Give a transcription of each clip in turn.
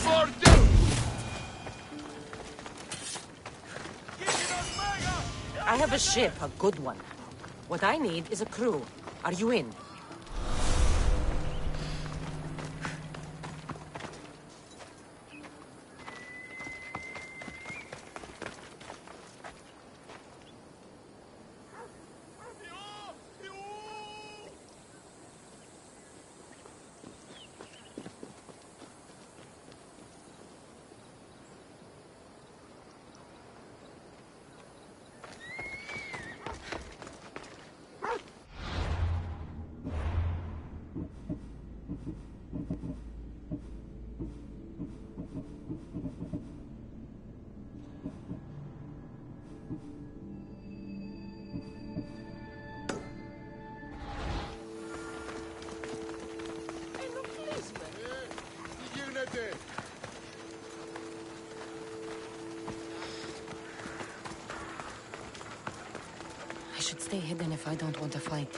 I have a ship, a good one. What I need is a crew. Are you in? I should stay hidden if I don't want to fight.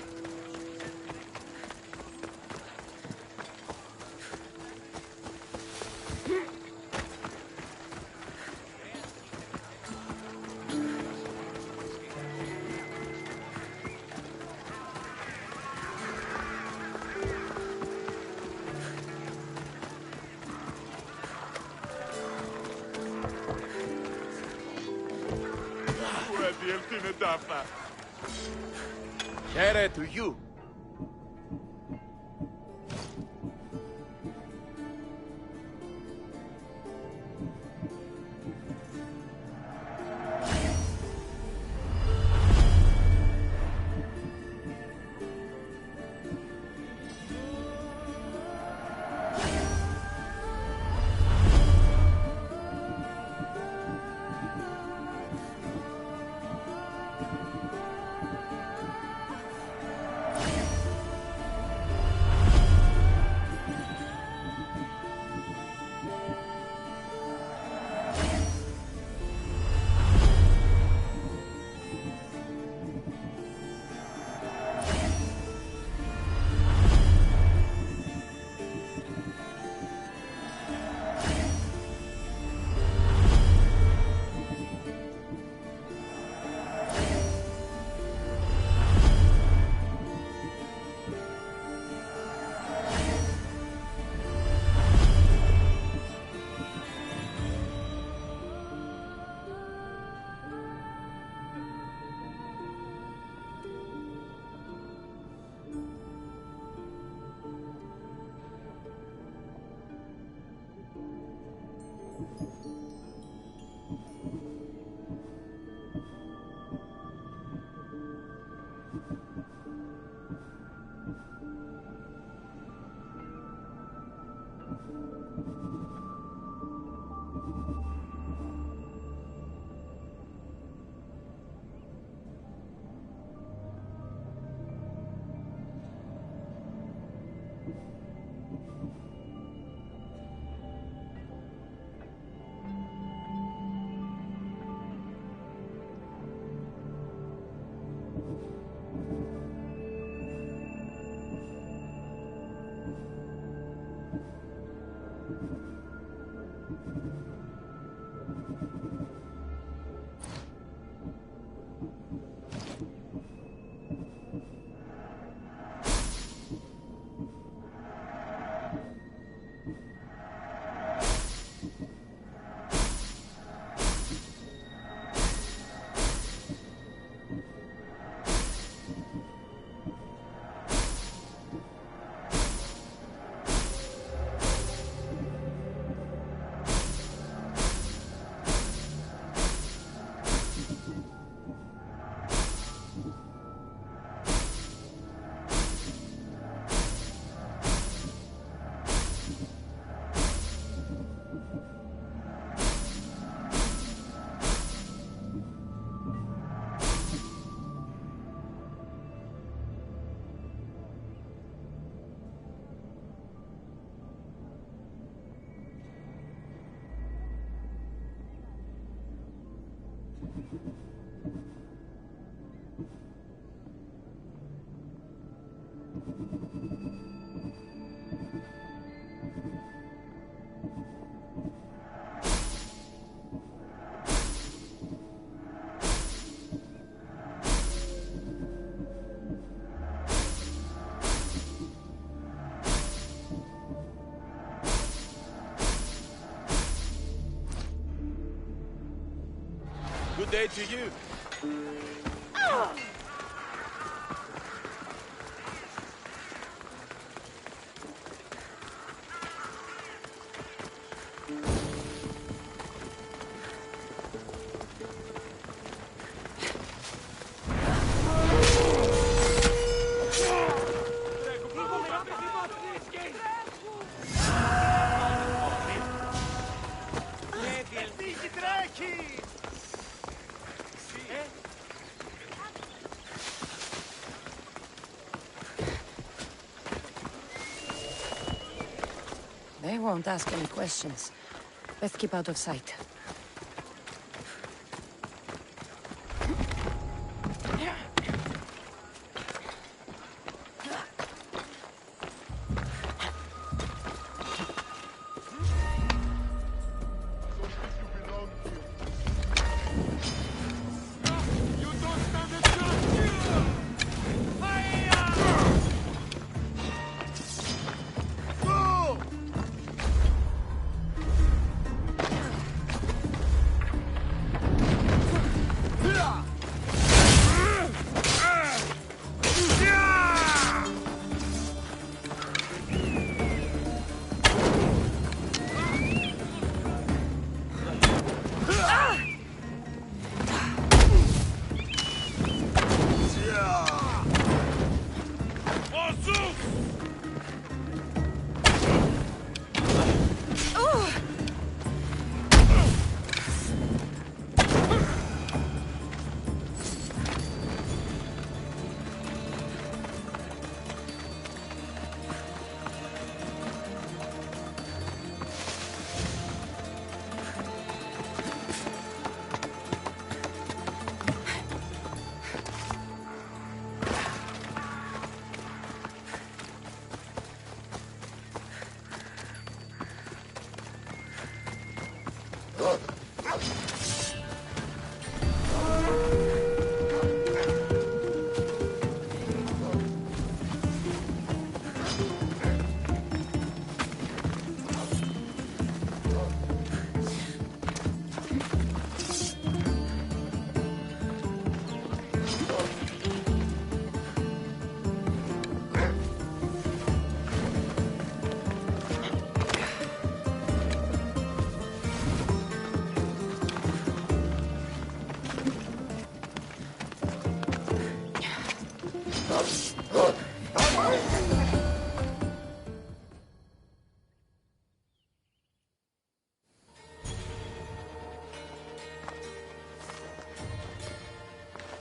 Kere to you. Good day to you. They won't ask any questions. Let's keep out of sight.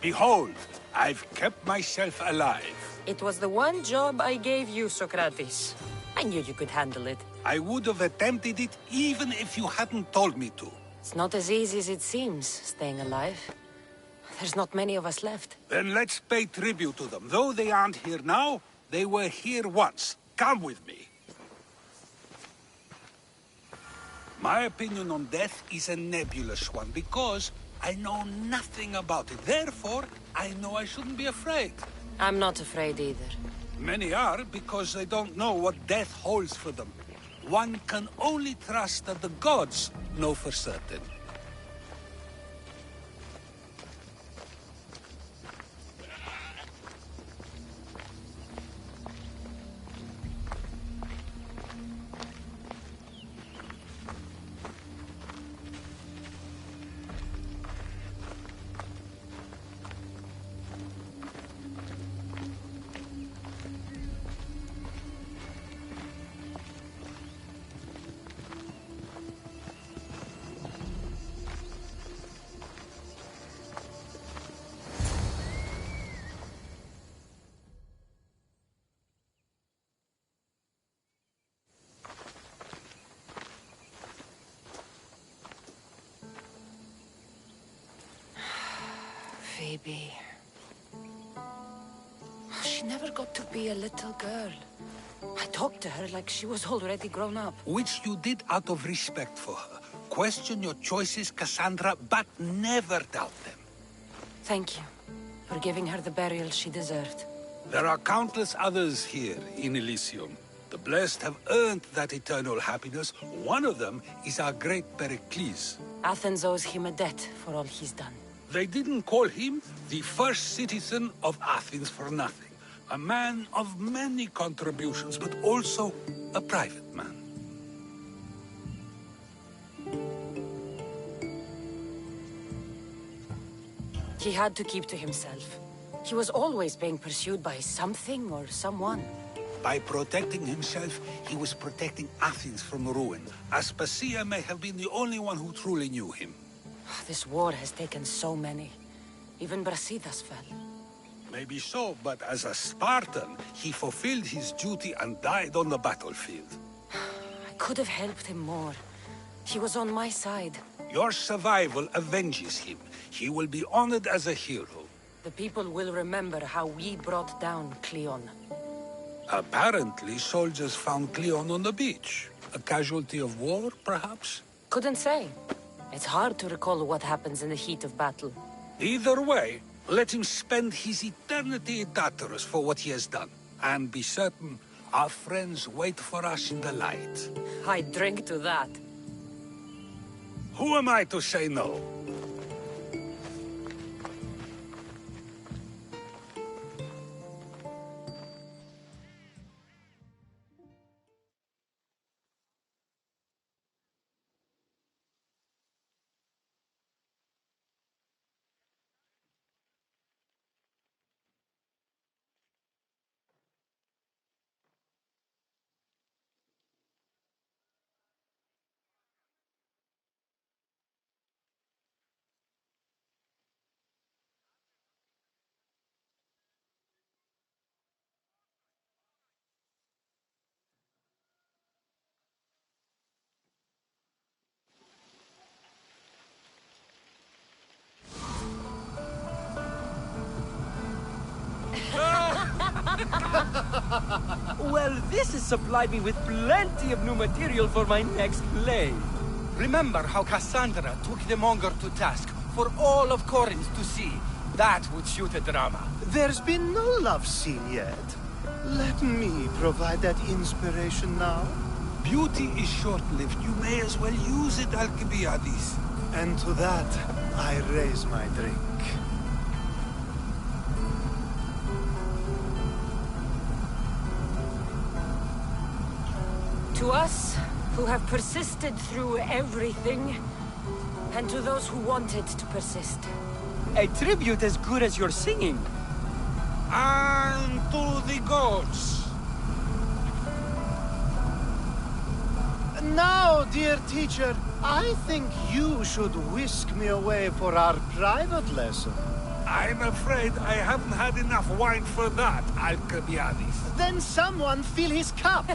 Behold, I've kept myself alive. It was the one job I gave you, Socrates. I knew you could handle it. I would have attempted it even if you hadn't told me to. It's not as easy as it seems, staying alive. There's not many of us left. Then let's pay tribute to them. Though they aren't here now, they were here once. Come with me. My opinion on death is a nebulous one because I know nothing about it. Therefore, I know I shouldn't be afraid. I'm not afraid either. Many are because they don't know what death holds for them. One can only trust that the gods know for certain. Phoebe. She never got to be a little girl. I talked to her like she was already grown up. Which you did out of respect for her. Question your choices, Cassandra, but never doubt them. Thank you for giving her the burial she deserved. There are countless others here in Elysium. The blessed have earned that eternal happiness. One of them is our great Pericles. Athens owes him a debt for all he's done. They didn't call him the first citizen of Athens for nothing. A man of many contributions, but also a private man. He had to keep to himself. He was always being pursued by something or someone. By protecting himself, he was protecting Athens from ruin. Aspasia may have been the only one who truly knew him. This war has taken so many. Even Brasidas fell. Maybe so, but as a Spartan, he fulfilled his duty and died on the battlefield. I could have helped him more. He was on my side. Your survival avenges him. He will be honored as a hero. The people will remember how we brought down Cleon. Apparently, soldiers found Cleon on the beach. A casualty of war, perhaps? Couldn't say. It's hard to recall what happens in the heat of battle. Either way, let him spend his eternity in Tartarus for what he has done. And be certain, our friends wait for us in the light. I drink to that. Who am I to say no? Well, this has supplied me with plenty of new material for my next play. Remember how Cassandra took the Monger to task for all of Corinth to see? That would shoot a drama. There's been no love scene yet. Let me provide that inspiration now. Beauty is short-lived. You may as well use it, Alcibiades. And to that, I raise my drink. To us, who have persisted through everything, and to those who wanted to persist. A tribute as good as your singing. And to the gods. Now, dear teacher, I think you should whisk me away for our private lesson. I'm afraid I haven't had enough wine for that, Alcibiades. Then someone fill his cup.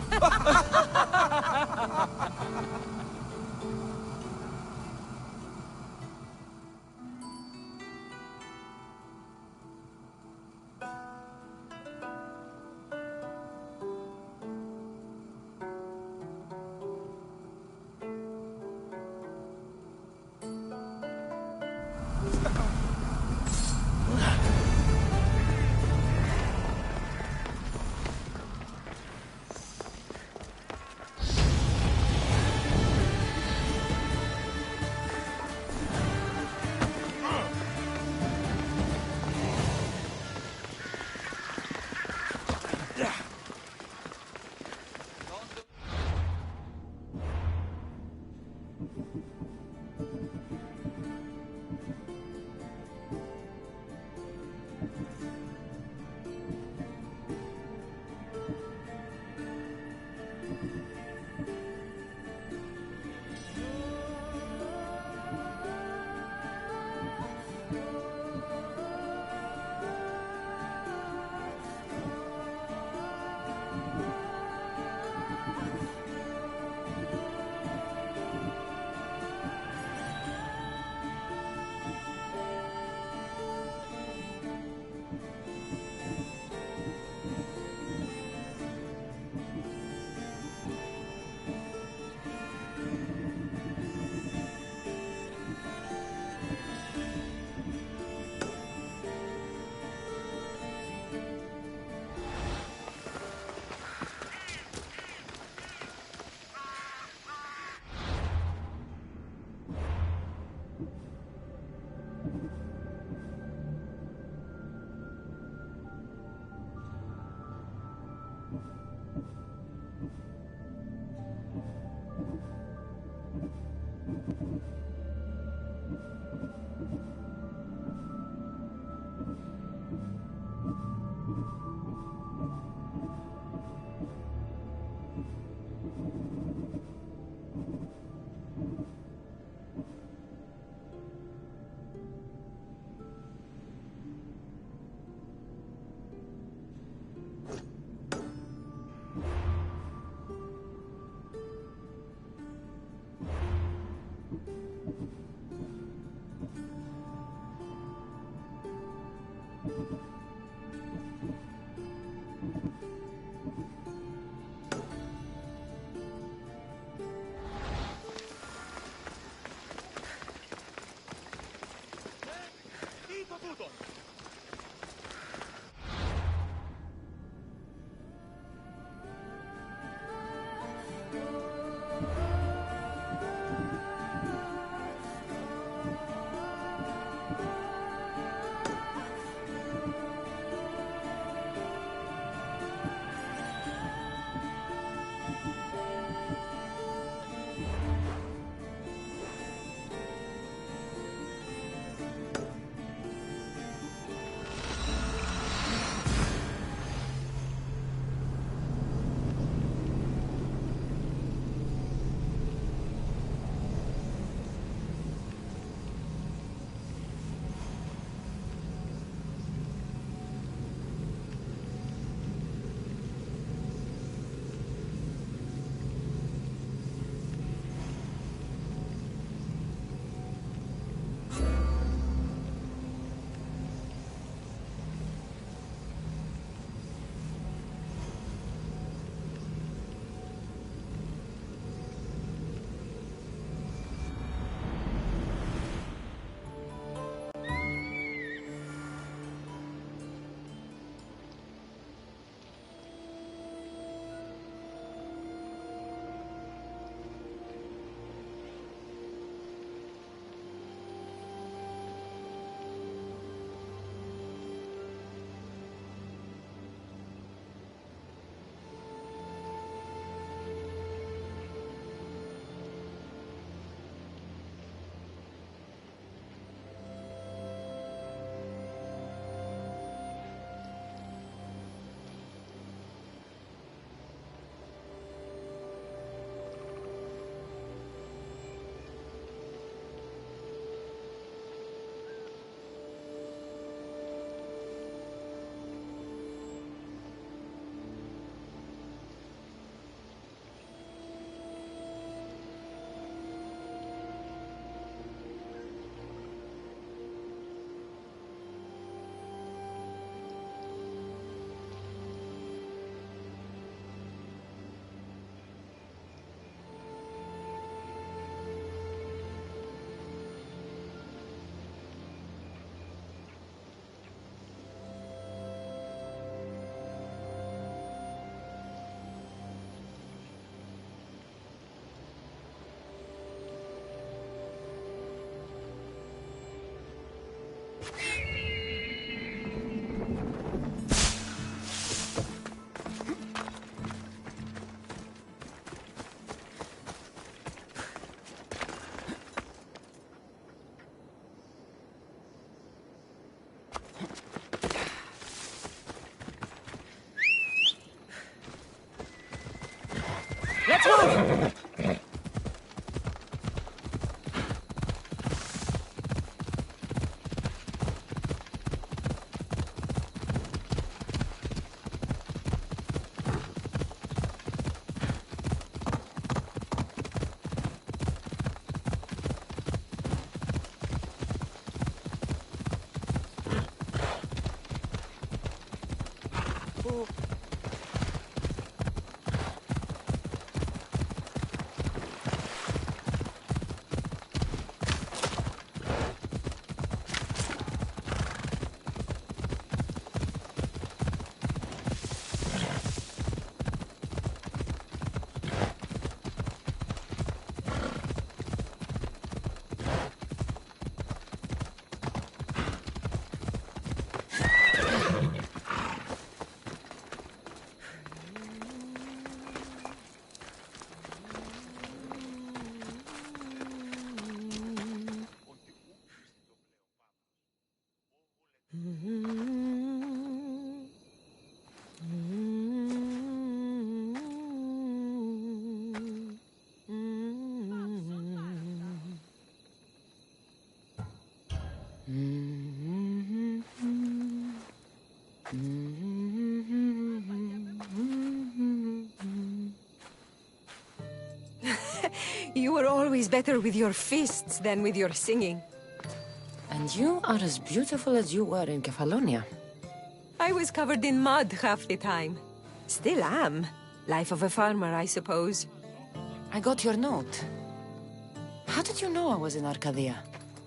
You were always better with your fists than with your singing. And you are as beautiful as you were in Kefalonia. I was covered in mud half the time. Still am. Life of a farmer, I suppose. I got your note. How did you know I was in Arcadia?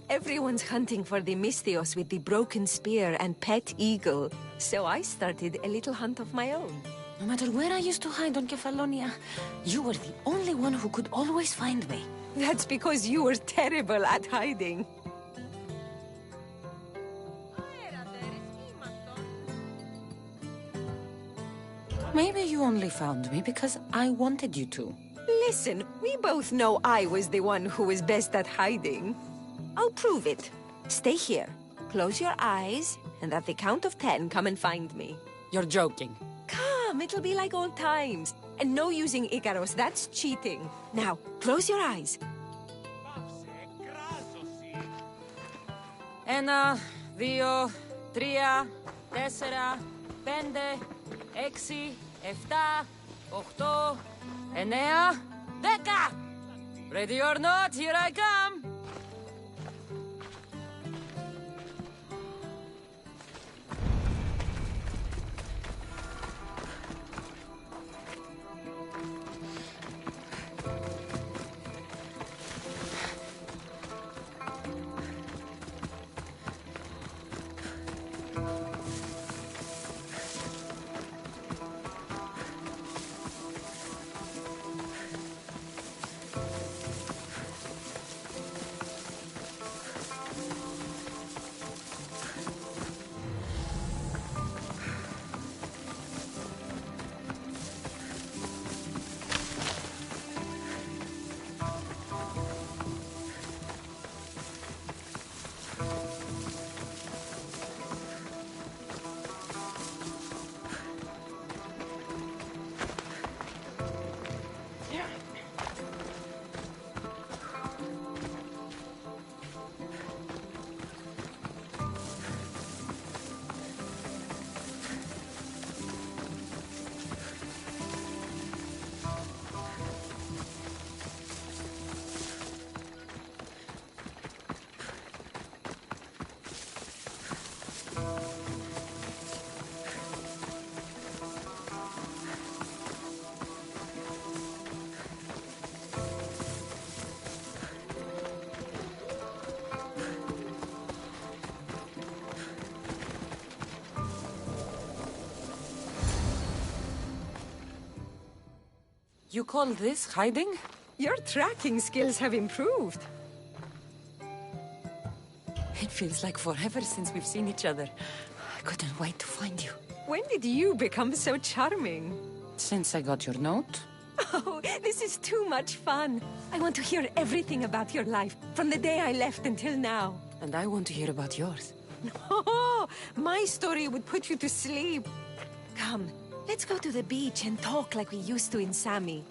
Everyone's hunting for the Mystios with the broken spear and pet eagle. So I started a little hunt of my own. No matter where I used to hide on Kefalonia, you were the only one who could always find me. That's because you were terrible at hiding. Maybe you only found me because I wanted you to. Listen, we both know I was the one who was best at hiding. I'll prove it. Stay here. Close your eyes, and at the count of 10, come and find me. You're joking. Come, it'll be like old times. And no using Icaros, that's cheating. Now, close your eyes. Ένα, δύο, τρία, τέσσερα, πέντε, έξι, εφτά, οχτώ, εννέα, δέκα! Ready or not, here I come! You call this hiding? Your tracking skills have improved. It feels like forever since we've seen each other. I couldn't wait to find you. When did you become so charming? Since I got your note. Oh, this is too much fun. I want to hear everything about your life, from the day I left until now. And I want to hear about yours. Oh, my story would put you to sleep. Come, let's go to the beach and talk like we used to in Sami.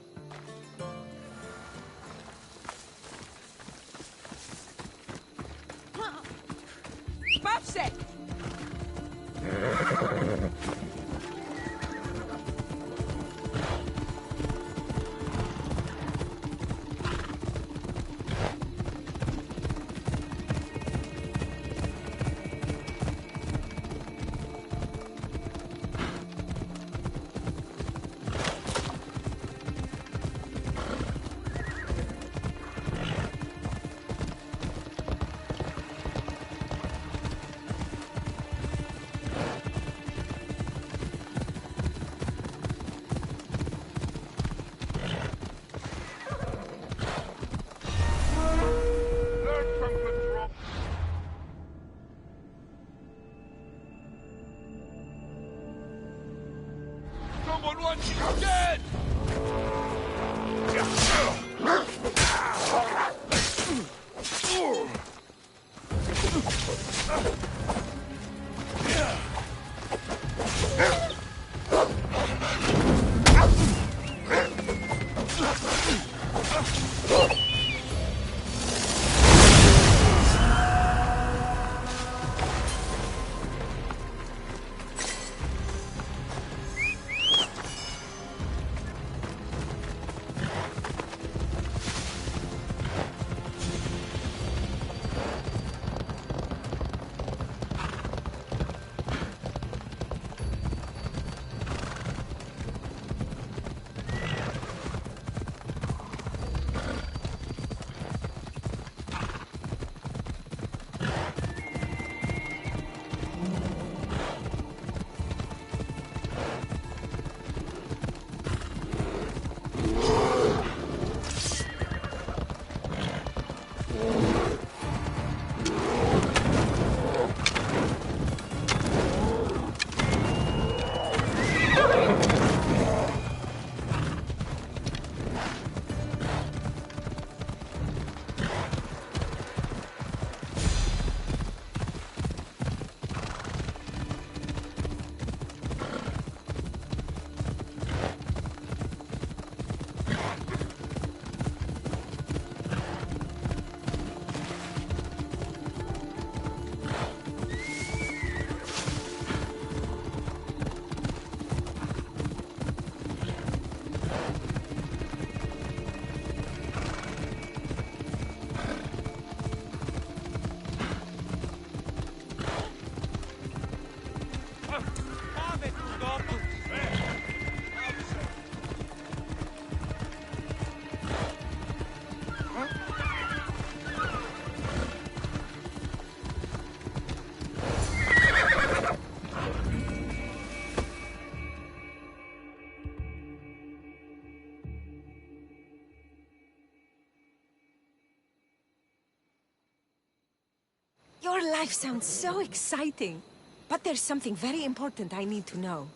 Your life sounds so exciting. But there's something very important I need to know.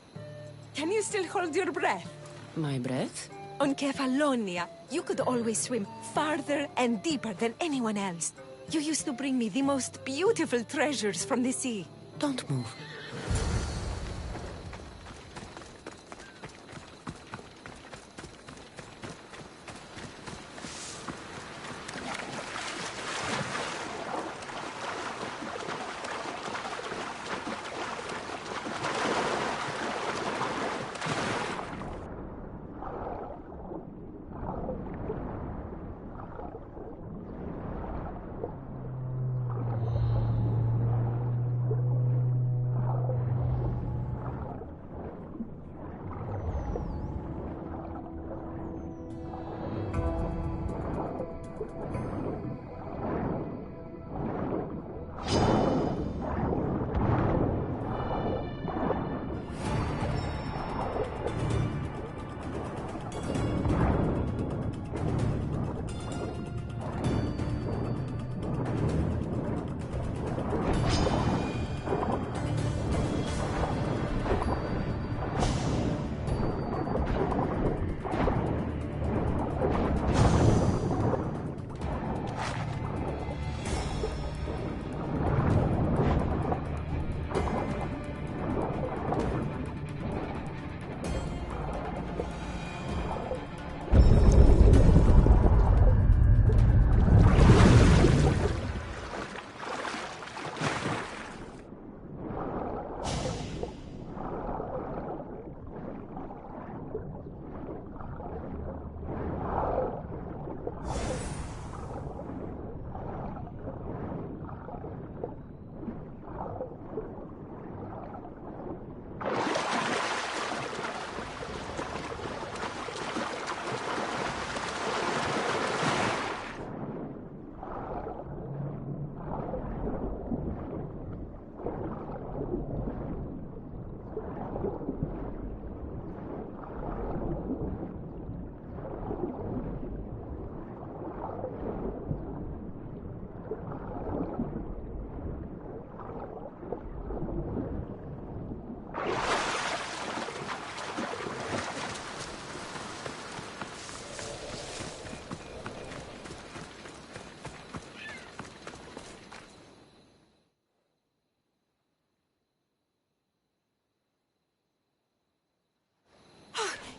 Can you still hold your breath? My breath? On Kefalonia, you could always swim farther and deeper than anyone else. You used to bring me the most beautiful treasures from the sea. Don't move.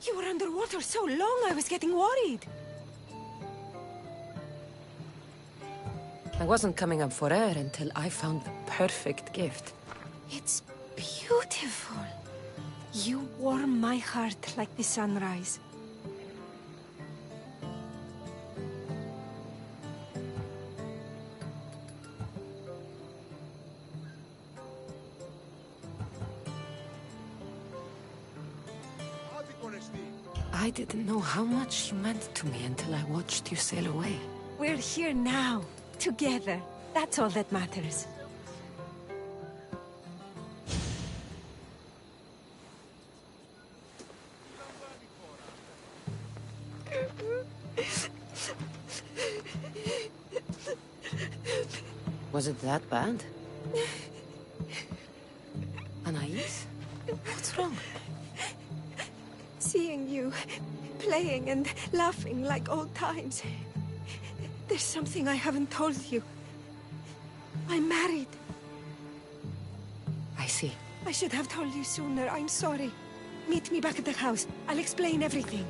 You were underwater so long, I was getting worried. I wasn't coming up for air until I found the perfect gift. It's beautiful. You warm my heart like the sunrise. I didn't know how much you meant to me until I watched you sail away. We're here now, together. That's all that matters. Was it that bad? Anais? What's wrong? Seeing you playing and laughing like old times. There's something I haven't told you. I'm married. I see. I should have told you sooner. I'm sorry. Meet me back at the house. I'll explain everything.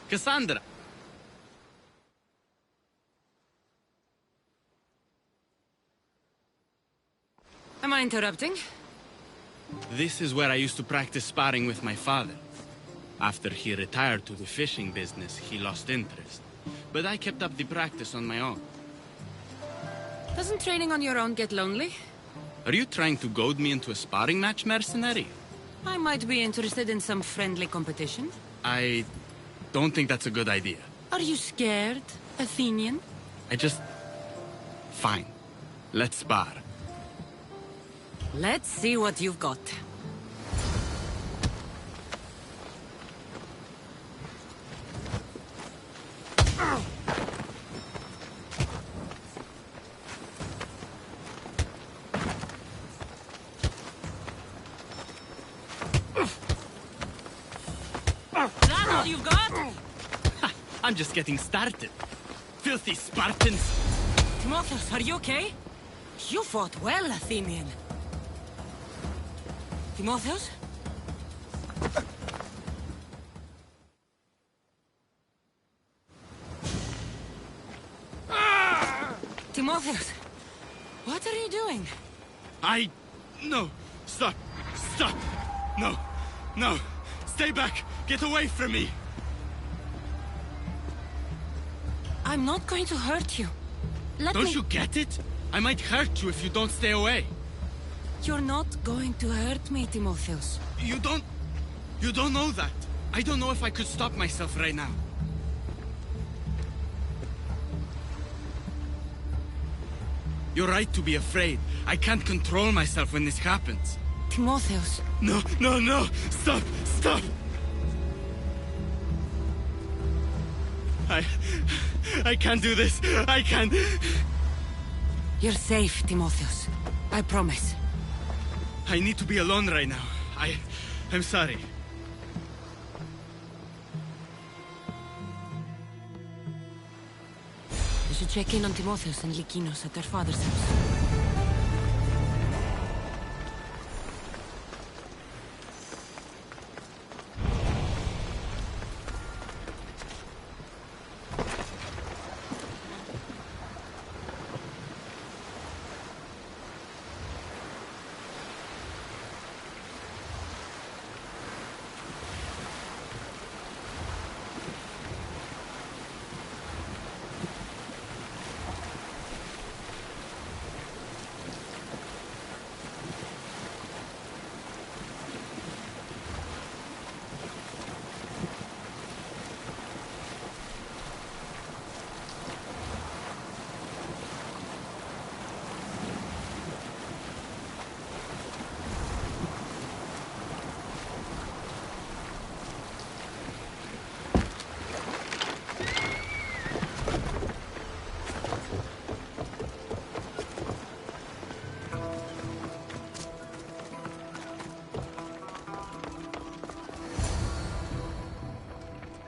Cassandra! Am I interrupting? This is where I used to practice sparring with my father. After he retired to the fishing business, he lost interest. But I kept up the practice on my own. Doesn't training on your own get lonely? Are you trying to goad me into a sparring match, mercenary? I might be interested in some friendly competition. I don't think that's a good idea. Are you scared, Athenian? Fine. Let's spar. Let's see what you've got. That's all you've got? I'm just getting started. Filthy Spartans! Timotheus, are you okay? You fought well, Athenian. Timotheus? Timotheus, what are you doing? No! Stop! Stop! No! No! Stay back! Get away from me! I'm not going to hurt you. Don't you get it? I might hurt you if you don't stay away. You're not going to hurt me, Timotheus. You don't know that. I don't know if I could stop myself right now. You're right to be afraid. I can't control myself when this happens. Timotheus. No, no, no! Stop! Stop! I can't do this. I can't. You're safe, Timotheus. I promise. I need to be alone right now. I'm sorry. You should check in on Timotheus and Lykinos at their father's house.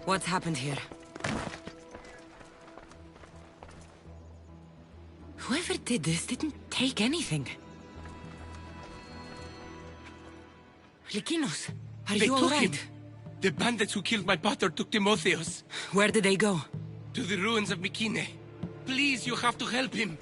What's happened here? Whoever did this didn't take anything. Lykinos, are you all right? The bandits who killed my pater took Timotheus. Where did they go? To the ruins of Mykine. Please, you have to help him.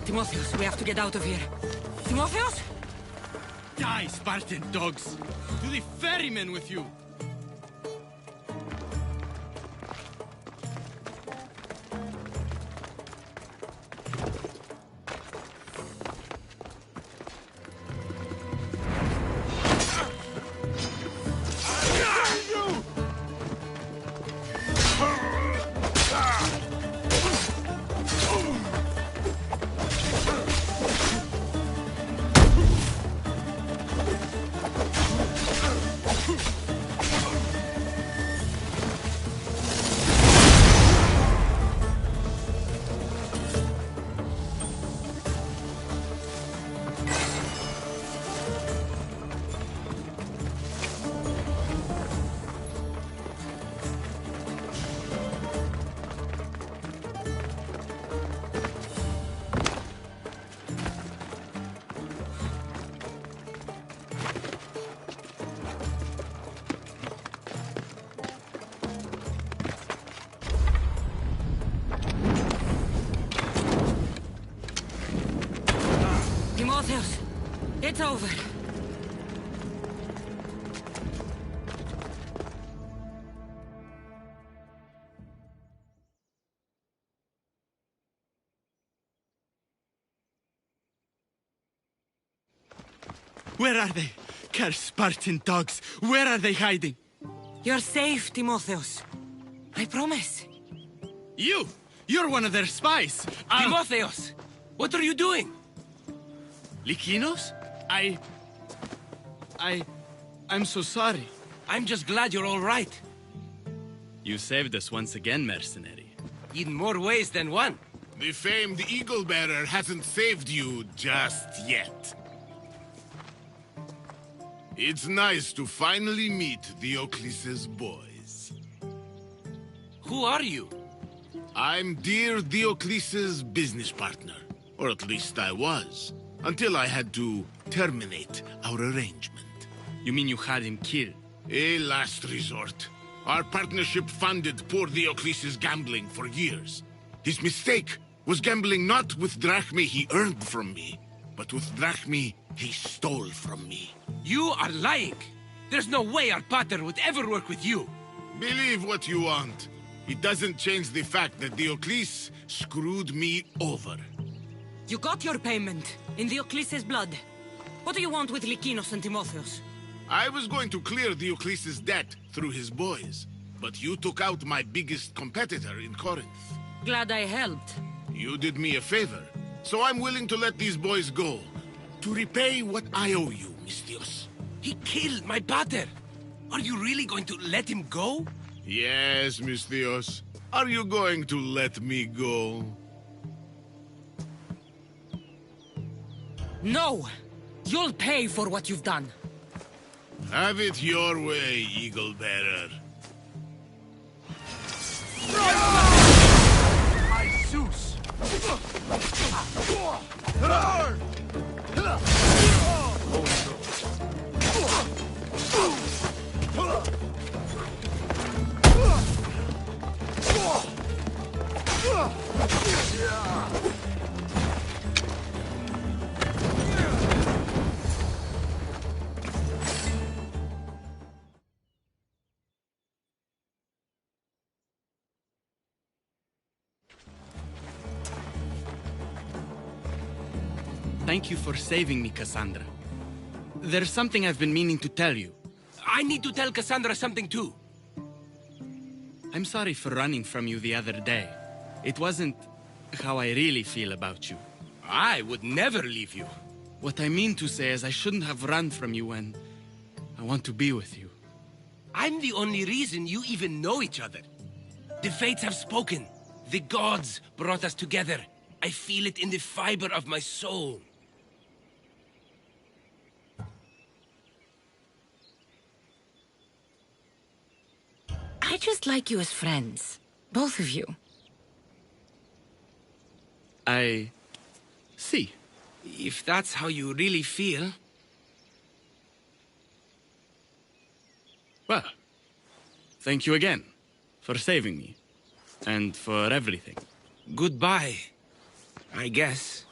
Timotheus, we have to get out of here. Timotheus? Die, Spartan dogs! To the ferryman with you! Timotheus, it's over. Where are they? Cursed Spartan dogs! Where are they hiding? You're safe, Timotheus. I promise. You're one of their spies! Timotheus! What are you doing? Lykinos? I'm so sorry. I'm just glad you're all right. You saved us once again, mercenary. In more ways than one. The famed Eagle Bearer hasn't saved you just yet. It's nice to finally meet Diocles' boys. Who are you? I'm dear Diocles' business partner. Or at least I was. Until I had to terminate our arrangement. You mean you had him killed? A last resort. Our partnership funded poor Diocles' gambling for years. His mistake was gambling not with drachmae he earned from me, but with drachmae he stole from me. You are lying. There's no way our pater would ever work with you. Believe what you want. It doesn't change the fact that Diocles screwed me over. You got your payment in Diocles' blood. What do you want with Lykinos and Timotheus? I was going to clear Diocles' debt through his boys, but you took out my biggest competitor in Corinth. Glad I helped. You did me a favor, so I'm willing to let these boys go. To repay what I owe you, Mistios. He killed my pater. Are you really going to let him go? Yes, Mistios. Are you going to let me go? No! You'll pay for what you've done. Have it your way, Eagle Bearer. My Zeus! Thank you for saving me, Cassandra. There's something I've been meaning to tell you. I need to tell Cassandra something too. I'm sorry for running from you the other day. It wasn't how I really feel about you. I would never leave you. What I mean to say is I shouldn't have run from you when I want to be with you. I'm the only reason you even know each other. The fates have spoken. The gods brought us together. I feel it in the fiber of my soul. I just like you as friends. Both of you. I see. If that's how you really feel... Well, thank you again for saving me. And for everything. Goodbye, I guess.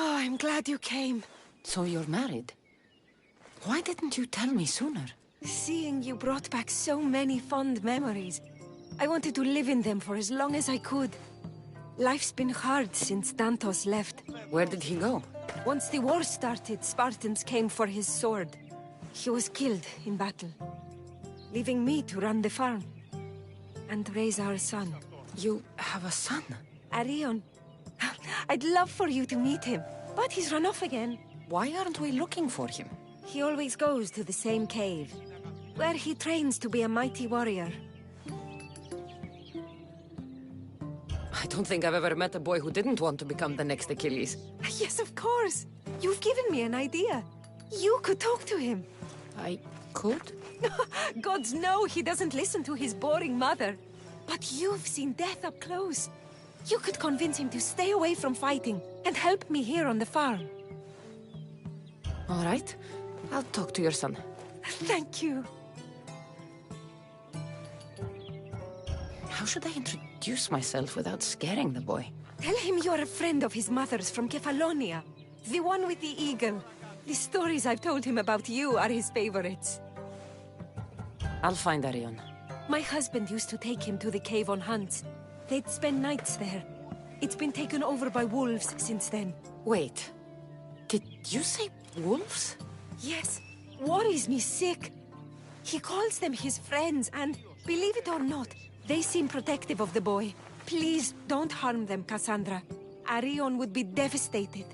Oh, I'm glad you came. So you're married? Why didn't you tell me sooner? Seeing you brought back so many fond memories. I wanted to live in them for as long as I could. Life's been hard since Dantos left. Where did he go? Once the war started, Spartans came for his sword. He was killed in battle, leaving me to run the farm and raise our son. You have a son? Arion. I'd love for you to meet him, but he's run off again. Why aren't we looking for him? He always goes to the same cave, where he trains to be a mighty warrior. I don't think I've ever met a boy who didn't want to become the next Achilles. Yes, of course. You've given me an idea. You could talk to him. I could? Gods know he doesn't listen to his boring mother. But you've seen death up close. You could convince him to stay away from fighting and help me here on the farm. All right. I'll talk to your son. Thank you. How should I introduce myself without scaring the boy? Tell him you're a friend of his mother's from Kefalonia. The one with the eagle. The stories I've told him about you are his favorites. I'll find Arion. My husband used to take him to the cave on hunts. They'd spend nights there. It's been taken over by wolves since then. Wait. Did you say wolves? Yes. Worries me sick. He calls them his friends and, believe it or not, they seem protective of the boy. Please don't harm them, Cassandra. Arion would be devastated.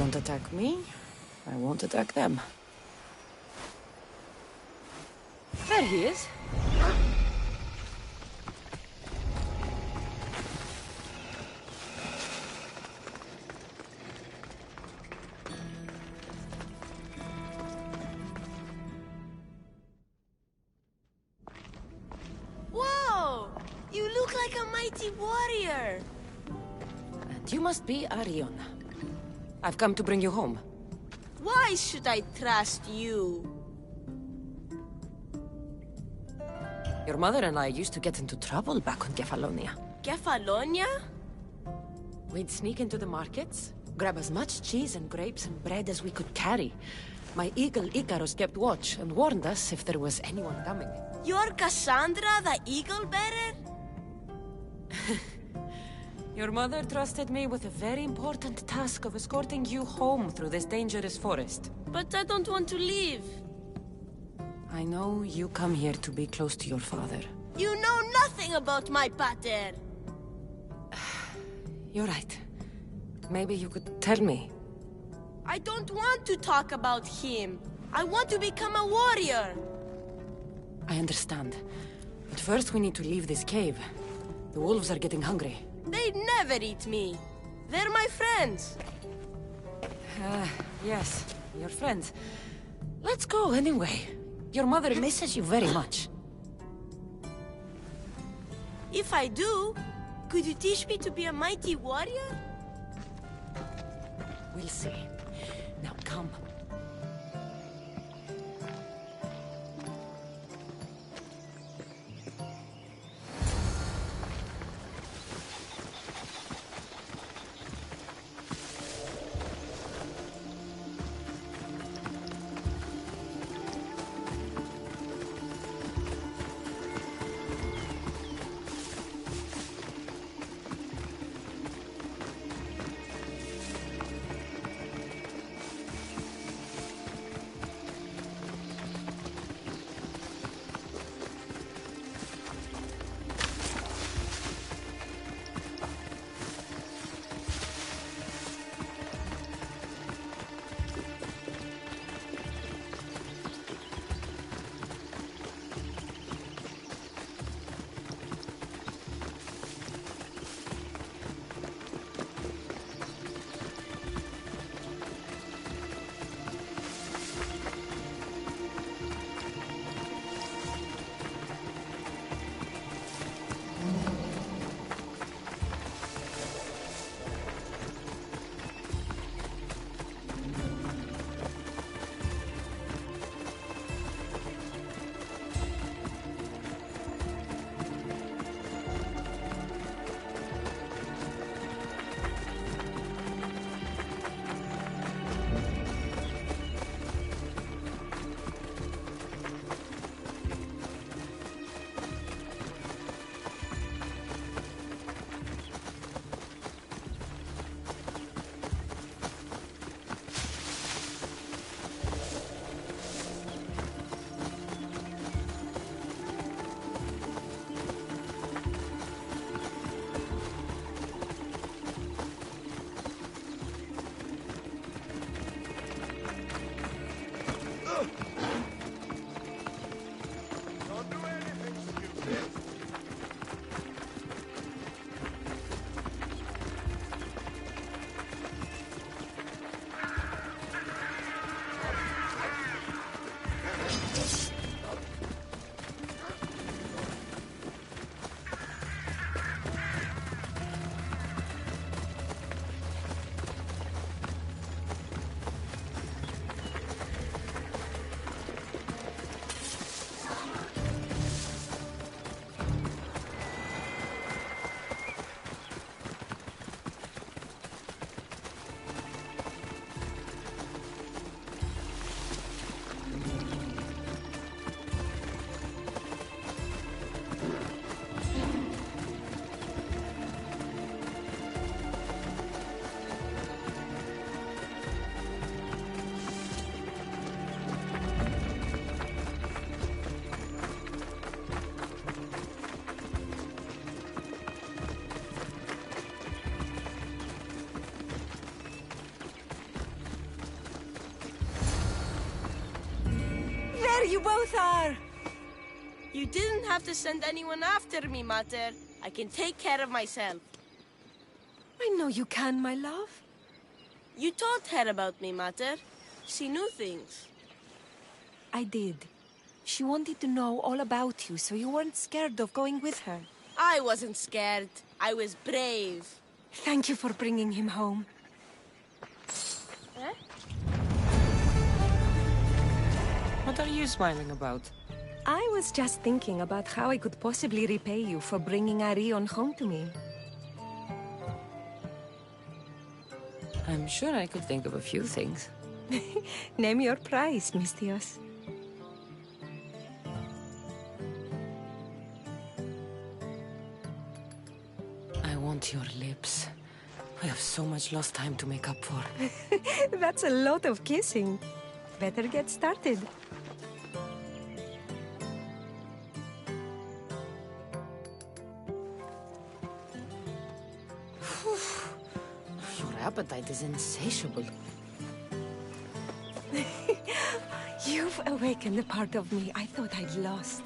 won't attack me, I won't attack them. There he is. Whoa! You look like a mighty warrior! And you must be Arion. I've come to bring you home. Why should I trust you? Your mother and I used to get into trouble back on Kefalonia. Kefalonia? We'd sneak into the markets, grab as much cheese and grapes and bread as we could carry. My eagle Icarus kept watch and warned us if there was anyone coming. You're Cassandra, the eagle bearer? Your mother trusted me with a very important task of escorting you home through this dangerous forest. But I don't want to leave. I know you come here to be close to your father. You know nothing about my pater. You're right. Maybe you could tell me. I don't want to talk about him. I want to become a warrior. I understand. But first we need to leave this cave. The wolves are getting hungry. They never eat me. They're my friends. Yes, your friends. Let's go anyway. Your mother misses you very much. If I do, could you teach me to be a mighty warrior? We'll see. Now come. There you both are! You didn't have to send anyone after me, Mater. I can take care of myself. I know you can, my love. You told her about me, Mater. She knew things. I did. She wanted to know all about you, so you weren't scared of going with her. I wasn't scared. I was brave. Thank you for bringing him home. Huh? What are you smiling about? I was just thinking about how I could possibly repay you for bringing Arion home to me. I'm sure I could think of a few things. Name your price, Mistios. I want your lips. We have so much lost time to make up for. That's a lot of kissing. Better get started. Your appetite is insatiable. You've awakened a part of me I thought I'd lost.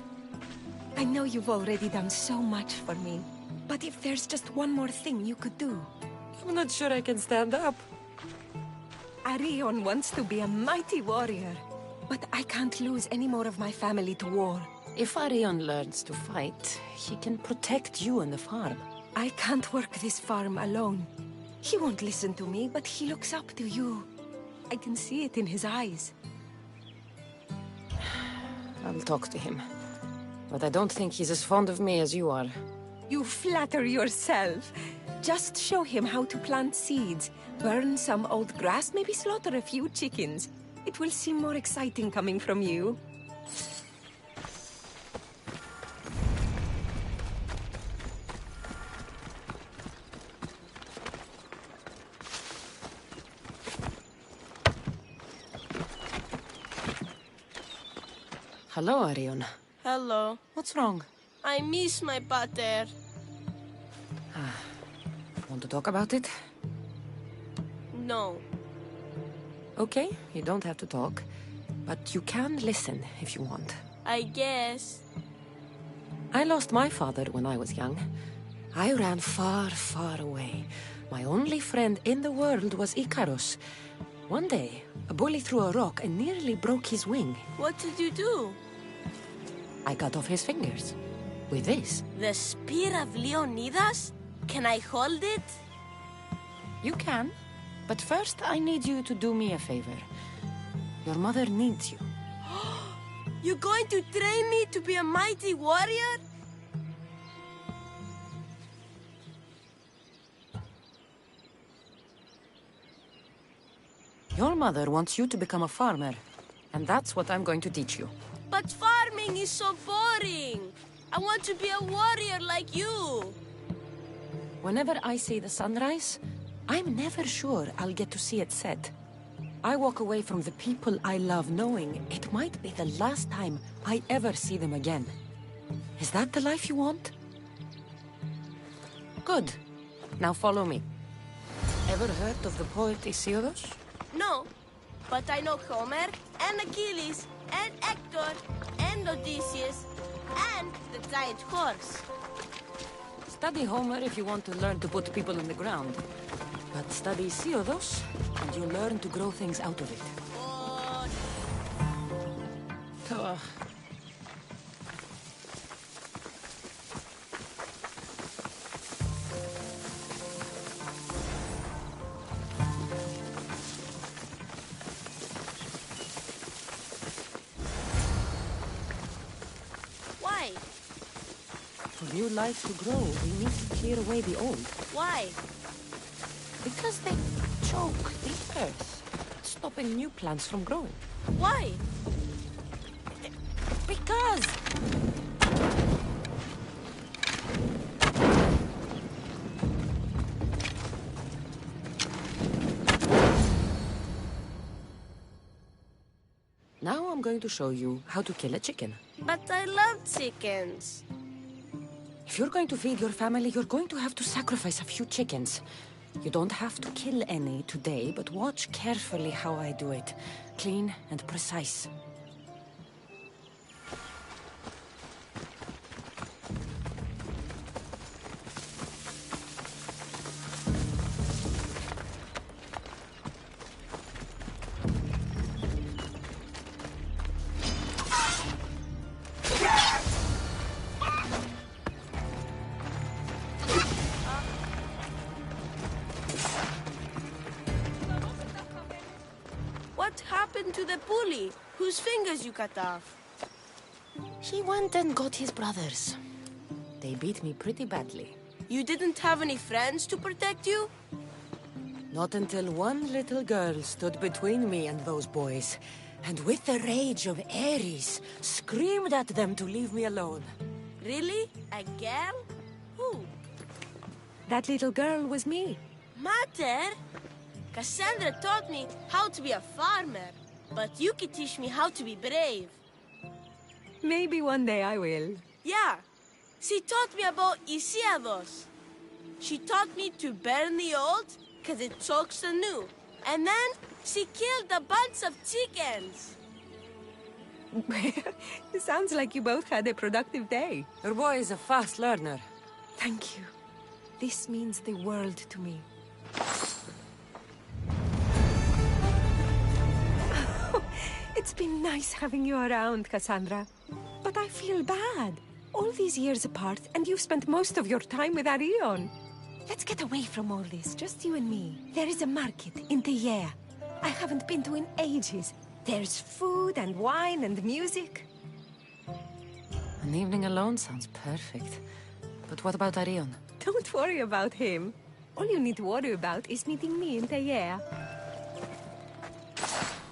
I know you've already done so much for me, but if there's just one more thing you could do... I'm not sure I can stand up. Arion wants to be a mighty warrior, but I can't lose any more of my family to war. If Arion learns to fight, he can protect you and the farm. I can't work this farm alone. He won't listen to me, but he looks up to you. I can see it in his eyes. I'll talk to him. But I don't think he's as fond of me as you are. You flatter yourself. Just show him how to plant seeds, burn some old grass, maybe slaughter a few chickens. It will seem more exciting coming from you. Hello, Arion. Hello. What's wrong? I miss my pater. Want to talk about it? No. Okay, you don't have to talk. But you can listen if you want. I guess. I lost my father when I was young. I ran far, far away. My only friend in the world was Icarus. One day, a bully threw a rock and nearly broke his wing. What did you do? I cut off his fingers. With this. The spear of Leonidas? Can I hold it? You can. But first, I need you to do me a favor. Your mother needs you. You're going to train me to be a mighty warrior? Your mother wants you to become a farmer. And that's what I'm going to teach you. But farming is so boring. I want to be a warrior like you. Whenever I see the sunrise, I'm never sure I'll get to see it set. I walk away from the people I love knowing it might be the last time I ever see them again. Is that the life you want? Good. Now follow me. Ever heard of the poet Hesiodus? No, but I know Homer and Achilles and Hector and Odysseus and the giant horse. Study Homer if you want to learn to put people on the ground. But study Hesiodus, and you'll learn to grow things out of it. Oh. Why? For new life to grow, we need to clear away the old. Why? Because they choke the earth, stopping new plants from growing. Why? Because... Now I'm going to show you how to kill a chicken. But I love chickens. If you're going to feed your family, you're going to have to sacrifice a few chickens. You don't have to kill any today, but watch carefully how I do it. Clean and precise. to the bully whose fingers you cut off? He went and got his brothers. They beat me pretty badly. You didn't have any friends to protect you? Not until one little girl stood between me and those boys, and with the rage of Ares, screamed at them to leave me alone. Really? A girl? Who? That little girl was me. Mater? Cassandra taught me how to be a farmer, but you can teach me how to be brave. Maybe one day I will. Yeah, she taught me about Isiados. She taught me to burn the old, because it chokes the new. And then she killed a bunch of chickens. It sounds like you both had a productive day. Your boy is a fast learner. Thank you. This means the world to me. It's been nice having you around, Cassandra. But I feel bad. All these years apart, and you've spent most of your time with Arion. Let's get away from all this, just you and me. There is a market in Teyea. I haven't been to in ages. There's food and wine and music. An evening alone sounds perfect. But what about Arion? Don't worry about him. All you need to worry about is meeting me in Teyea.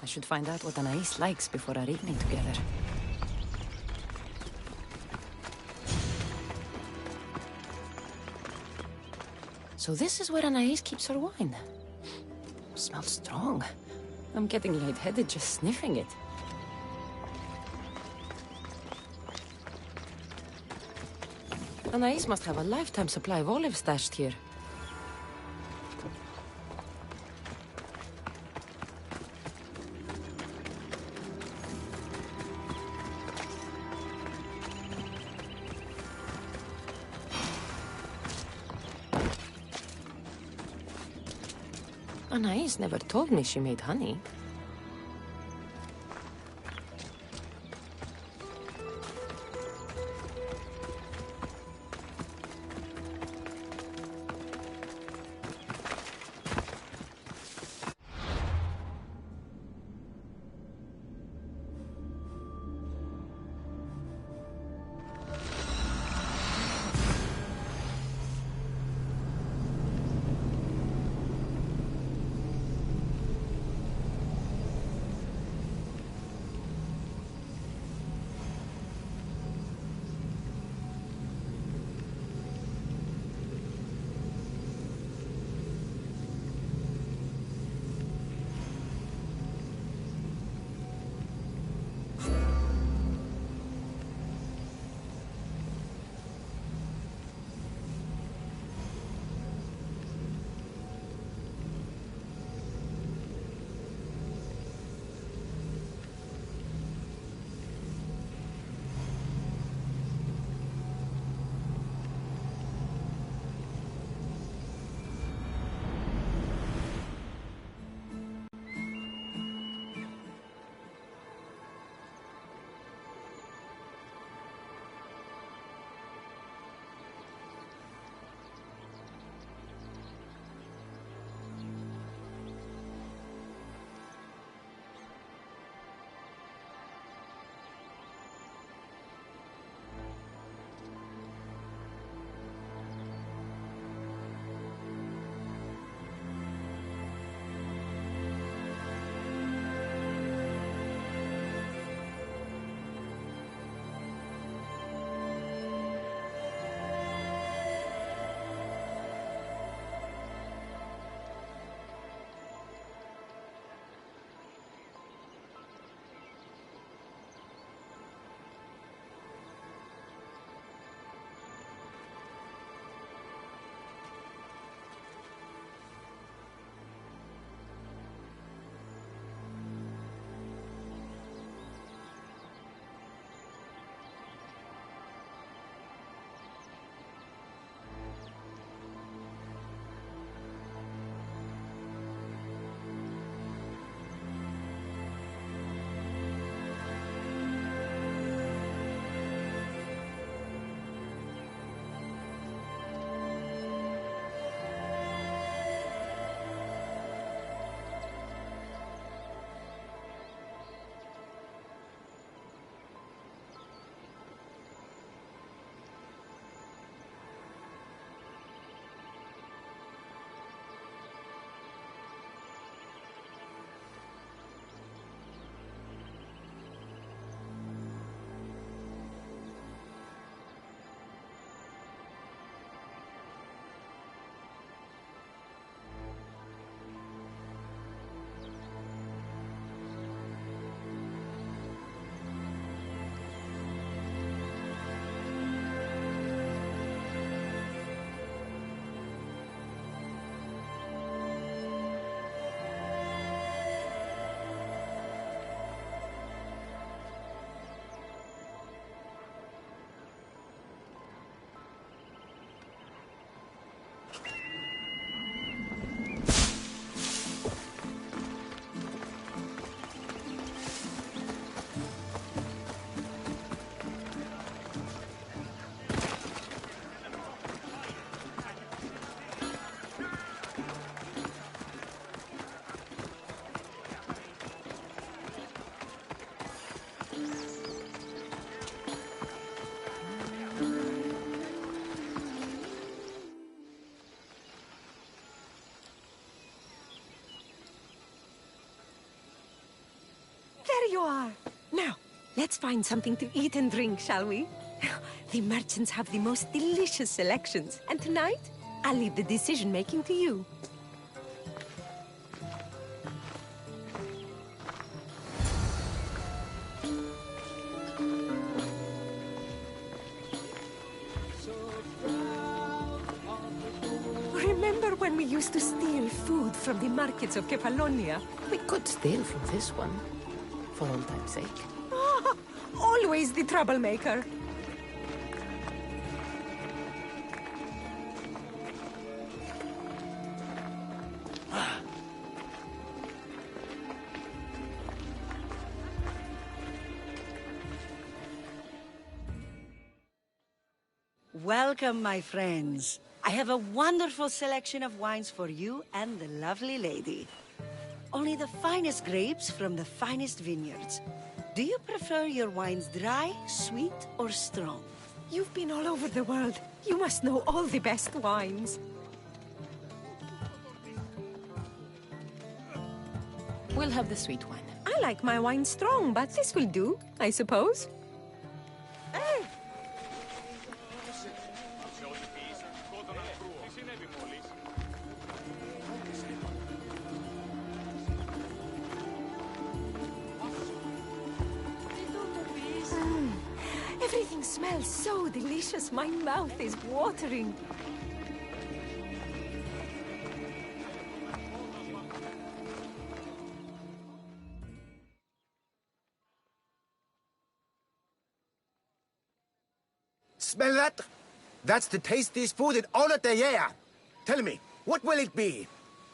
I should find out what Anais likes before our evening together. So this is where Anais keeps her wine. Smells strong. I'm getting lightheaded just sniffing it. Anais must have a lifetime supply of olives stashed here. Anais never told me she made honey. are. Now, let's find something to eat and drink, shall we? The merchants have the most delicious selections, and tonight, I'll leave the decision-making to you. Remember when we used to steal food from the markets of Kefalonia? We could steal from this one, for old time's sake. Ah, always the troublemaker. Welcome, my friends. I have a wonderful selection of wines for you and the lovely lady. Only the finest grapes from the finest vineyards. Do you prefer your wines dry, sweet, or strong? You've been all over the world. You must know all the best wines. We'll have the sweet wine. I like my wine strong, but this will do, I suppose. Hey! Everything smells so delicious. My mouth is watering. Smell that? That's the tastiest food in all of the year. Tell me, what will it be?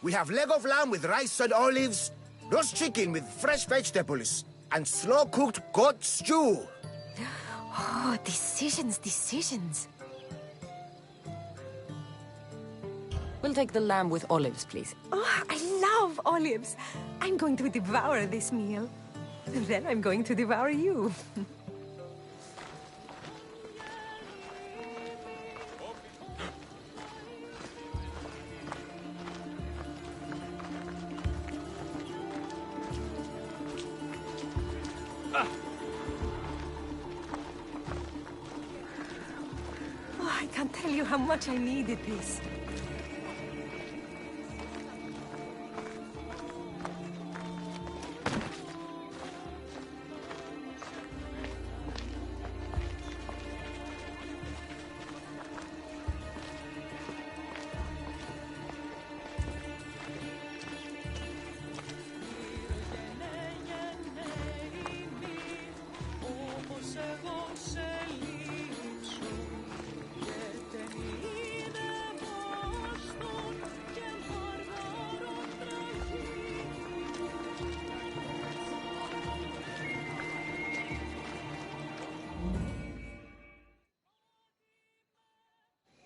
We have leg of lamb with rice and olives, roast chicken with fresh vegetables, and slow-cooked goat stew. Oh, decisions, decisions. We'll take the lamb with olives, please. Oh, I love olives. I'm going to devour this meal. And then I'm going to devour you. Oh, I can't tell you how much I needed this.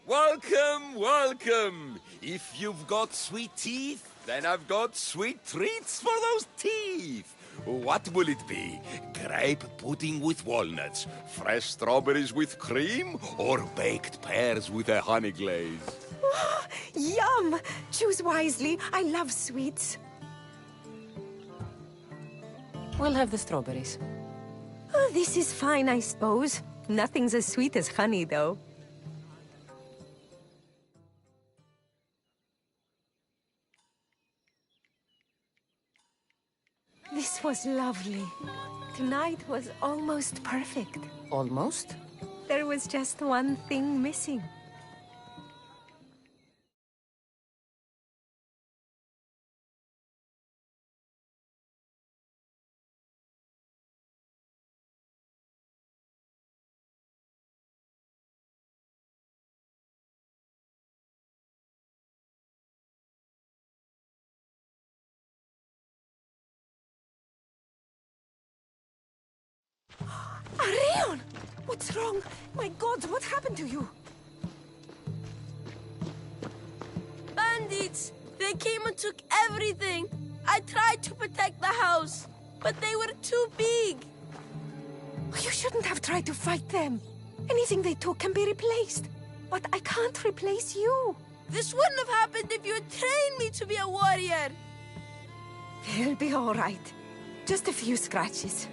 Welcome, welcome! If you've got sweet teeth, then I've got sweet treats for those teeth. What will it be? Grape pudding with walnuts, fresh strawberries with cream, or baked pears with a honey glaze? Oh, yum! Choose wisely. I love sweets. We'll have the strawberries. Oh, this is fine, I suppose. Nothing's as sweet as honey, though. This was lovely. Tonight was almost perfect. Almost? There was just one thing missing. Arion! What's wrong? My God, what happened to you? Bandits! They came and took everything. I tried to protect the house, but they were too big. You shouldn't have tried to fight them. Anything they took can be replaced. But I can't replace you. This wouldn't have happened if you had trained me to be a warrior. They'll be all right. Just a few scratches.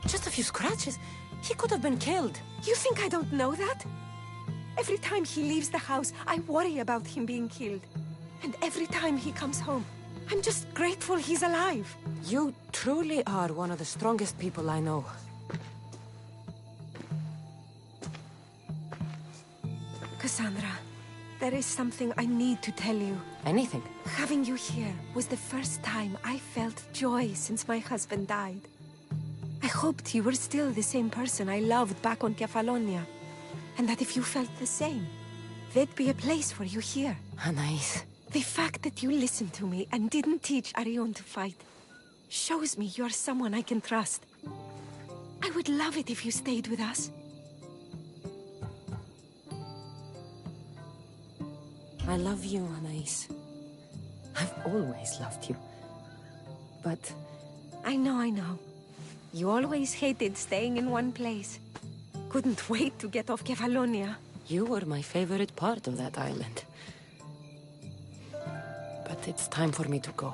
Just a few scratches? He could have been killed. You think I don't know that? Every time he leaves the house, I worry about him being killed. And every time he comes home, I'm just grateful he's alive. You truly are one of the strongest people I know. Cassandra, there is something I need to tell you. Anything? Having you here was the first time I felt joy since my husband died. I hoped you were still the same person I loved back on Kefalonia. And that if you felt the same, there'd be a place for you here. Anais. The fact that you listened to me and didn't teach Arion to fight shows me you're someone I can trust. I would love it if you stayed with us. I love you, Anais. I've always loved you. But... I know. You always hated staying in one place. Couldn't wait to get off Kefalonia. You were my favorite part of that island. But it's time for me to go.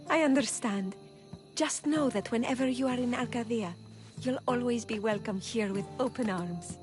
I understand. Just know that whenever you are in Arcadia, you'll always be welcome here with open arms.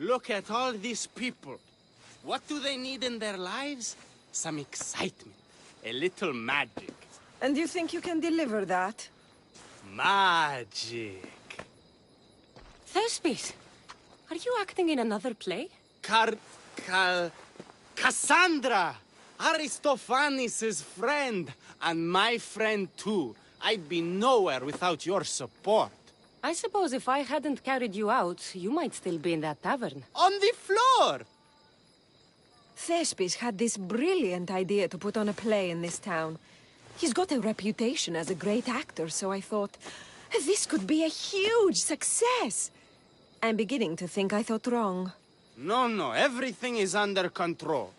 Look at all these people. What do they need in their lives? Some excitement. A little magic. And you think you can deliver that? Magic. Thespis, are you acting in another play? Cassandra! Aristophanes' friend, and my friend too. I'd be nowhere without your support. I suppose if I hadn't carried you out, you might still be in that tavern. On the floor! Thespis had this brilliant idea to put on a play in this town. He's got a reputation as a great actor, so I thought, this could be a huge success. I'm beginning to think I thought wrong. No, everything is under control.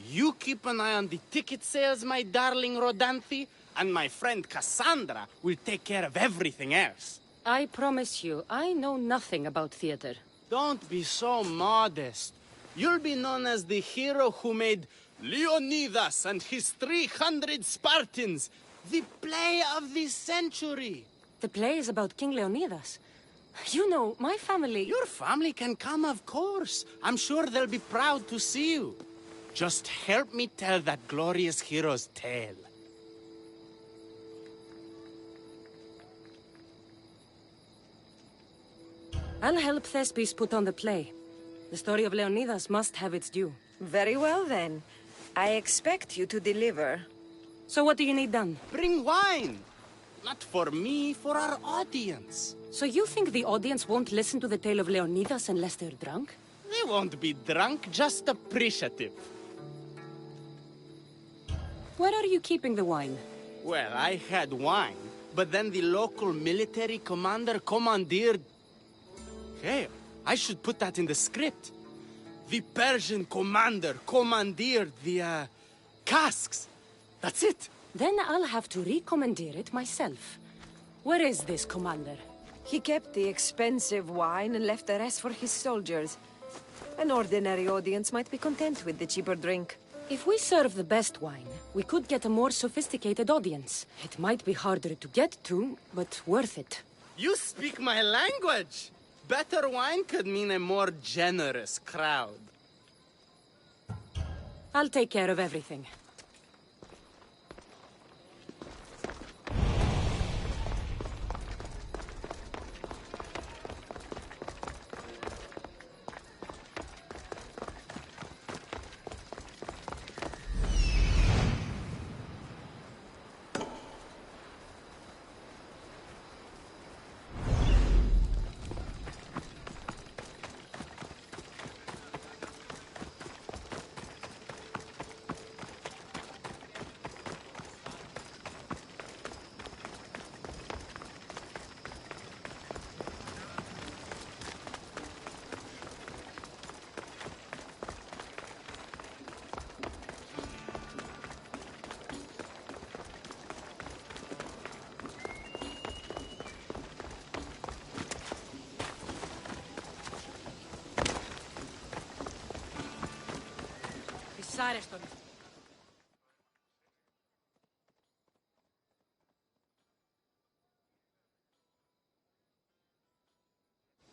You keep an eye on the ticket sales, my darling Rodanthe, and my friend Cassandra will take care of everything else. I promise you, I know nothing about theater. Don't be so modest. You'll be known as the hero who made Leonidas and his 300 Spartans the play of the century. The play is about King Leonidas. You know, my family... Your family can come, of course. I'm sure they'll be proud to see you. Just help me tell that glorious hero's tale. I'll help Thespis put on the play. The story of Leonidas must have its due. Very well, then. I expect you to deliver. So what do you need done? Bring wine! Not for me, for our audience. So you think the audience won't listen to the tale of Leonidas unless they're drunk? They won't be drunk, just appreciative. Where are you keeping the wine? Well, I had wine, but then the local military commander commandeered... Hey, I should put that in the script. The Persian commander commandeered the, casks. That's it. Then I'll have to recommandeer it myself. Where is this commander? He kept the expensive wine and left the rest for his soldiers. An ordinary audience might be content with the cheaper drink. If we serve the best wine, we could get a more sophisticated audience. It might be harder to get to, but worth it. You speak my language! Better wine could mean a more generous crowd. I'll take care of everything.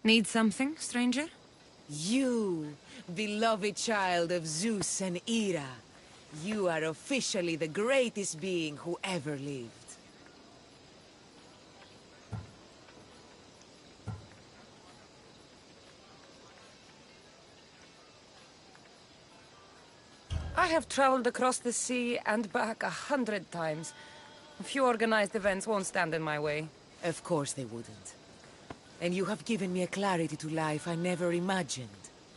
Need something, stranger? You, beloved child of Zeus and Hera. You are officially the greatest being who ever lived. I have traveled across the sea and back 100 times. A few organized events won't stand in my way. Of course they wouldn't. And you have given me a clarity to life I never imagined.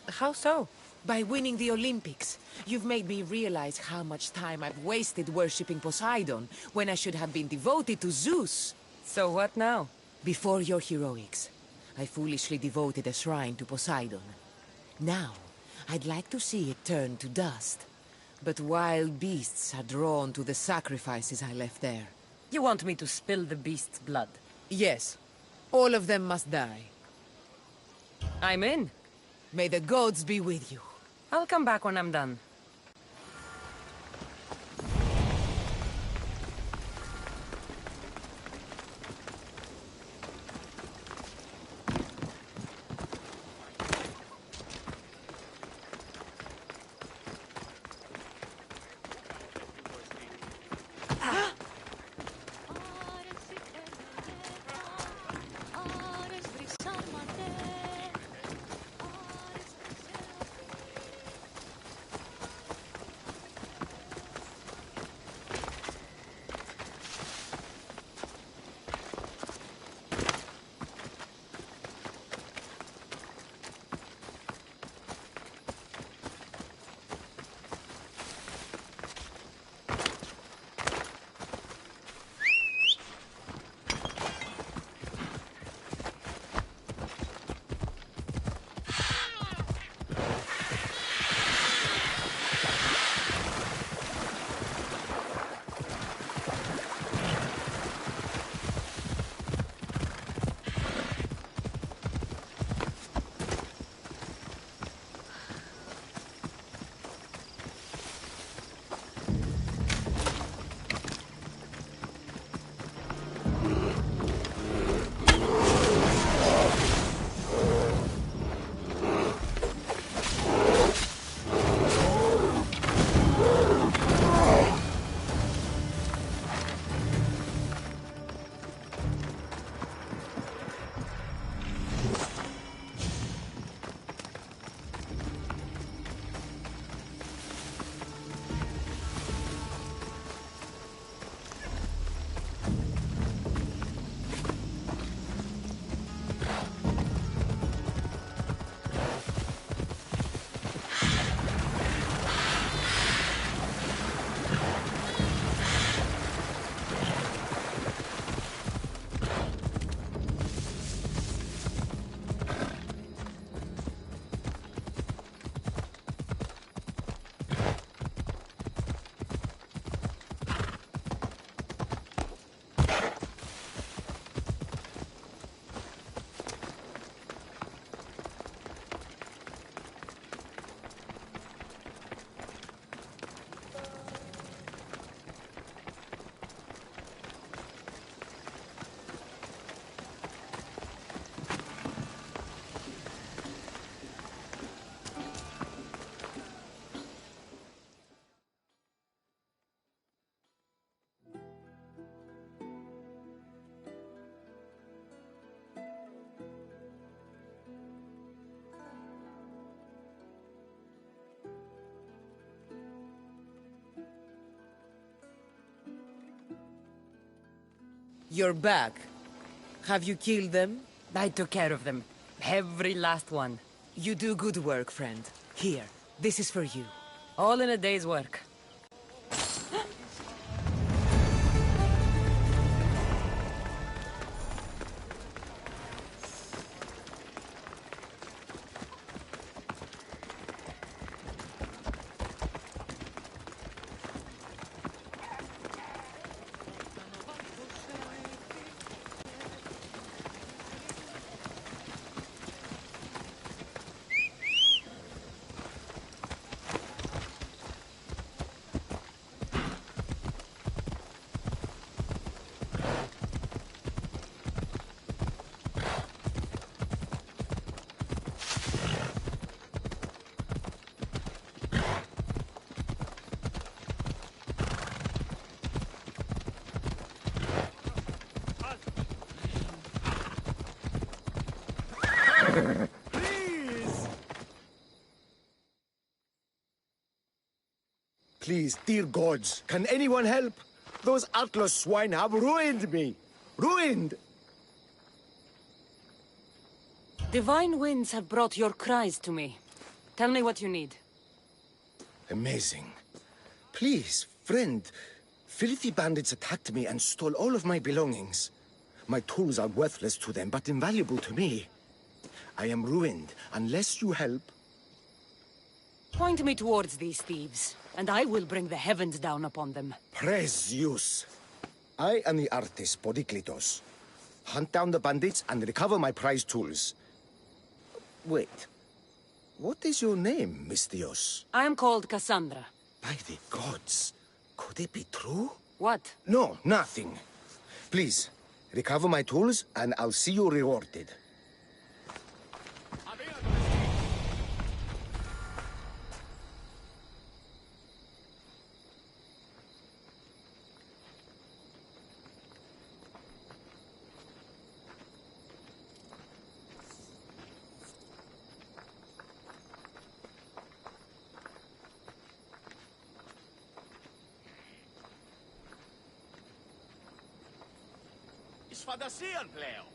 How so? By winning the Olympics, you've made me realize how much time I've wasted worshipping Poseidon when I should have been devoted to Zeus. So what now? Before your heroics, I foolishly devoted a shrine to Poseidon. Now, I'd like to see it turn to dust. But wild beasts are drawn to the sacrifices I left there. You want me to spill the beast's blood? Yes. All of them must die. I'm in. May the gods be with you. I'll come back when I'm done. You're back. Have you killed them? I took care of them. Every last one. You do good work, friend. Here, this is for you. All in a day's work. Please, dear gods, can anyone help? Those Atlas swine have ruined me. Ruined! Divine winds have brought your cries to me. Tell me what you need. Amazing. Please, friend. Filthy bandits attacked me and stole all of my belongings. My tools are worthless to them, but invaluable to me. I am ruined unless you help. Point me towards these thieves, and I will bring the heavens down upon them. Praise Zeus. I am the artist, Podiklitos. Hunt down the bandits and recover my prized tools. Wait. What is your name, Mystios? I am called Cassandra. By the gods. Could it be true? What? No, nothing. Please, recover my tools and I'll see you rewarded. Φαντασίαν πλέον.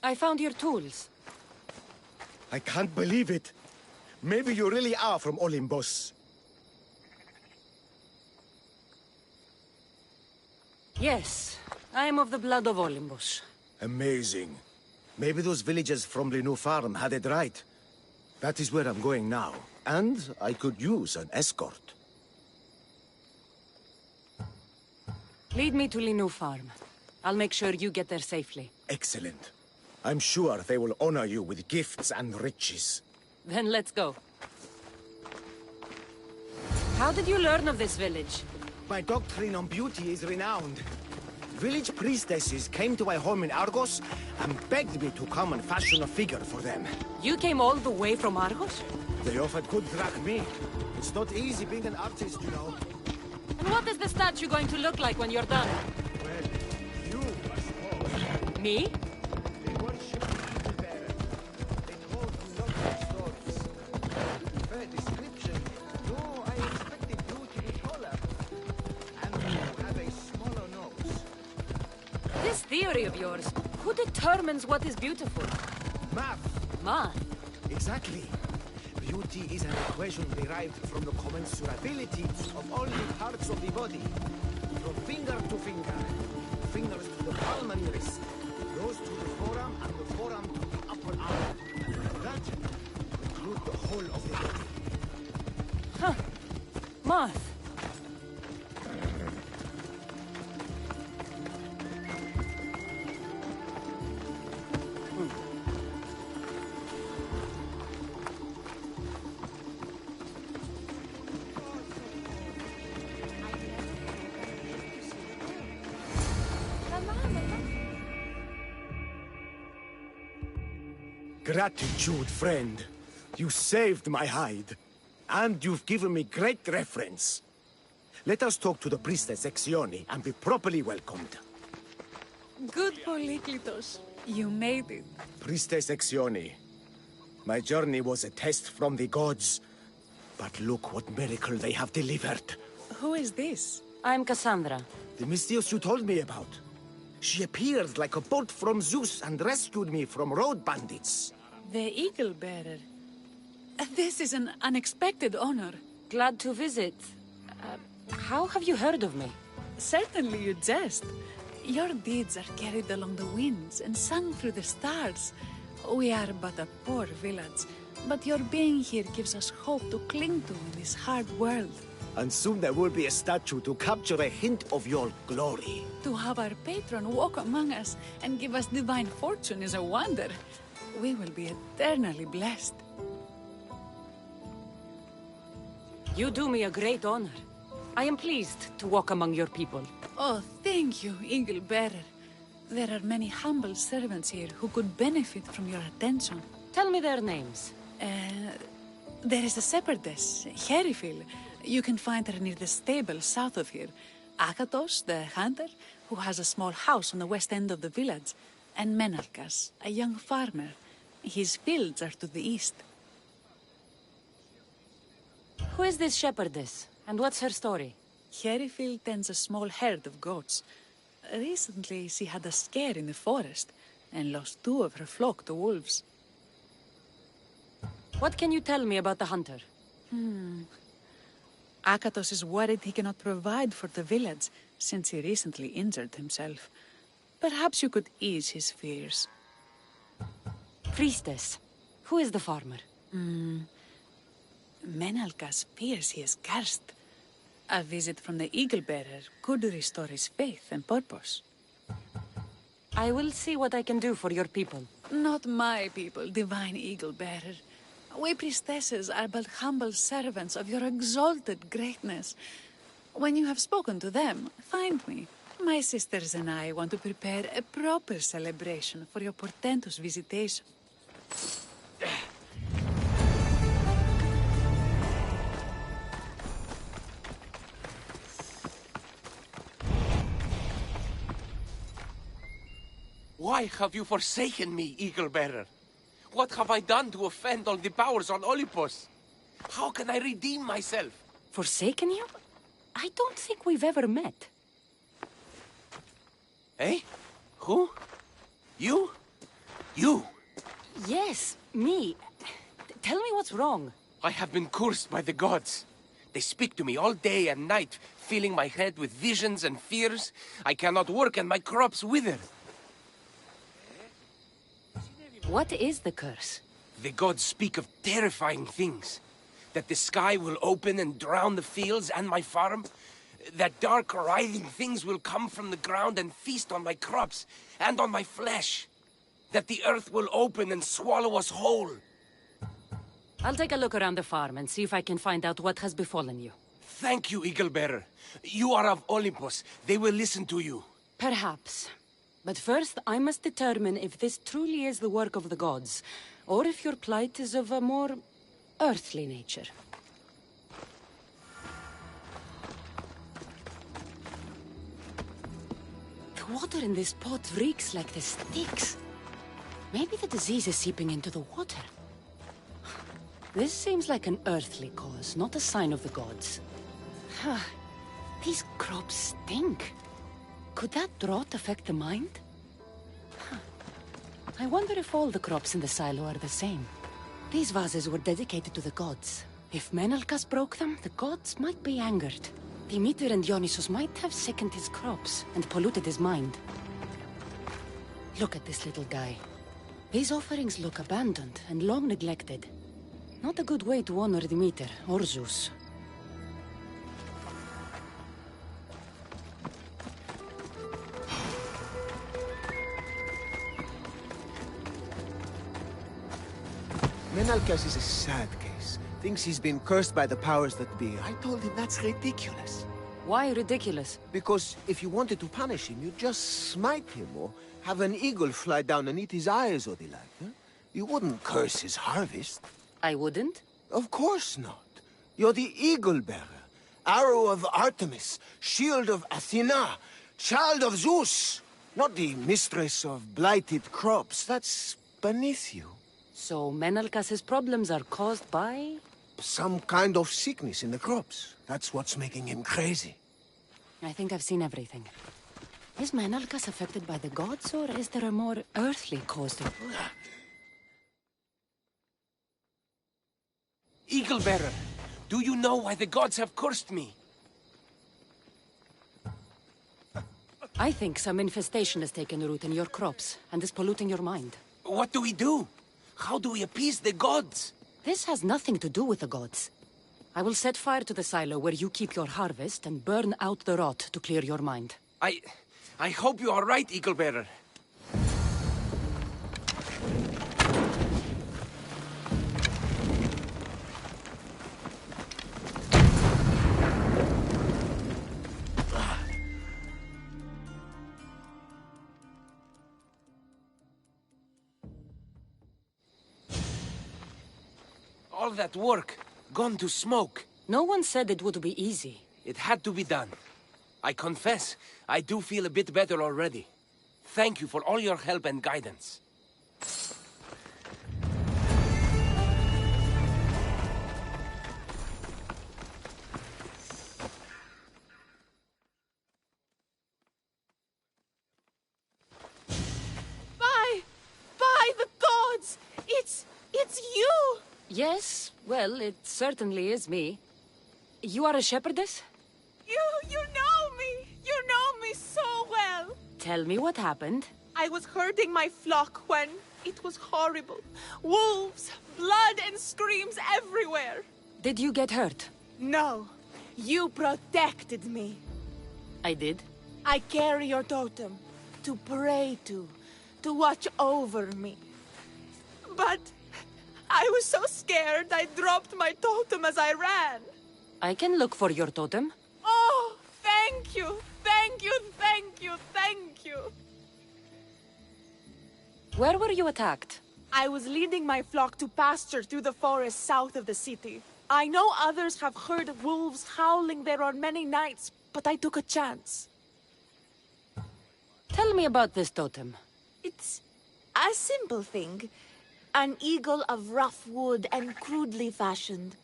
I found your tools. I can't believe it. Maybe you really are from Olympus. Yes, I am of the blood of Olympus. Amazing. Maybe those villagers from the new farm had it right. That is where I'm going now. And I could use an escort. Lead me to Linu Farm. I'll make sure you get there safely. Excellent. I'm sure they will honor you with gifts and riches. Then let's go. How did you learn of this village? My doctrine on beauty is renowned. Village priestesses came to my home in Argos and begged me to come and fashion a figure for them. You came all the way from Argos? They offered good drachmae. It's not easy being an artist, you know. And what is the statue going to look like when you're done? Well, you, I suppose. Me? They worship people there. They told me lovely stories. Fair description. No, I expected you to be taller. And you have a smaller nose. This theory of yours, who determines what is beautiful? Math. Math? Exactly. Beauty is an equation derived from the commensurability of all the parts of the body. From finger to finger. Fingers to the palm and wrist. Those to the forearm and the forearm to the upper arm. That includes the whole of the body. Huh. Math. Gratitude, friend. You saved my hide. And you've given me great reference. Let us talk to the priestess Exioni and be properly welcomed. Good Polyklitos. You made it. Priestess Exioni, my journey was a test from the gods. But look what miracle they have delivered. Who is this? I'm Cassandra. The Mystios you told me about. She appeared like a bolt from Zeus and rescued me from road bandits. The Eagle Bearer. This is an unexpected honor. Glad to visit. How have you heard of me? Certainly you jest. Your deeds are carried along the winds and sung through the stars. We are but a poor village, but your being here gives us hope to cling to in this hard world. And soon there will be a statue to capture a hint of your glory. To have our patron walk among us and give us divine fortune is a wonder. We will be eternally blessed. You do me a great honor. I am pleased to walk among your people. Oh, thank you, Eagle Bearer. There are many humble servants here who could benefit from your attention. Tell me their names. There is a shepherdess, Herifil. You can find her near the stable south of here. Akatos, the hunter, who has a small house on the west end of the village. And Menalkas, a young farmer. His fields are to the east. Who is this shepherdess? And what's her story? Herifil tends a small herd of goats. Recently, she had a scare in the forest and lost 2 of her flock to wolves. What can you tell me about the hunter? Akatos is worried he cannot provide for the village since he recently injured himself. Perhaps you could ease his fears. Priestess, who is the farmer? Menalkas fears he is cursed. A visit from the Eagle Bearer could restore his faith and purpose. I will see what I can do for your people. Not my people, divine Eagle Bearer. We priestesses are but humble servants of your exalted greatness. When you have spoken to them, find me. My sisters and I want to prepare a proper celebration for your portentous visitation. Why have you forsaken me, Eagle Bearer? What have I done to offend all the powers on Olympus? How can I redeem myself? Forsaken you? I don't think we've ever met. Eh? Who? You? You? Yes, me. Tell me what's wrong. I have been cursed by the gods. They speak to me all day and night, filling my head with visions and fears. I cannot work and my crops wither. What is the curse? The gods speak of terrifying things. That the sky will open and drown the fields and my farm. That dark, writhing things will come from the ground and feast on my crops and on my flesh. That the earth will open and swallow us whole. I'll take a look around the farm and see if I can find out what has befallen you. Thank you, Eagle Bearer. You are of Olympus. They will listen to you. Perhaps. But first, I must determine if this truly is the work of the gods, or if your plight is of a more earthly nature. The water in this pot reeks like the Styx. Maybe the disease is seeping into the water. This seems like an earthly cause, not a sign of the gods. These crops stink. Could that drought affect the mind? I wonder if all the crops in the silo are the same. These vases were dedicated to the gods. If Menalcas broke them, the gods might be angered. Demeter and Dionysus might have sickened his crops and polluted his mind. Look at this little guy. These offerings look abandoned and long neglected. Not a good way to honor Demeter or Zeus. Menalcas is a sad case. Thinks he's been cursed by the powers that be. I told him that's ridiculous. Why ridiculous? Because if you wanted to punish him, you'd just smite him or have an eagle fly down and eat his eyes or the like. Huh? You wouldn't curse his harvest. I wouldn't? Of course not. You're the eagle bearer. Arrow of Artemis, shield of Athena, child of Zeus. Not the mistress of blighted crops. That's beneath you. So Menalcas' problems are caused by? Some kind of sickness in the crops. That's what's making him crazy. I think I've seen everything. Is Menalcas affected by the gods, or is there a more earthly cause to... Eagle Bearer, do you know why the gods have cursed me? I think some infestation has taken root in your crops and is polluting your mind. What do we do? How do we appease the gods? This has nothing to do with the gods. I will set fire to the silo where you keep your harvest and burn out the rot to clear your mind. I hope you are right, Eagle Bearer. All that work, gone to smoke. No one said it would be easy. It had to be done. I confess, I do feel a bit better already. Thank you for all your help and guidance. By the gods! It's you! Yes, well, it certainly is me. You are a shepherdess? You know me! You know me so well! Tell me what happened. I was herding my flock when it was horrible. Wolves, blood and screams everywhere. Did you get hurt? No, you protected me. I did? I carry your totem to pray to watch over me. But I was so scared I dropped my totem as I ran. I can look for your totem. Oh, thank you, thank you, thank you, thank you. Where were you attacked? I was leading my flock to pasture through the forest south of the city. I know others have heard wolves howling there on many nights, but I took a chance. Tell me about this totem. It's a simple thing. An eagle of rough wood and crudely fashioned.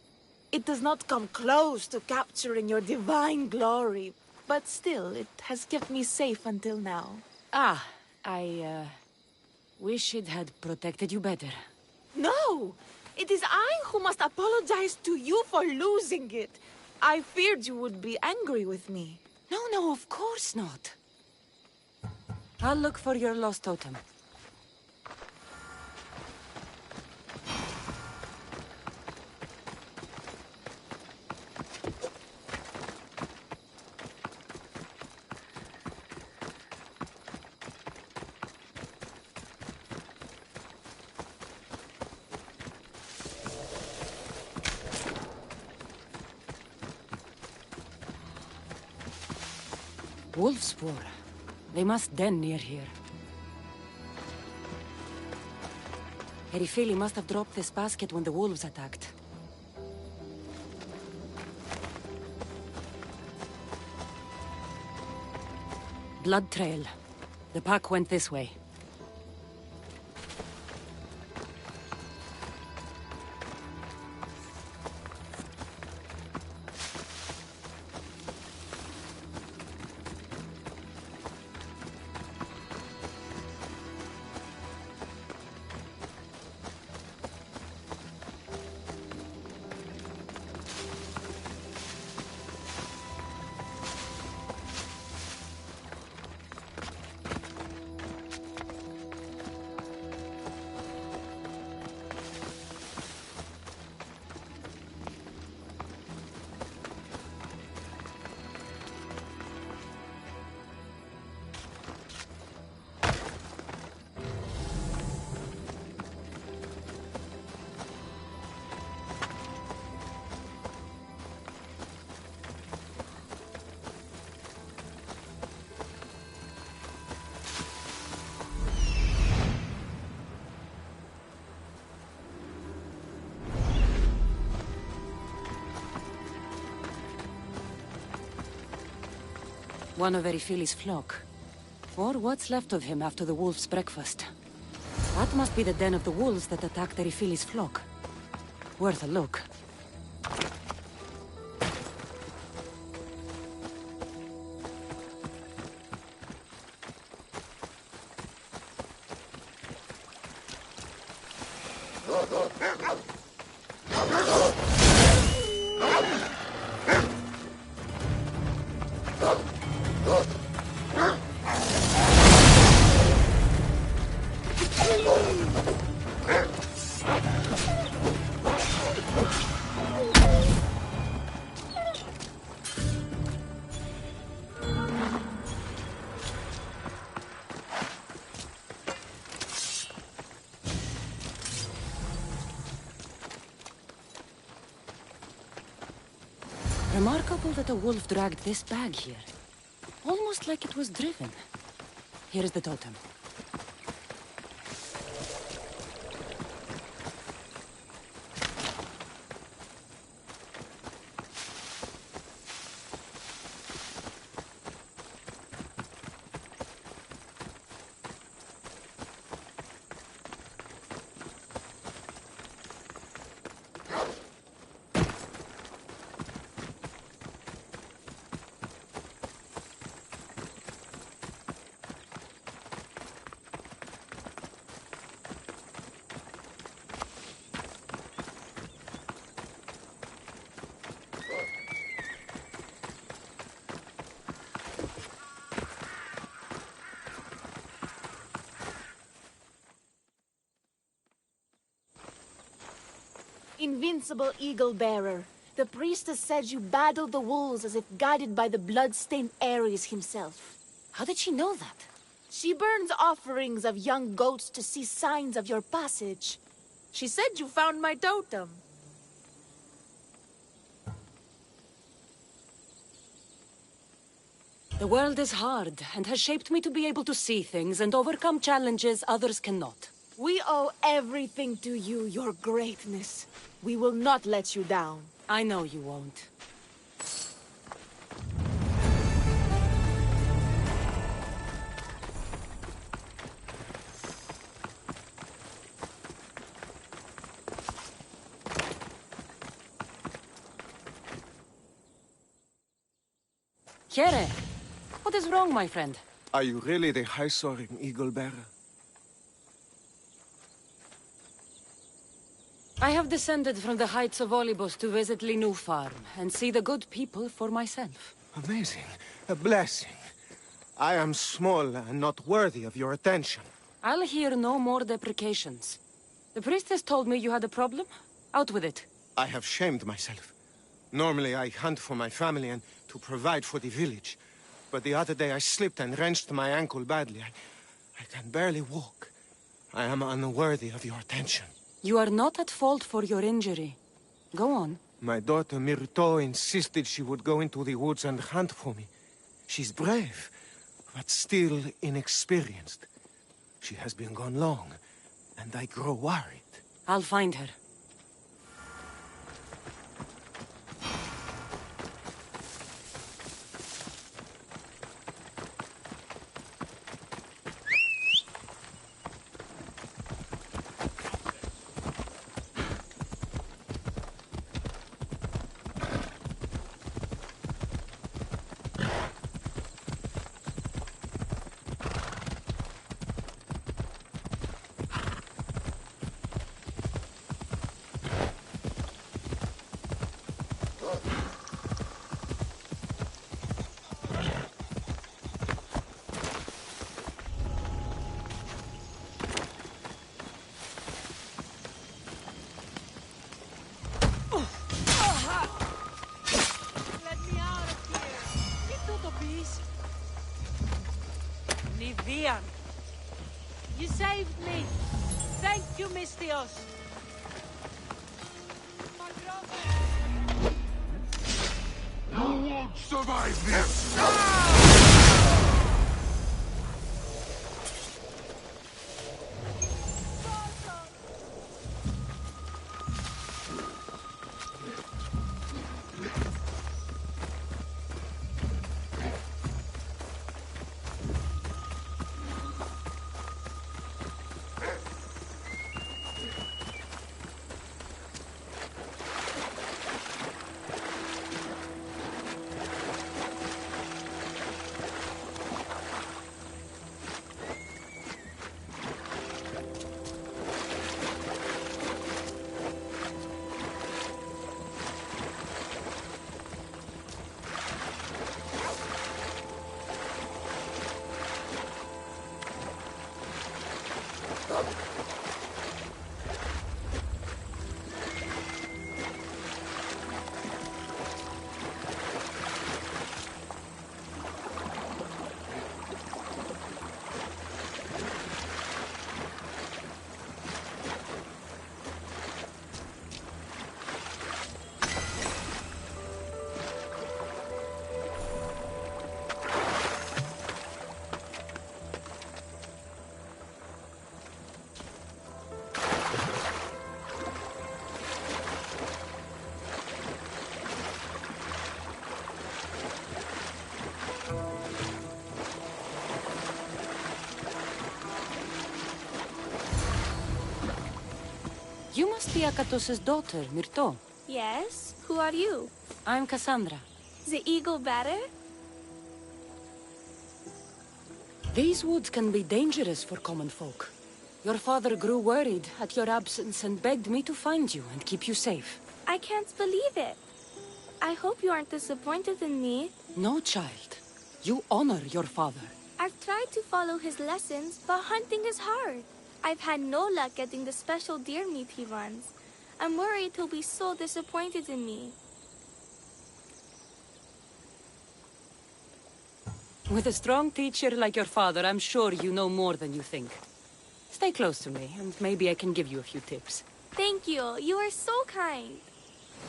It does not come close to capturing your divine glory, but still, it has kept me safe until now. Ah, I Wish it had protected you better. No! It is I who must apologize to you for losing it. I feared you would be angry with me. No, of course not. I'll look for your lost totem. Wolf spoor. They must den near here. Erifili must have dropped this basket when the wolves attacked. Blood trail. The pack went this way. One of Erifili's flock. Or what's left of him after the wolf's breakfast. That must be the den of the wolves that attacked Erifili's flock. Worth a look. Remarkable that a wolf dragged this bag here. Almost like it was driven. Here is the totem. Invincible Eagle Bearer, the priestess said you battled the wolves as if guided by the blood-stained Ares himself. How did she know that? She burns offerings of young goats to see signs of your passage. She said you found my totem. The world is hard, and has shaped me to be able to see things and overcome challenges others cannot. We owe everything to you, your greatness. We will not let you down. I know you won't. Kere, what is wrong, my friend? Are you really the high-soaring eagle bearer? I have descended from the heights of Olibos to visit Linu Farm and see the good people for myself. Amazing. A blessing. I am small and not worthy of your attention. I'll hear no more deprecations. The priestess told me you had a problem. Out with it. I have shamed myself. Normally I hunt for my family and to provide for the village. But the other day I slipped and wrenched my ankle badly. I can barely walk. I am unworthy of your attention. You are not at fault for your injury. Go on. My daughter Myrto insisted she would go into the woods and hunt for me. She's brave, but still inexperienced. She has been gone long, and I grow worried. I'll find her. You saved me. Thank you, Mistios. You won't survive this! You must be Akatos' daughter, Myrto. Yes? Who are you? I'm Cassandra. The eagle better? These woods can be dangerous for common folk. Your father grew worried at your absence and begged me to find you and keep you safe. I can't believe it. I hope you aren't disappointed in me. No, child. You honor your father. I've tried to follow his lessons, but hunting is hard. I've had no luck getting the special deer meat he runs. I'm worried he'll be so disappointed in me. With a strong teacher like your father, I'm sure you know more than you think. Stay close to me, and maybe I can give you a few tips. Thank you. You are so kind.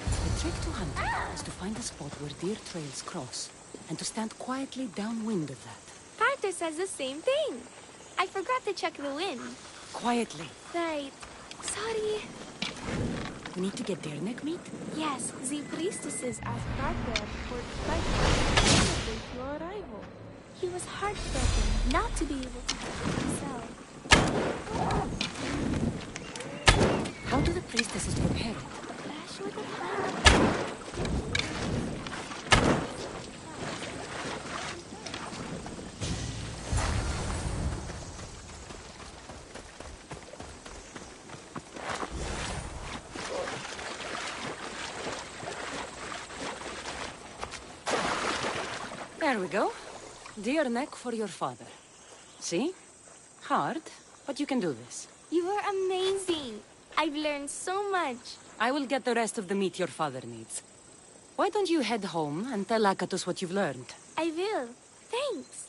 The trick to hunting is to find a spot where deer trails cross, and to stand quietly downwind of that. Carter says the same thing. I forgot to check the wind. Quietly. Right. Sorry. We need to get deer neck meat? Yes, the priestesses asked Carter for celebrate your arrival. He was heartbroken not to be able to help himself. How do the priestesses prepare it? Flash with a fire. There we go. Dear neck for your father. See? Hard, but you can do this. You are amazing. I've learned so much. I will get the rest of the meat your father needs. Why don't you head home and tell Akatus what you've learned? I will. Thanks.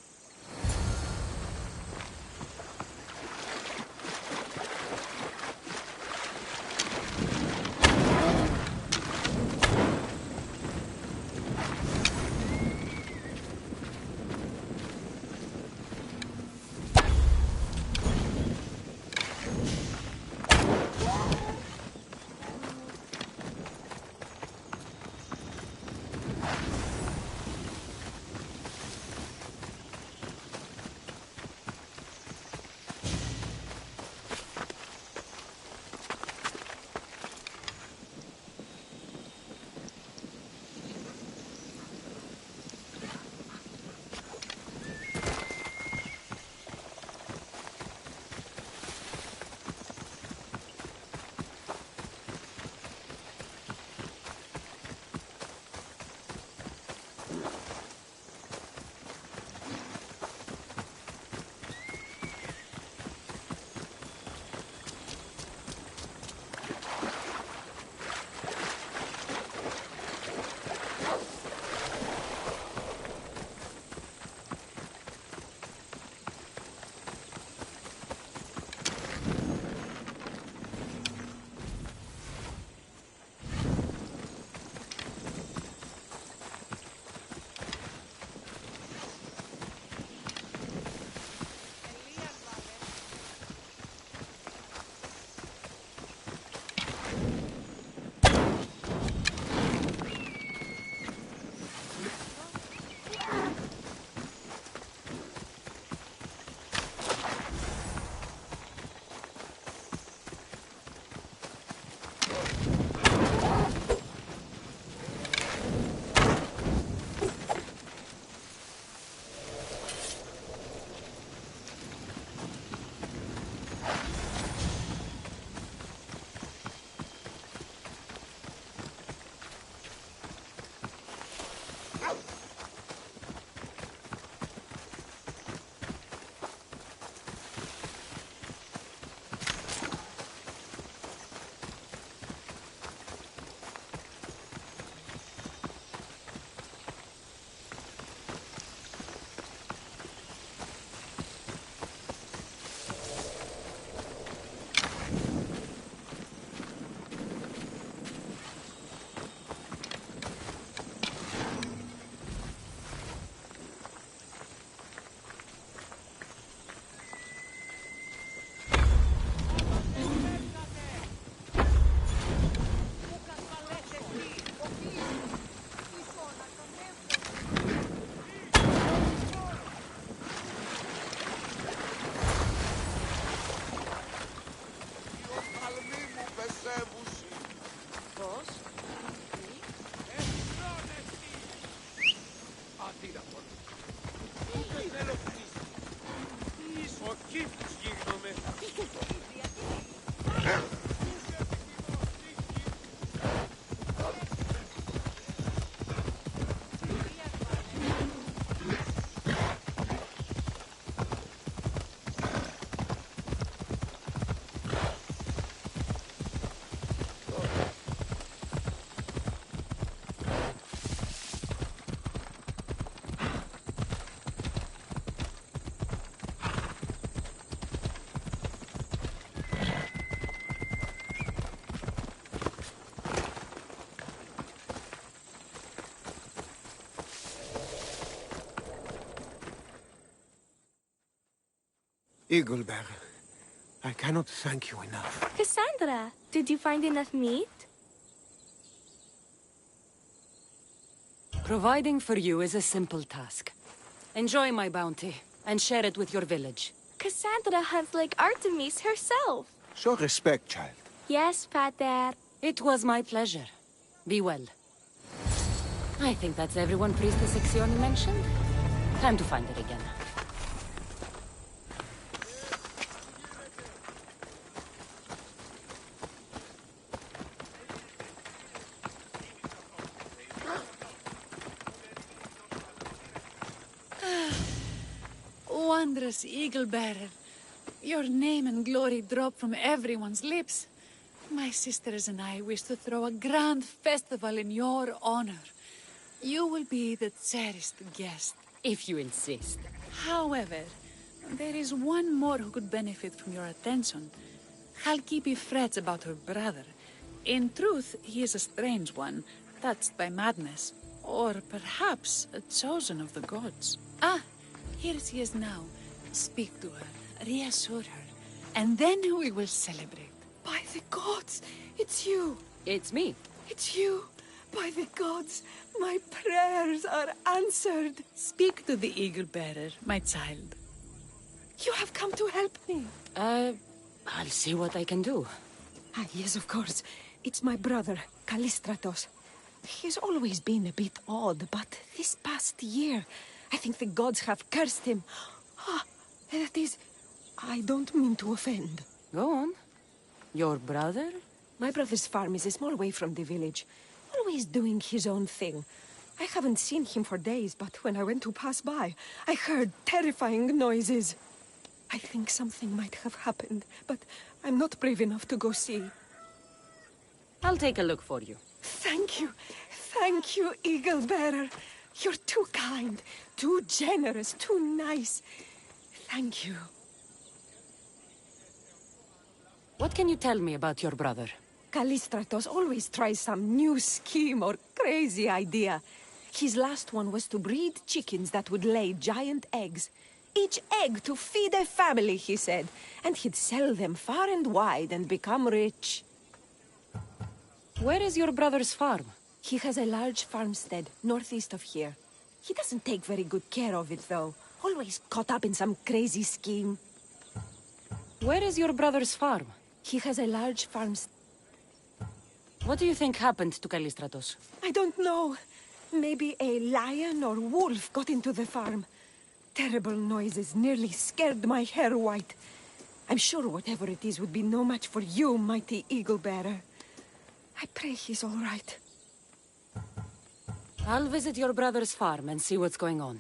Eaglebearer, I cannot thank you enough. Cassandra, did you find enough meat? Providing for you is a simple task. Enjoy my bounty, and share it with your village. Cassandra hunts like Artemis herself. Show respect, child. Yes, Pater. It was my pleasure. Be well. I think that's everyone Priestess Ixioni mentioned. Time to find her again. Generous eagle bearer. Your name and glory drop from everyone's lips. My sisters and I wish to throw a grand festival in your honor. You will be the cherished guest. If you insist. However, there is one more who could benefit from your attention. Halkipi frets about her brother. In truth, he is a strange one, touched by madness. Or perhaps a chosen of the gods. Ah, here she is now. Speak to her, reassure her, and then we will celebrate. By the gods, it's you. It's me. It's you. By the gods, my prayers are answered. Speak to the eagle bearer, my child. You have come to help me. I'll see what I can do. Ah, yes, of course. It's my brother, Callistratos. He's always been a bit odd, but this past year, I think the gods have cursed him. Ah, that is... I don't mean to offend. Go on. Your brother? My brother's farm is a small way from the village. Always doing his own thing. I haven't seen him for days, but when I went to pass by, I heard terrifying noises. I think something might have happened, but I'm not brave enough to go see. I'll take a look for you. Thank you. Thank you, Eagle Bearer. You're too kind, too generous, too nice. Thank you. What can you tell me about your brother? Callistratos always tries some new scheme or crazy idea. His last one was to breed chickens that would lay giant eggs. Each egg to feed a family, he said. And he'd sell them far and wide and become rich. Where is your brother's farm? He has a large farmstead northeast of here. He doesn't take very good care of it, though. Always caught up in some crazy scheme. Where is your brother's farm? He has a large farmstead. What do you think happened to Callistratos? I don't know. Maybe a lion or wolf got into the farm. Terrible noises nearly scared my hair white. I'm sure whatever it is would be no match for you, mighty eagle bearer. I pray he's all right. I'll visit your brother's farm and see what's going on.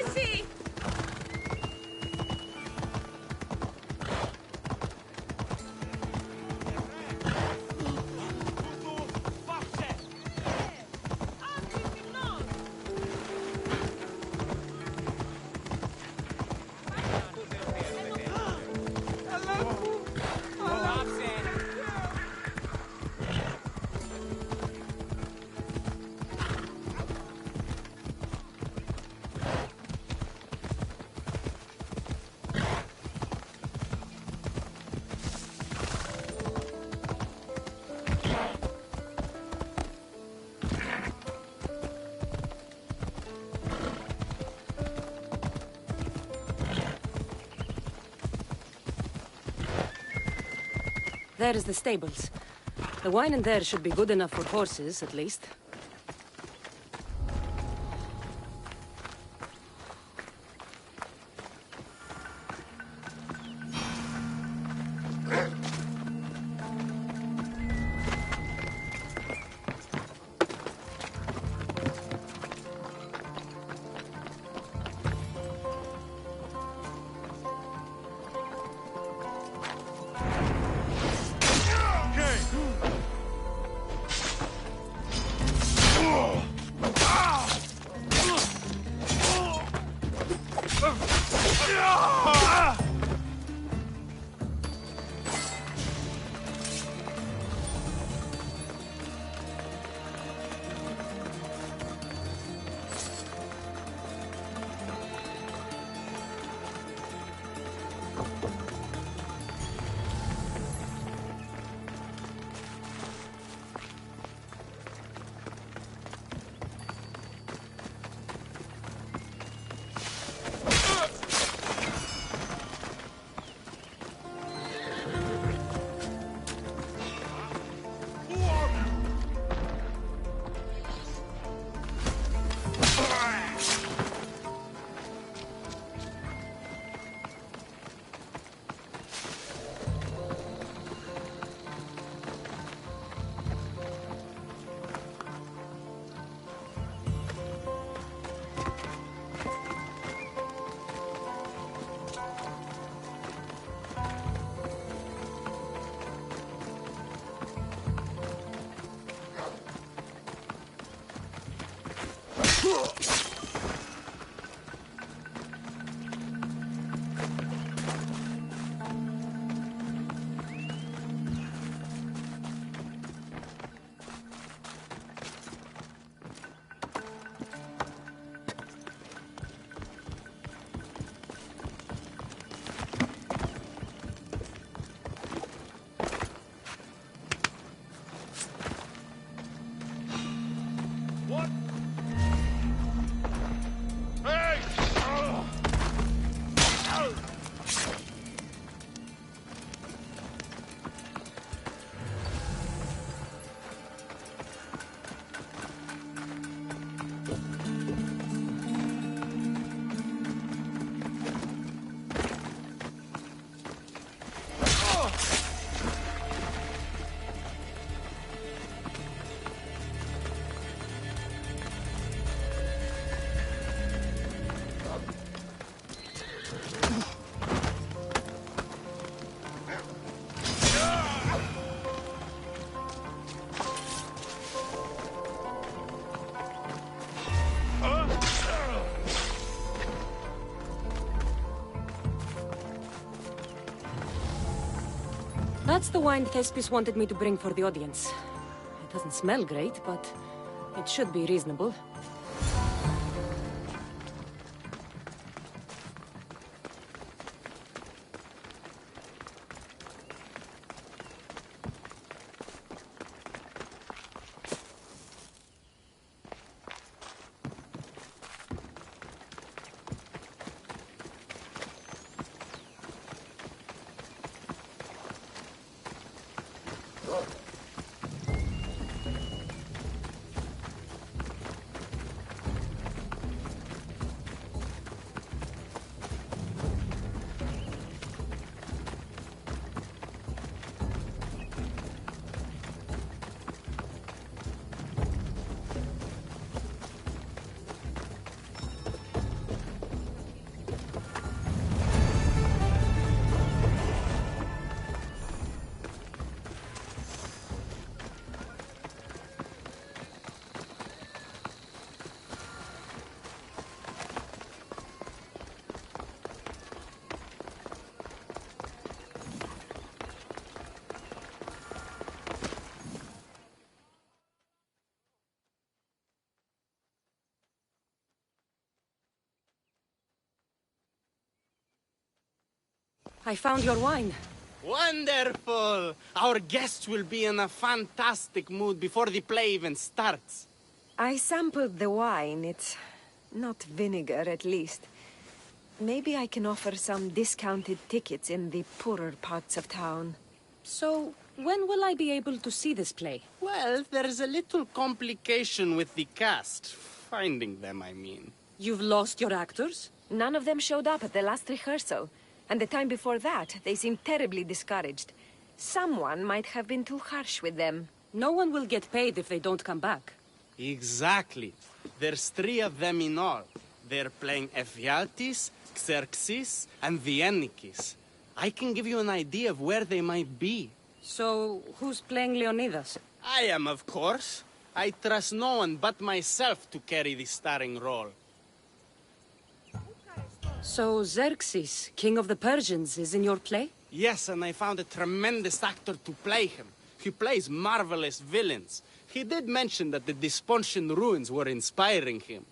Easy! There is the stables. The wine in there should be good enough for horses, at least. That's the wine Thespis wanted me to bring for the audience. It doesn't smell great, but it should be reasonable. I found your wine. Wonderful! Our guests will be in a fantastic mood before the play even starts. I sampled the wine. It's not vinegar, at least. Maybe I can offer some discounted tickets in the poorer parts of town. So, when will I be able to see this play? Well, there's a little complication with the cast. Finding them, I mean. You've lost your actors? None of them showed up at the last rehearsal. And the time before that, they seemed terribly discouraged. Someone might have been too harsh with them. No one will get paid if they don't come back. Exactly. There's 3 of them in all. They're playing Ephialtes, Xerxes, and the Ennikis. I can give you an idea of where they might be. So, who's playing Leonidas? I am, of course. I trust no one but myself to carry the starring role. So Xerxes, king of the Persians, is in your play? Yes, and I found a tremendous actor to play him. He plays marvelous villains. He did mention that the Despontian ruins were inspiring him.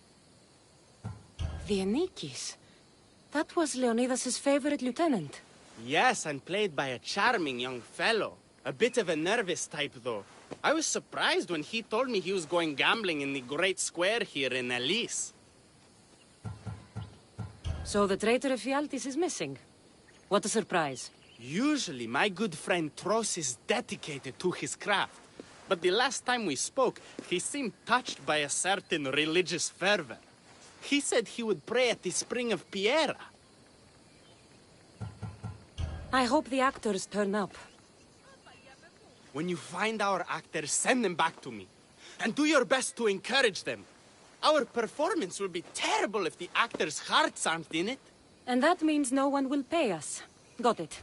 The Ennikis? That was Leonidas' favorite lieutenant. Yes, and played by a charming young fellow. A bit of a nervous type, though. I was surprised when he told me he was going gambling in the Great Square here in Elise. So the traitor Ephialtes is missing. What a surprise. Usually, my good friend Tros is dedicated to his craft. But the last time we spoke, he seemed touched by a certain religious fervor. He said he would pray at the spring of Piera. I hope the actors turn up. When you find our actors, send them back to me. And do your best to encourage them. Our performance will be terrible if the actors' hearts aren't in it. And that means no one will pay us. Got it.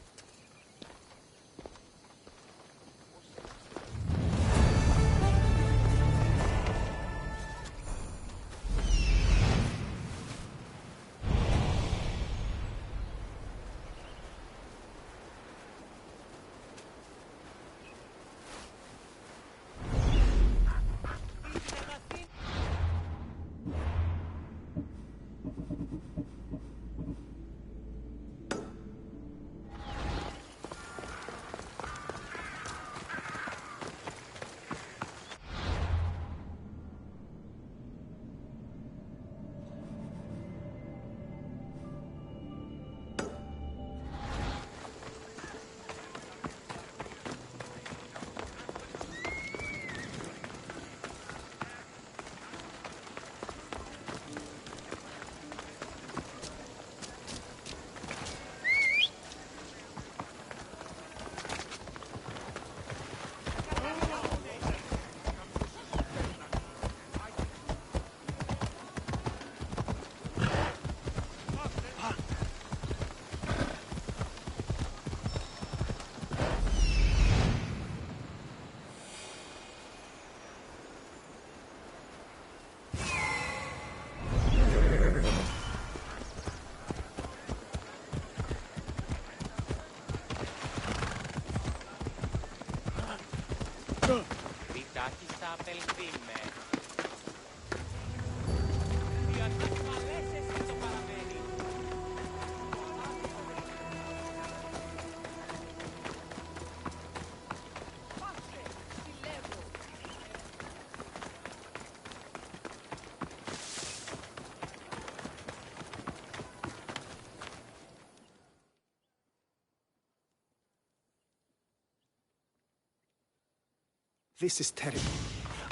This is terrible.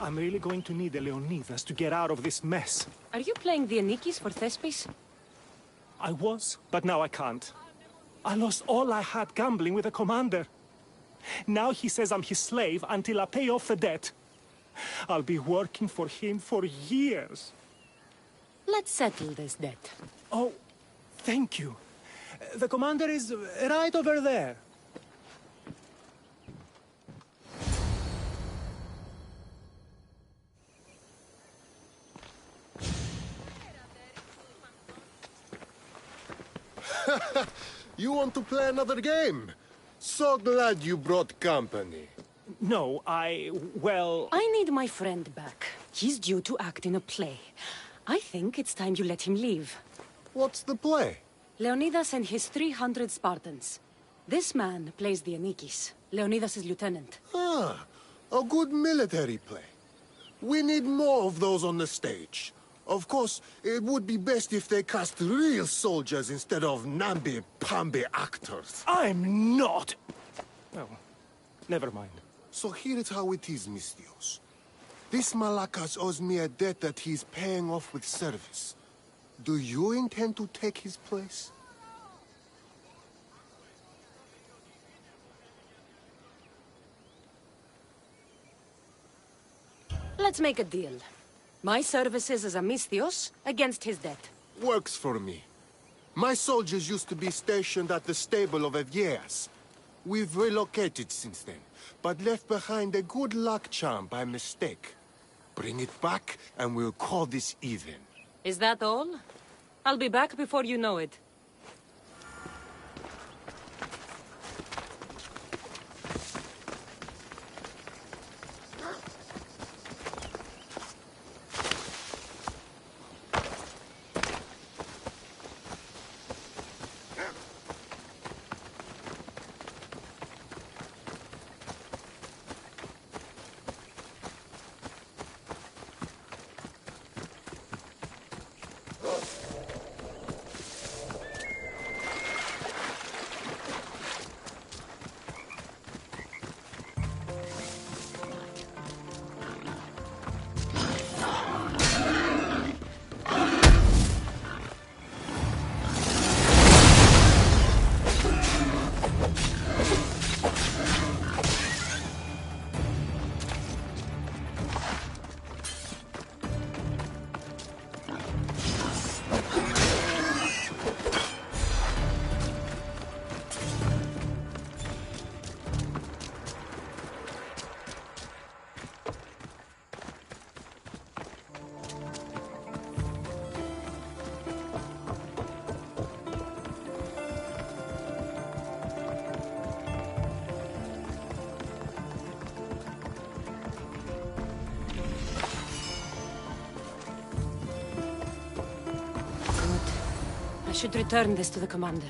I'm really going to need a Leonidas to get out of this mess. Are you playing the Ennikis for Thespis? I was, but now I can't. I lost all I had gambling with the commander. Now he says I'm his slave until I pay off the debt. I'll be working for him for years. Let's settle this debt. Oh, thank you. The commander is right over there. You want to play another game? So glad you brought company. No, well... I need my friend back. He's due to act in a play. I think it's time you let him leave. What's the play? Leonidas and his 300 Spartans. This man plays the Anikis, Leonidas' lieutenant. Ah, a good military play. We need more of those on the stage. Of course, it would be best if they cast real soldiers instead of namby-pamby actors. I'm not! Oh, never mind. So here is how it is, Misthios. This Malakas owes me a debt that he's paying off with service. Do you intend to take his place? Let's make a deal. My services as a Misthios against his debt. Works for me. My soldiers used to be stationed at the stable of Evgeias. We've relocated since then, but left behind a good luck charm by mistake. Bring it back, and we'll call this even. Is that all? I'll be back before you know it. I should return this to the commander.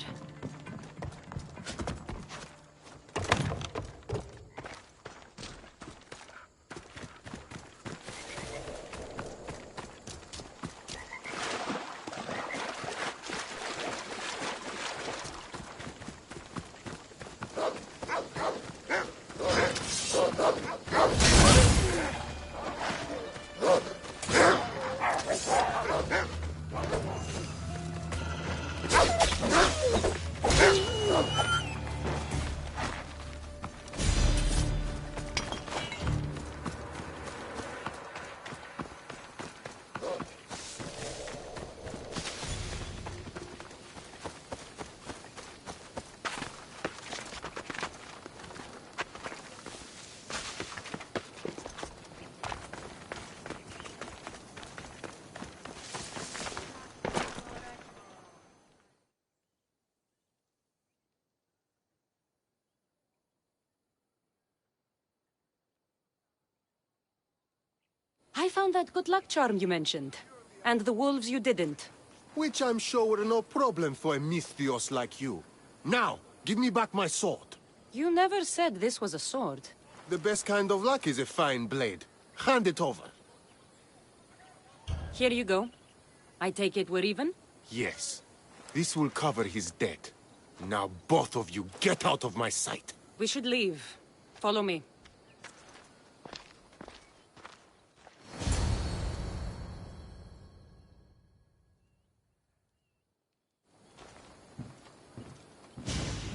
I found that good luck charm you mentioned. And the wolves you didn't. Which I'm sure were no problem for a Misthios like you. Now, give me back my sword. You never said this was a sword. The best kind of luck is a fine blade. Hand it over. Here you go. I take it we're even? Yes. This will cover his debt. Now both of you get out of my sight. We should leave. Follow me.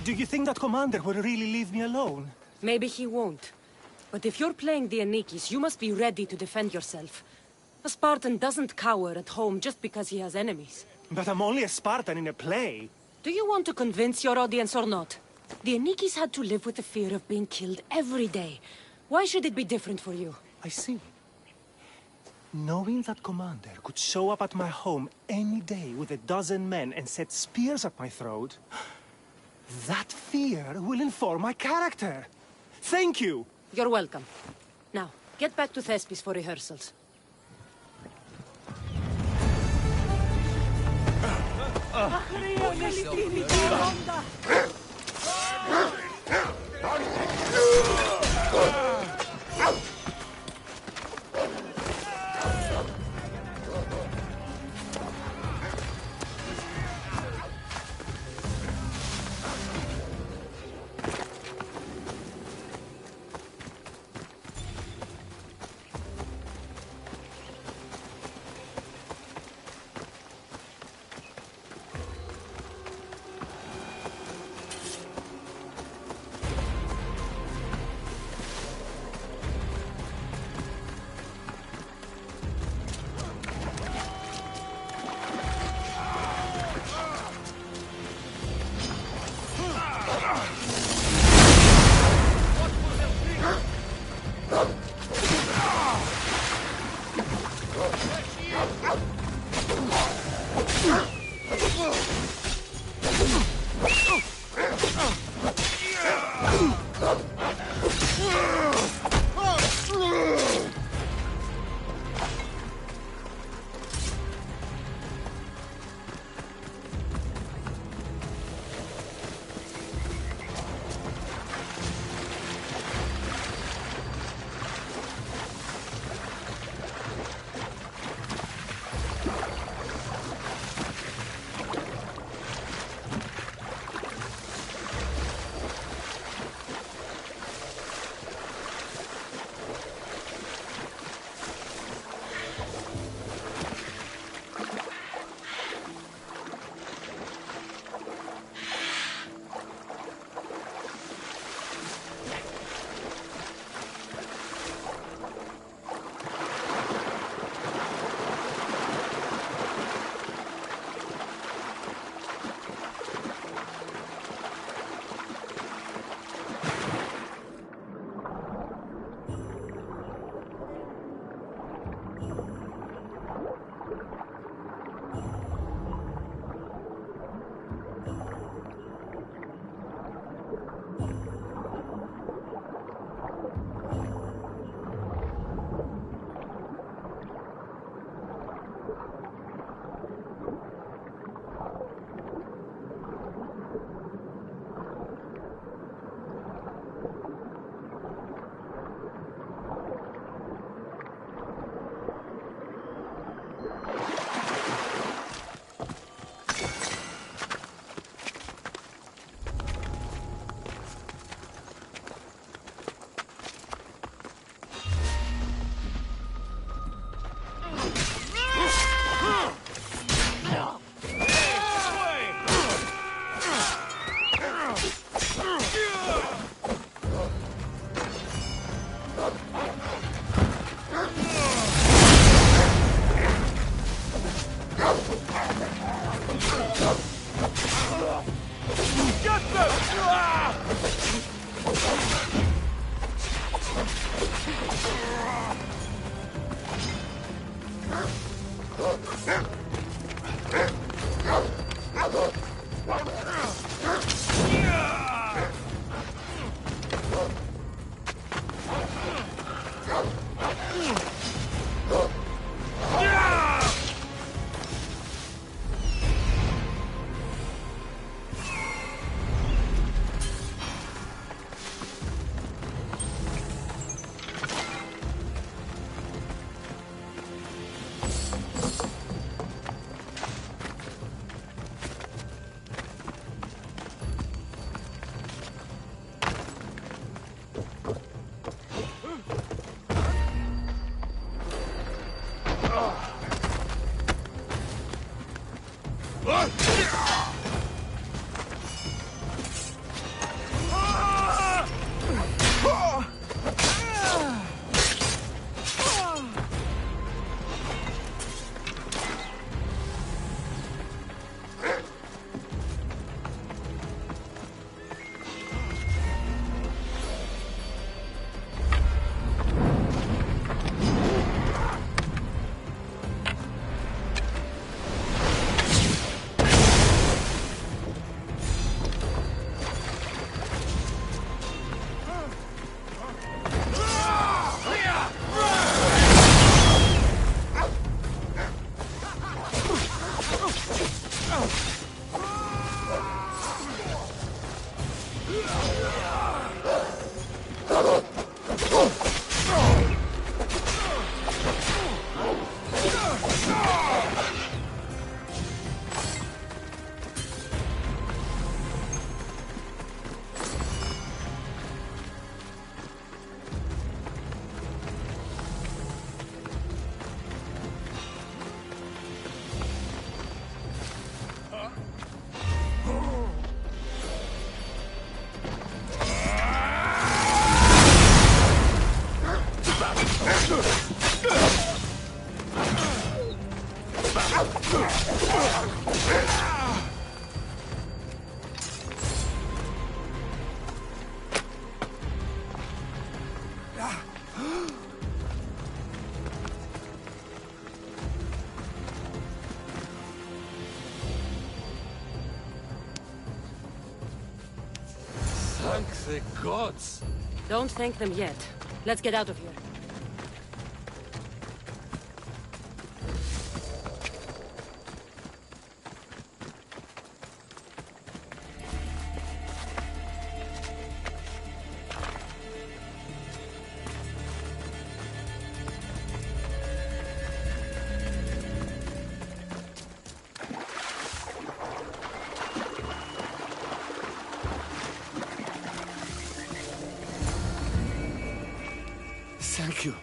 Do you think that commander will really leave me alone? Maybe he won't. But if you're playing the Anikis, you must be ready to defend yourself. A Spartan doesn't cower at home just because he has enemies. But I'm only a Spartan in a play. Do you want to convince your audience or not? The Anikis had to live with the fear of being killed every day. Why should it be different for you? I see. Knowing that commander could show up at my home any day with 12 men and set spears at my throat, that fear will inform my character. Thank you! You're welcome. Now, get back to Thespis for rehearsals. Thank the gods! Don't thank them yet. Let's get out of here. Thank you.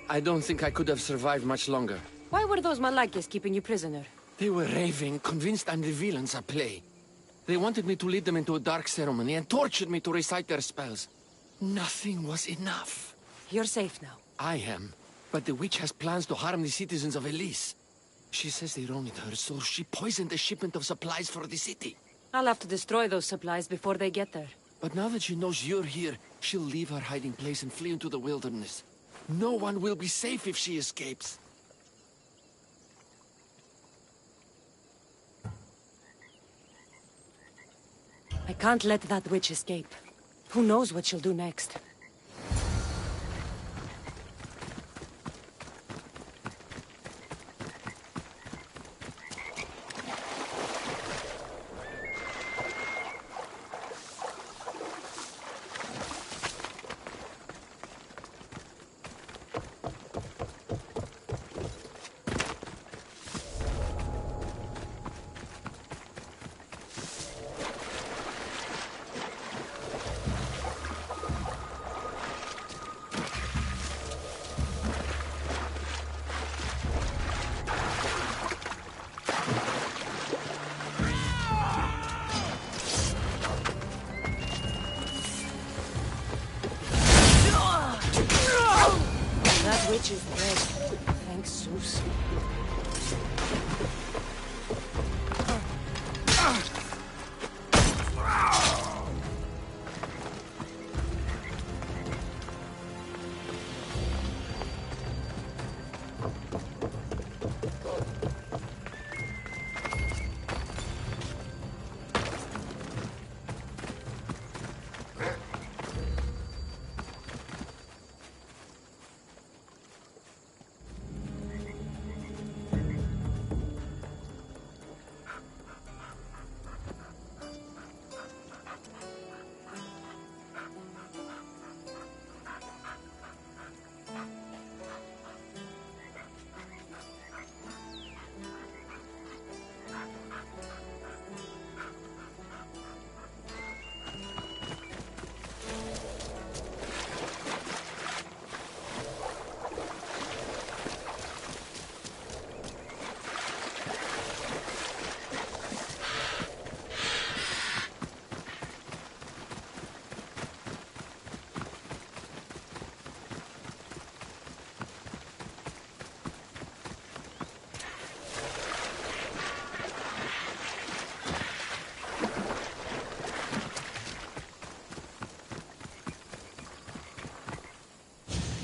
I don't think I could have survived much longer. Why were those Malakis keeping you prisoner? They were raving, convinced I'm the villains at play. They wanted me to lead them into a dark ceremony and tortured me to recite their spells. Nothing was enough. You're safe now. I am, but the witch has plans to harm the citizens of Elise. She says they wronged her, so she poisoned the shipment of supplies for the city. I'll have to destroy those supplies before they get there. But now that she knows you're here, she'll leave her hiding place and flee into the wilderness. No one will be safe if she escapes. I can't let that witch escape. Who knows what she'll do next? That witch is dead. Thanks, Zeus.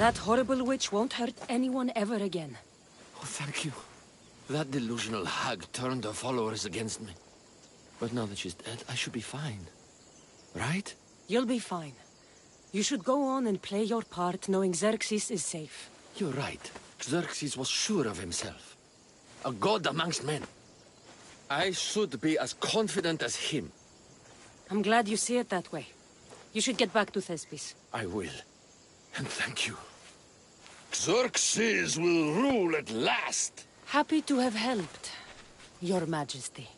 That horrible witch won't hurt anyone ever again. Oh, thank you. That delusional hag turned her followers against me. But now that she's dead, I should be fine. Right? You'll be fine. You should go on and play your part knowing Xerxes is safe. You're right. Xerxes was sure of himself. A god amongst men. I should be as confident as him. I'm glad you see it that way. You should get back to Thespis. I will. And thank you. Xerxes will rule at last! Happy to have helped, Your Majesty.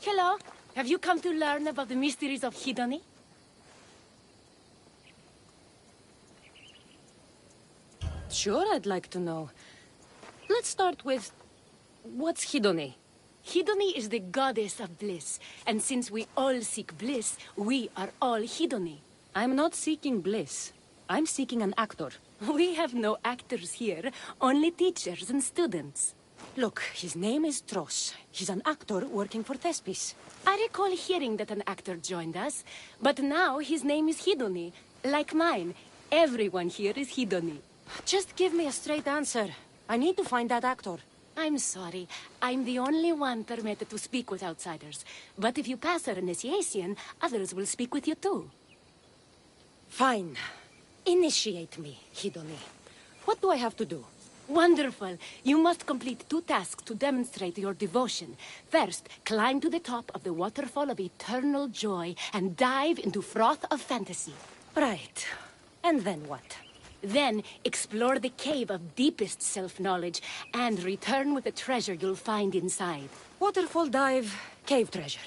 Hello. Have you come to learn about the mysteries of Hedony? Sure, I'd like to know. Let's start with... what's Hedony? Hedony is the goddess of bliss, and since we all seek bliss, we are all Hedony. I'm not seeking bliss. I'm seeking an actor. We have no actors here, only teachers and students. Look, his name is Tros. He's an actor working for Thespis. I recall hearing that an actor joined us, but now his name is Hedony. Like mine, everyone here is Hedony. Just give me a straight answer. I need to find that actor. I'm sorry. I'm the only one permitted to speak with outsiders. But if you pass our initiation, others will speak with you too. Fine. Initiate me, Hedony. What do I have to do? Wonderful. You must complete 2 tasks to demonstrate your devotion. First, climb to the top of the waterfall of eternal joy and dive into froth of fantasy. Right. And then what? Then, explore the cave of deepest self-knowledge and return with the treasure you'll find inside. Waterfall dive, cave treasure.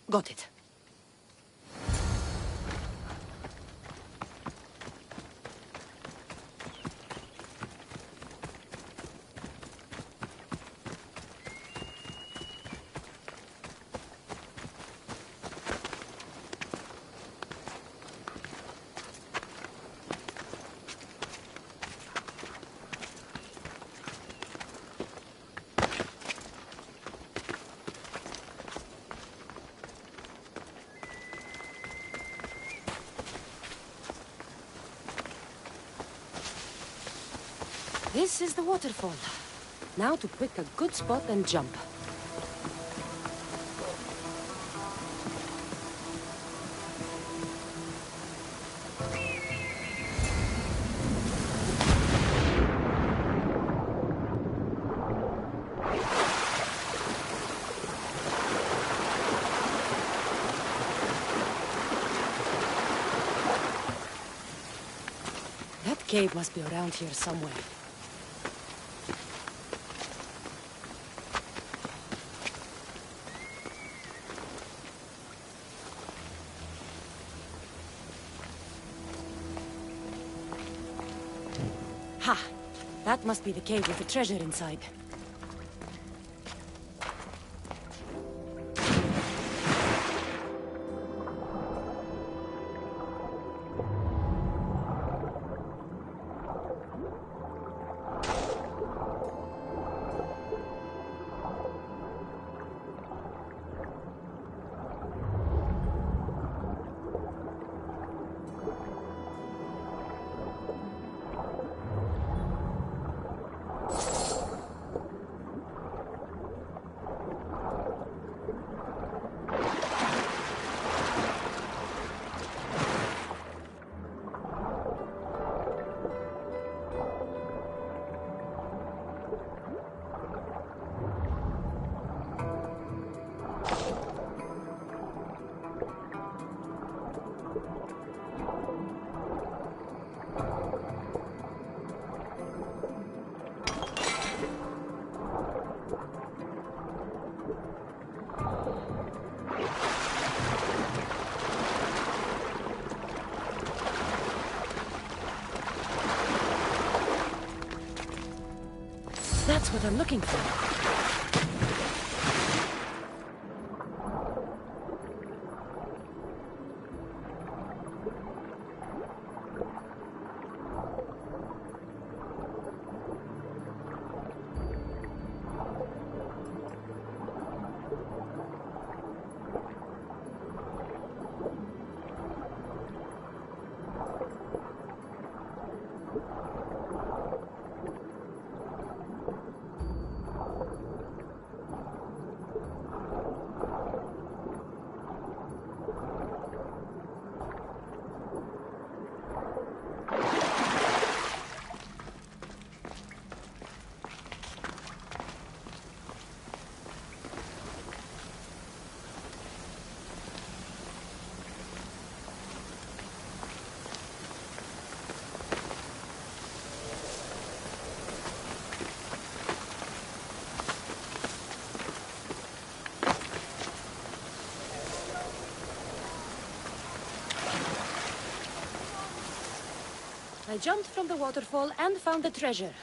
Got it. This is the waterfall. Now to pick a good spot and jump. That cave must be around here somewhere. Ha! That must be the cave with the treasure inside. That's what I'm looking for. I jumped from the waterfall and found the treasure.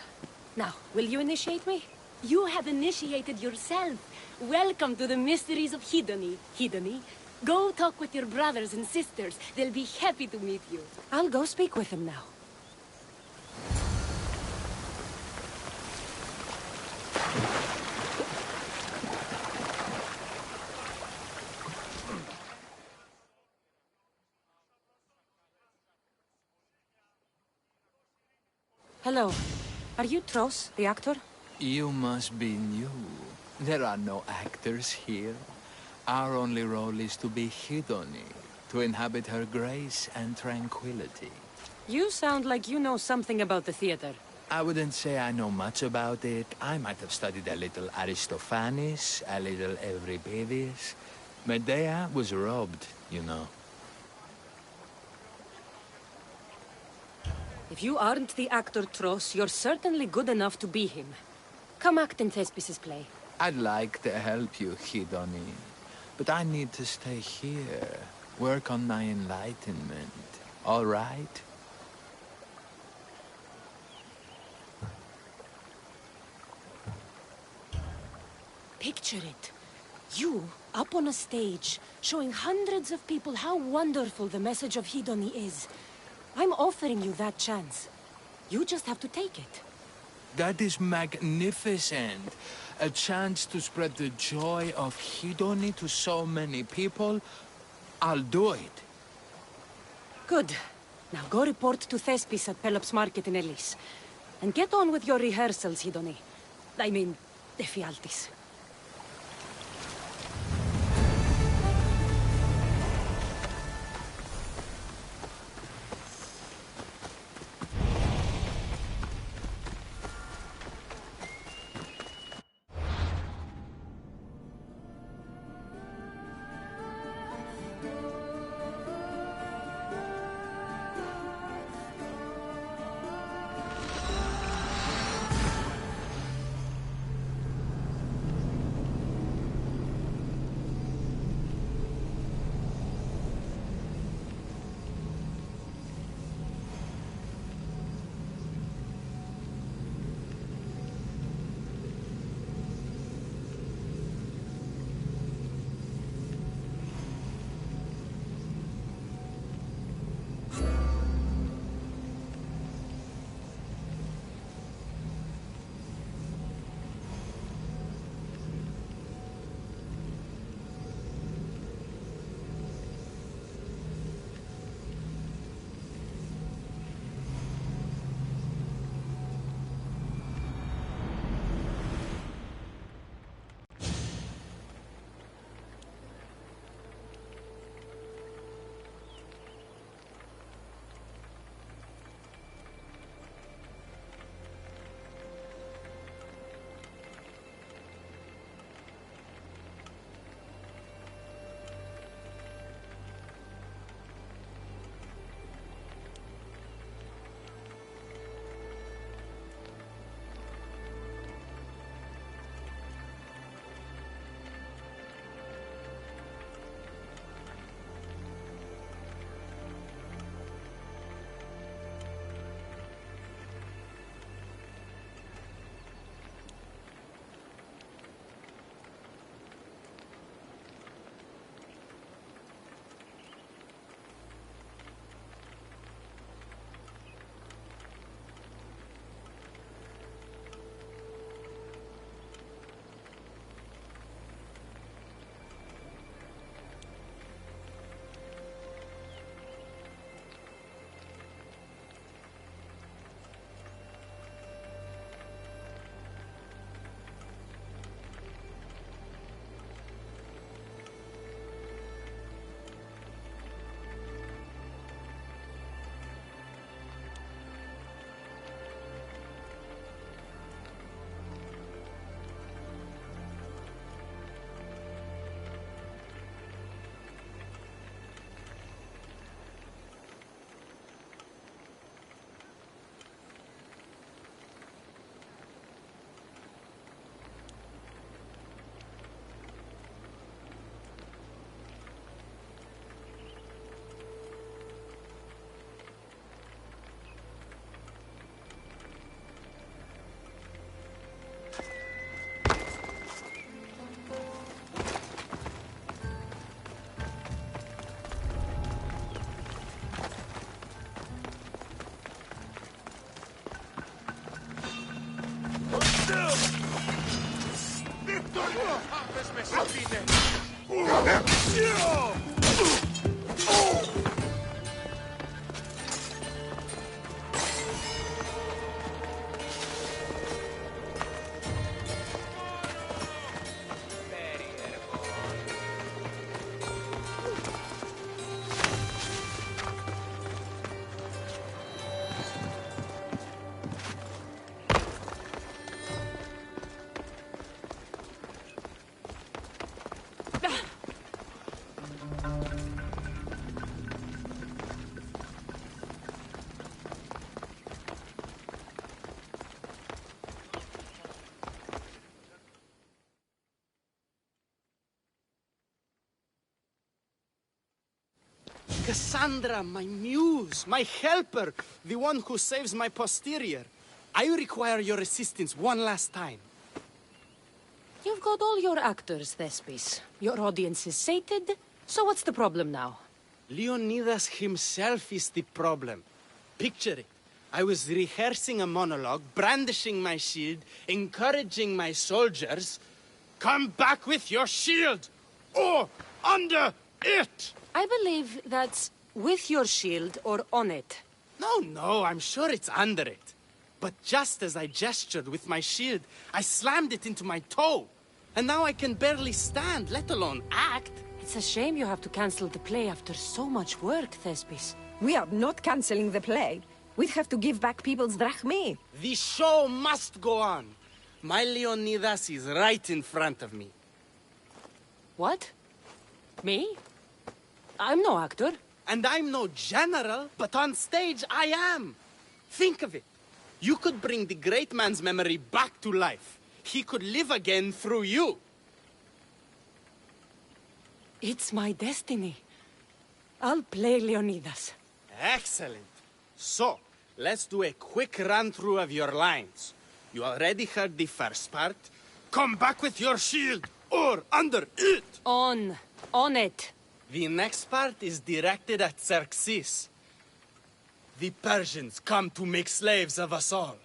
Now, will you initiate me? You have initiated yourself. Welcome to the mysteries of Hedony. Hedony, go talk with your brothers and sisters. They'll be happy to meet you. I'll go speak with them now. Hello. Are you Tros, the actor? You must be new. There are no actors here. Our only role is to be Hedony, to inhabit her grace and tranquility. You sound like you know something about the theater. I wouldn't say I know much about it. I might have studied a little Aristophanes, a little Euripides. Medea was robbed, you know. If you aren't the actor Tros, you're certainly good enough to be him. Come act in Thespis' play. I'd like to help you, Hidoni. But I need to stay here. Work on my enlightenment. All right? Picture it. You, up on a stage, showing hundreds of people how wonderful the message of Hidoni is. I'm offering you that chance. You just have to take it. That is magnificent. A chance to spread the joy of Hidoni to so many people. I'll do it. Good. Now go report to Thespis at Pelops Market in Elis. And get on with your rehearsals, Hidoni. I mean, Ephialtes. Cassandra, my muse, my helper, the one who saves my posterior. I require your assistance one last time. You've got all your actors, Thespis. Your audience is sated, so what's the problem now? Leonidas himself is the problem. Picture it. I was rehearsing a monologue, brandishing my shield, encouraging my soldiers. Come back with your shield! Or under it! I believe that's with your shield or on it. No, I'm sure it's under it. But just as I gestured with my shield, I slammed it into my toe. And now I can barely stand, let alone act. It's a shame you have to cancel the play after so much work, Thespis. We are not canceling the play. We'd have to give back people's drachmae. The show must go on. My Leonidas is right in front of me. What? Me? I'm no actor. And I'm no general, but on stage I am. Think of it. You could bring the great man's memory back to life. He could live again through you. It's my destiny. I'll play Leonidas. Excellent. So, let's do a quick run-through of your lines. You already heard the first part. Come back with your shield, or under it. On it. The next part is directed at Xerxes. The Persians come to make slaves of us all.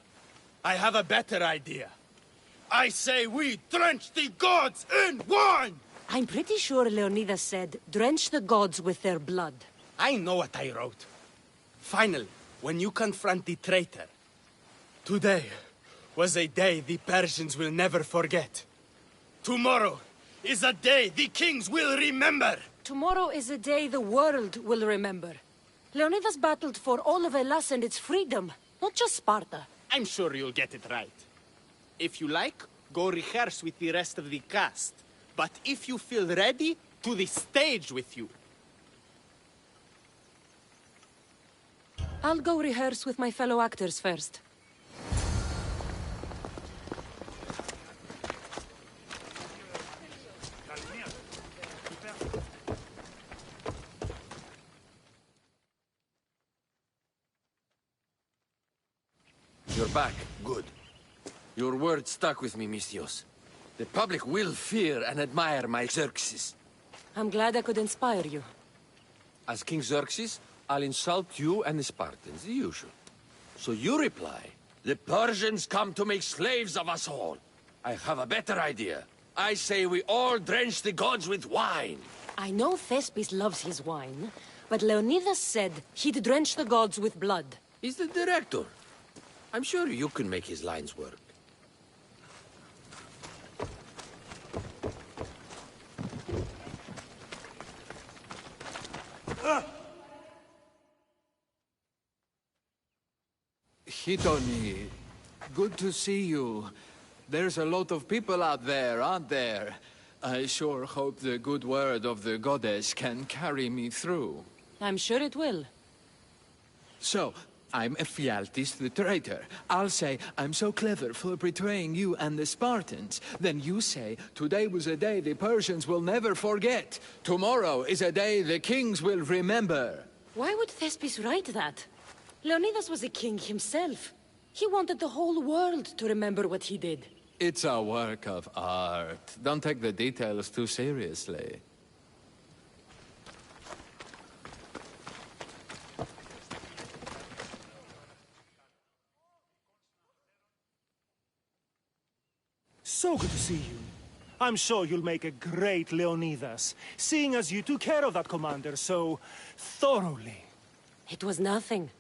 I have a better idea. I say we drench the gods in wine! I'm pretty sure Leonidas said, drench the gods with their blood. I know what I wrote. Finally, when you confront the traitor, today was a day the Persians will never forget. Tomorrow is a day the kings will remember. Tomorrow is a day the world will remember. Leonidas battled for all of Hellas and its freedom, not just Sparta. I'm sure you'll get it right. If you like, go rehearse with the rest of the cast. But if you feel ready, to the stage with you. I'll go rehearse with my fellow actors first. You're back. Good. Your word stuck with me, Misthios. The public will fear and admire my Xerxes. I'm glad I could inspire you. As King Xerxes, I'll insult you and the Spartans, the usual. So you reply, the Persians come to make slaves of us all. I have a better idea. I say we all drench the gods with wine. I know Thespis loves his wine, but Leonidas said he'd drench the gods with blood. He's the director. I'm sure you can make his lines work. Hidoni, good to see you. There's a lot of people out there, aren't there? I sure hope the good word of the goddess can carry me through. I'm sure it will. So, I'm Ephialtes the traitor. I'll say, I'm so clever for betraying you and the Spartans. Then you say, today was a day the Persians will never forget. Tomorrow is a day the kings will remember. Why would Thespis write that? Leonidas was a king himself. He wanted the whole world to remember what he did. It's a work of art. Don't take the details too seriously. So good to see you. I'm sure you'll make a great Leonidas, seeing as you took care of that commander so thoroughly. It was nothing.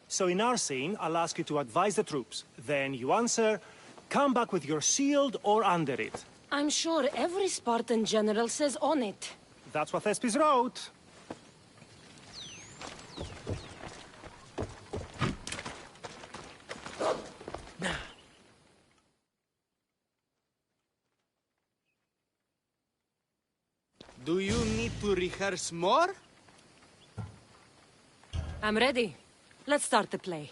So in our scene, I'll ask you to advise the troops. Then you answer, come back with your shield or under it. I'm sure every Spartan general says on it. That's what Thespis wrote. Do you need to rehearse more? I'm ready. Let's start the play.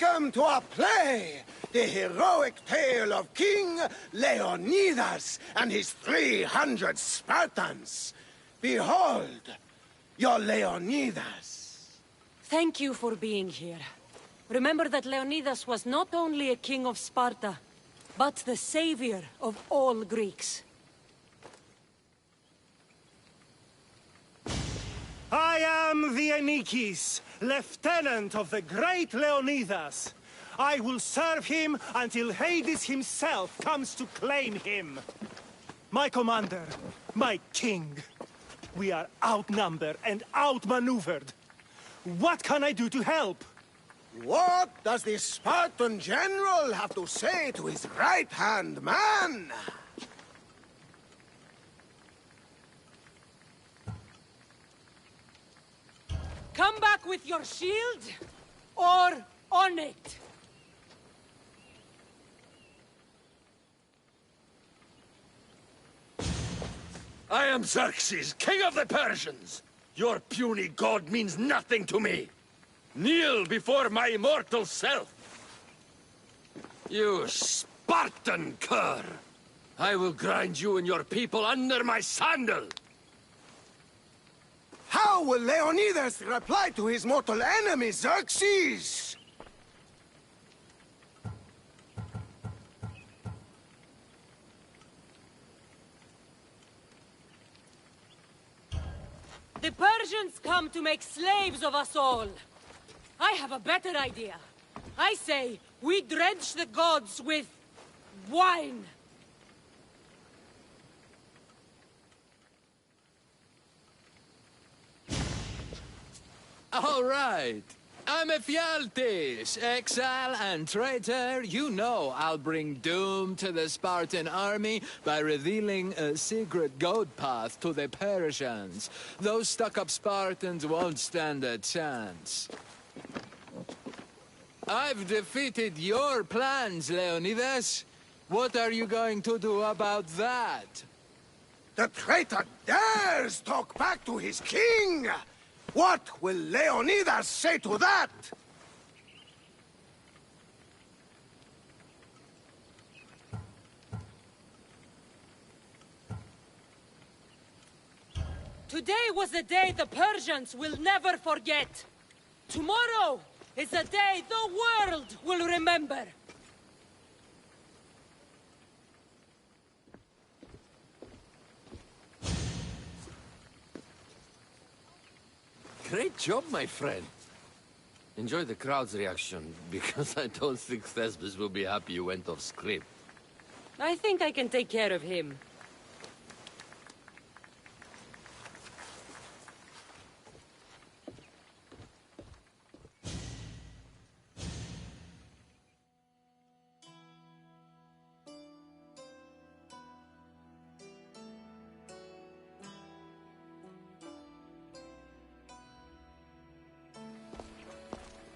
Welcome to our play, the heroic tale of King Leonidas and his 300 Spartans. Behold, your Leonidas. Thank you for being here. Remember that Leonidas was not only a king of Sparta, but the savior of all Greeks. I am the Anikis, lieutenant of the great Leonidas. I will serve him until Hades himself comes to claim him. My commander, my king, we are outnumbered and outmaneuvered. What can I do to help? What does the Spartan general have to say to his right-hand man? Come back with your shield, or on it. I am Xerxes, king of the Persians. Your puny god means nothing to me. Kneel before my immortal self. You Spartan cur! I will grind you and your people under my sandal. How will Leonidas reply to his mortal enemy, Xerxes? The Persians come to make slaves of us all. I have a better idea. I say we drench the gods with wine. All right. I'm Ephialtes, exile and traitor. You know I'll bring doom to the Spartan army by revealing a secret goat path to the Persians. Those stuck-up Spartans won't stand a chance. I've defeated your plans, Leonidas. What are you going to do about that? The traitor dares talk back to his king! What will Leonidas say to that? Today was a day the Persians will never forget. Tomorrow is a day the world will remember. Great job, my friend. Enjoy the crowd's reaction, because I don't think Thesbis will be happy you went off script. I think I can take care of him.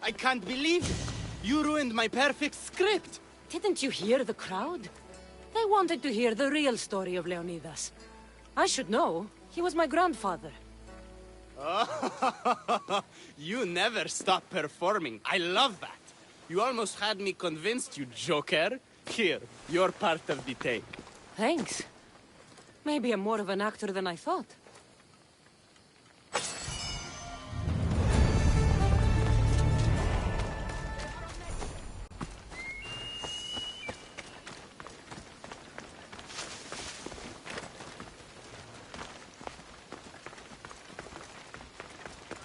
I can't believe it. You ruined my perfect script. Didn't you hear the crowd? They wanted to hear the real story of Leonidas. I should know. He was my grandfather. Oh, you never stop performing. I love that. You almost had me convinced, you joker. Here, you're part of the take. Thanks. Maybe I'm more of an actor than I thought.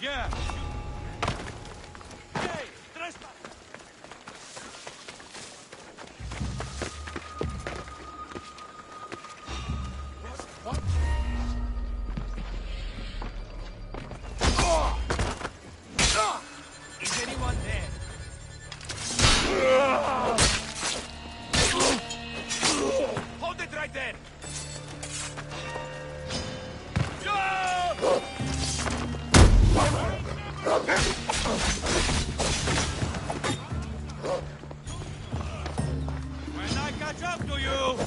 Yeah. Is anyone there? Hold it right there. When I catch up to you!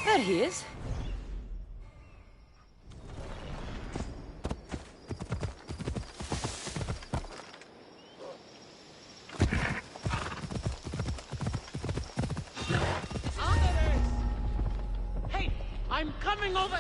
There he is. Hey, I'm coming over.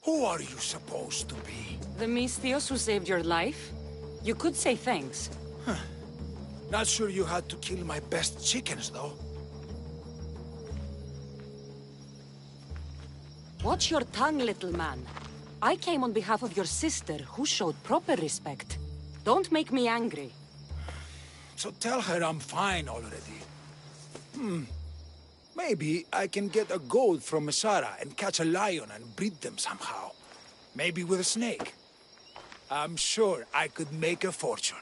Who are you supposed to be? The Misthios who saved your life? You could say thanks. Not sure you had to kill my best chickens, though. Watch your tongue, little man. I came on behalf of your sister, who showed proper respect. Don't make me angry. So tell her I'm fine already. Maybe I can get a goat from Masara and catch a lion and breed them somehow. Maybe with a snake. I'm sure I could make a fortune.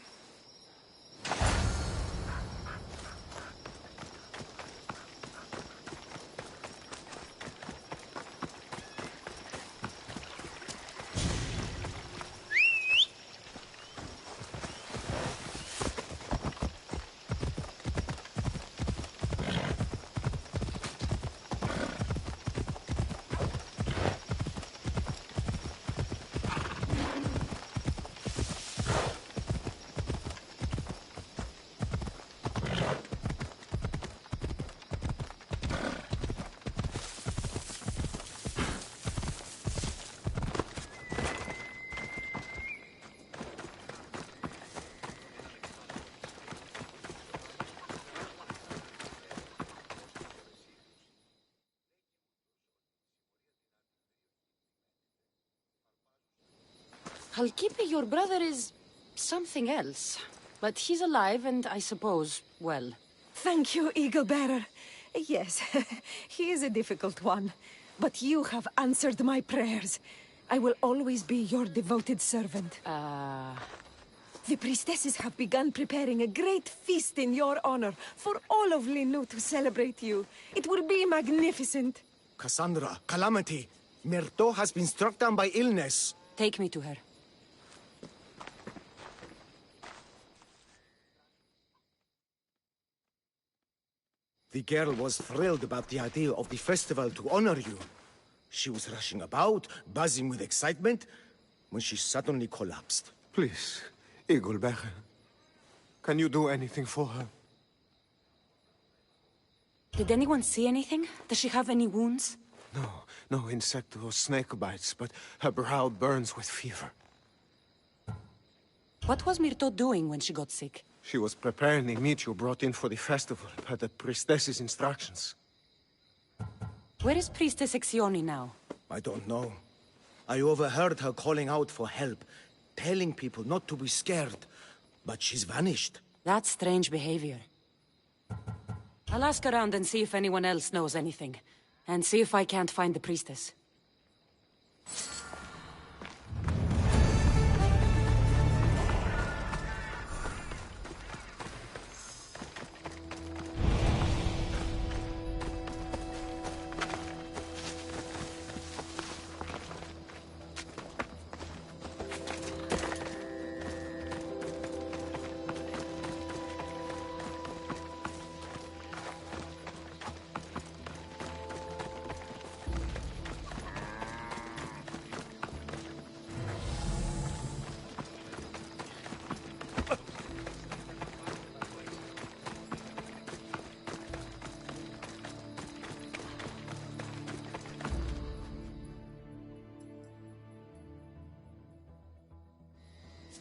Halkipi, your brother is something else. But he's alive and I suppose, well. Thank you, Eagle Bearer. Yes, he is a difficult one. But you have answered my prayers. I will always be your devoted servant. The priestesses have begun preparing a great feast in your honor for all of Linu to celebrate you. It will be magnificent. Cassandra, Calamity, Myrto has been struck down by illness. Take me to her. The girl was thrilled about the idea of the festival to honor you. She was rushing about, buzzing with excitement, when she suddenly collapsed. Please, Eagle Bearer, can you do anything for her? Did anyone see anything? Does she have any wounds? No insect or snake bites, but her brow burns with fever. What was Myrto doing when she got sick? She was preparing the meat you brought in for the festival, per the priestess's instructions. Where is Priestess Exioni now? I don't know. I overheard her calling out for help, telling people not to be scared, but she's vanished. That's strange behavior. I'll ask around and see if anyone else knows anything, and see if I can't find the priestess.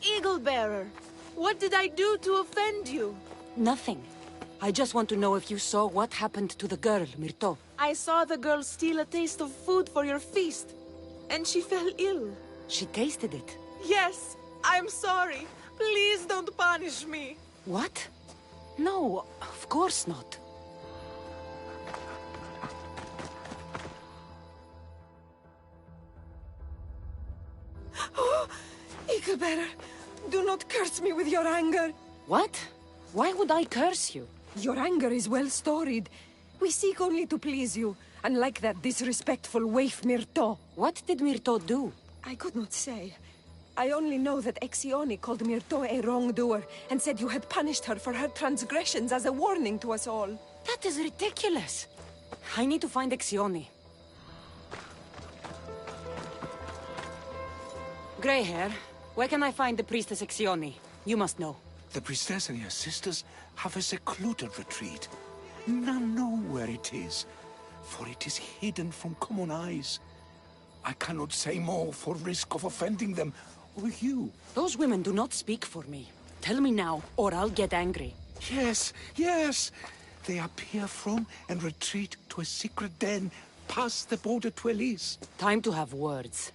Eagle Bearer, what did I do to offend you? Nothing. I just want to know if you saw what happened to the girl, Myrto. I saw the girl steal a taste of food for your feast, and she fell ill. She tasted it. Yes, I'm sorry. Please don't punish me. What? No, of course not. Oh, Eagle Bearer, do not curse me with your anger. What? Why would I curse you? Your anger is well storied. We seek only to please you, unlike that disrespectful waif Myrto. What did Myrto do? I could not say. I only know that Exioni called Myrto a wrongdoer and said you had punished her for her transgressions as a warning to us all. That is ridiculous. I need to find Exioni. Grey hair, where can I find the priestess Exioni? You must know. The priestess and her sisters have a secluded retreat. None know where it is, for it is hidden from common eyes. I cannot say more for risk of offending them or you. Those women do not speak for me. Tell me now, or I'll get angry. Yes, yes. They appear from and retreat to a secret den past the border to Elise. Time to have words.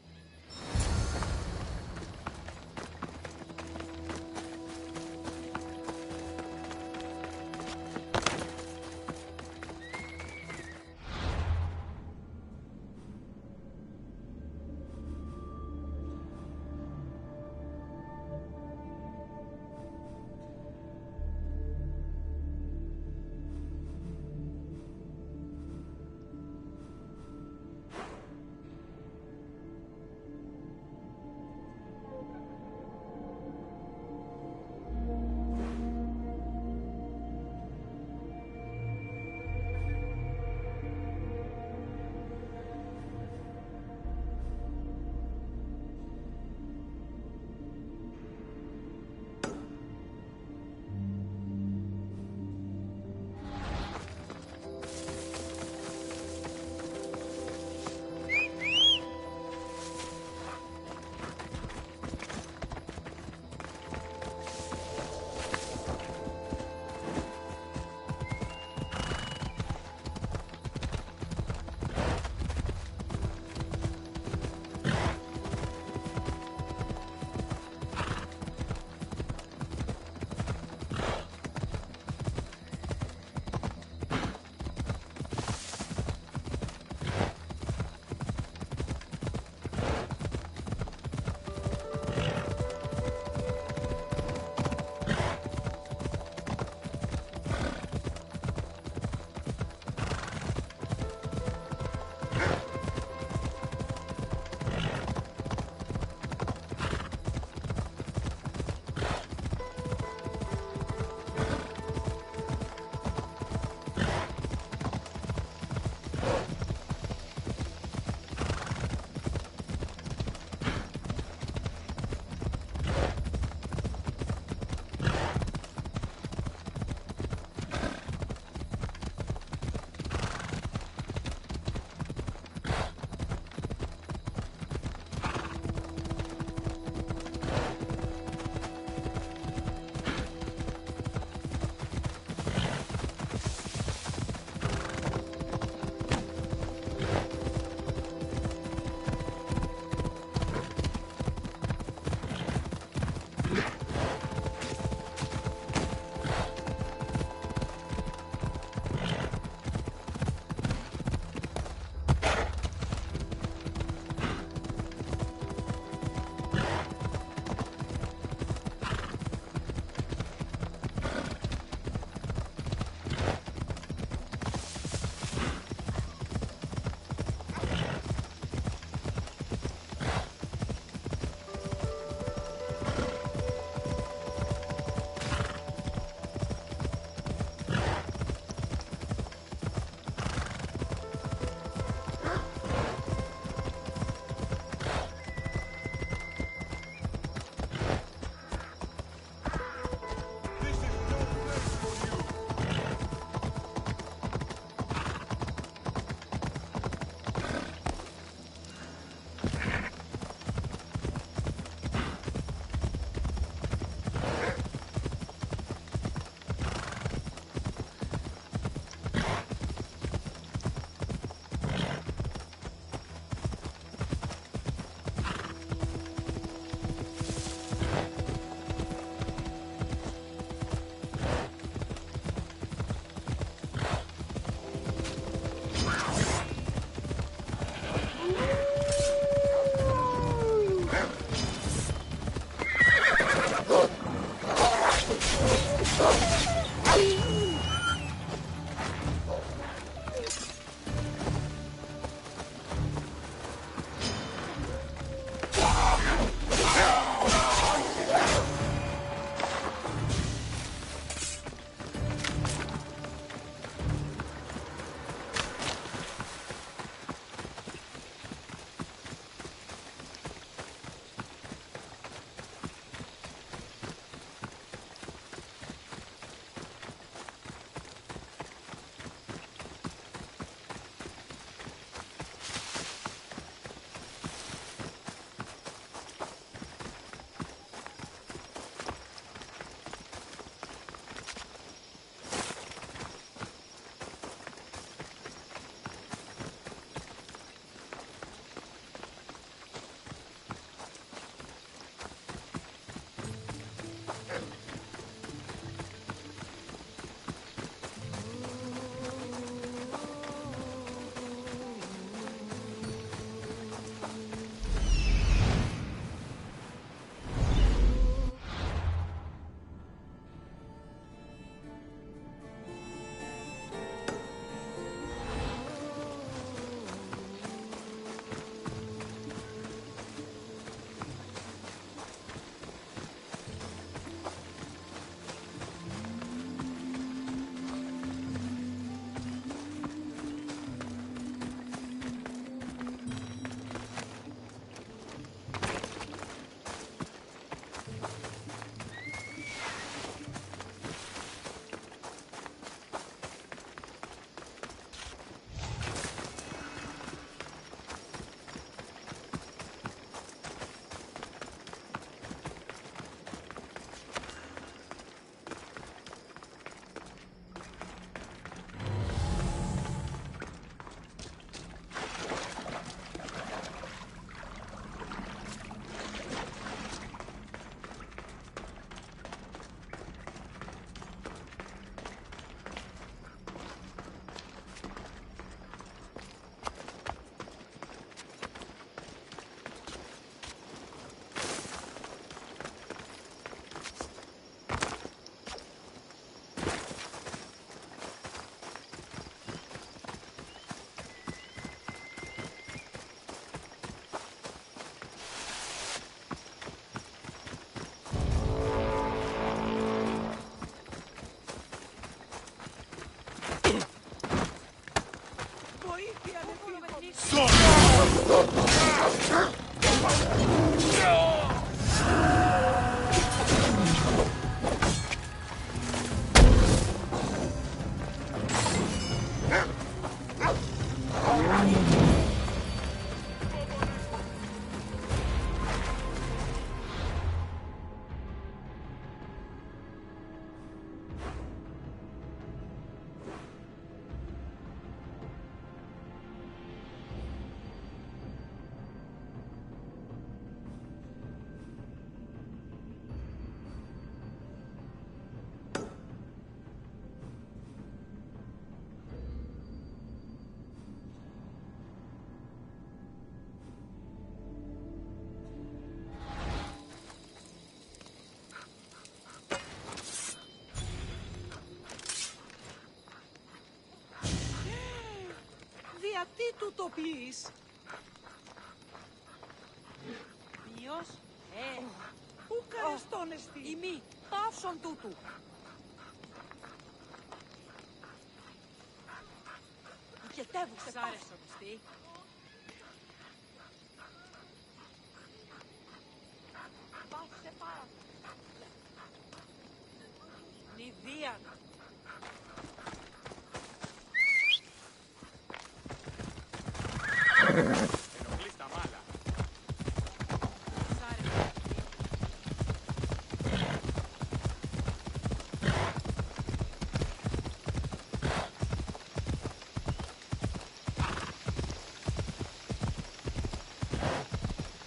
Γιατί του το πεις? Ποιος? Πού καρεστώνεσαι? Ημί, παύσον τούτου. Ηκετεύουσε παύσον εστί. Παύσε πάρα. Νηδία. Ενοχλείς τα μάλα.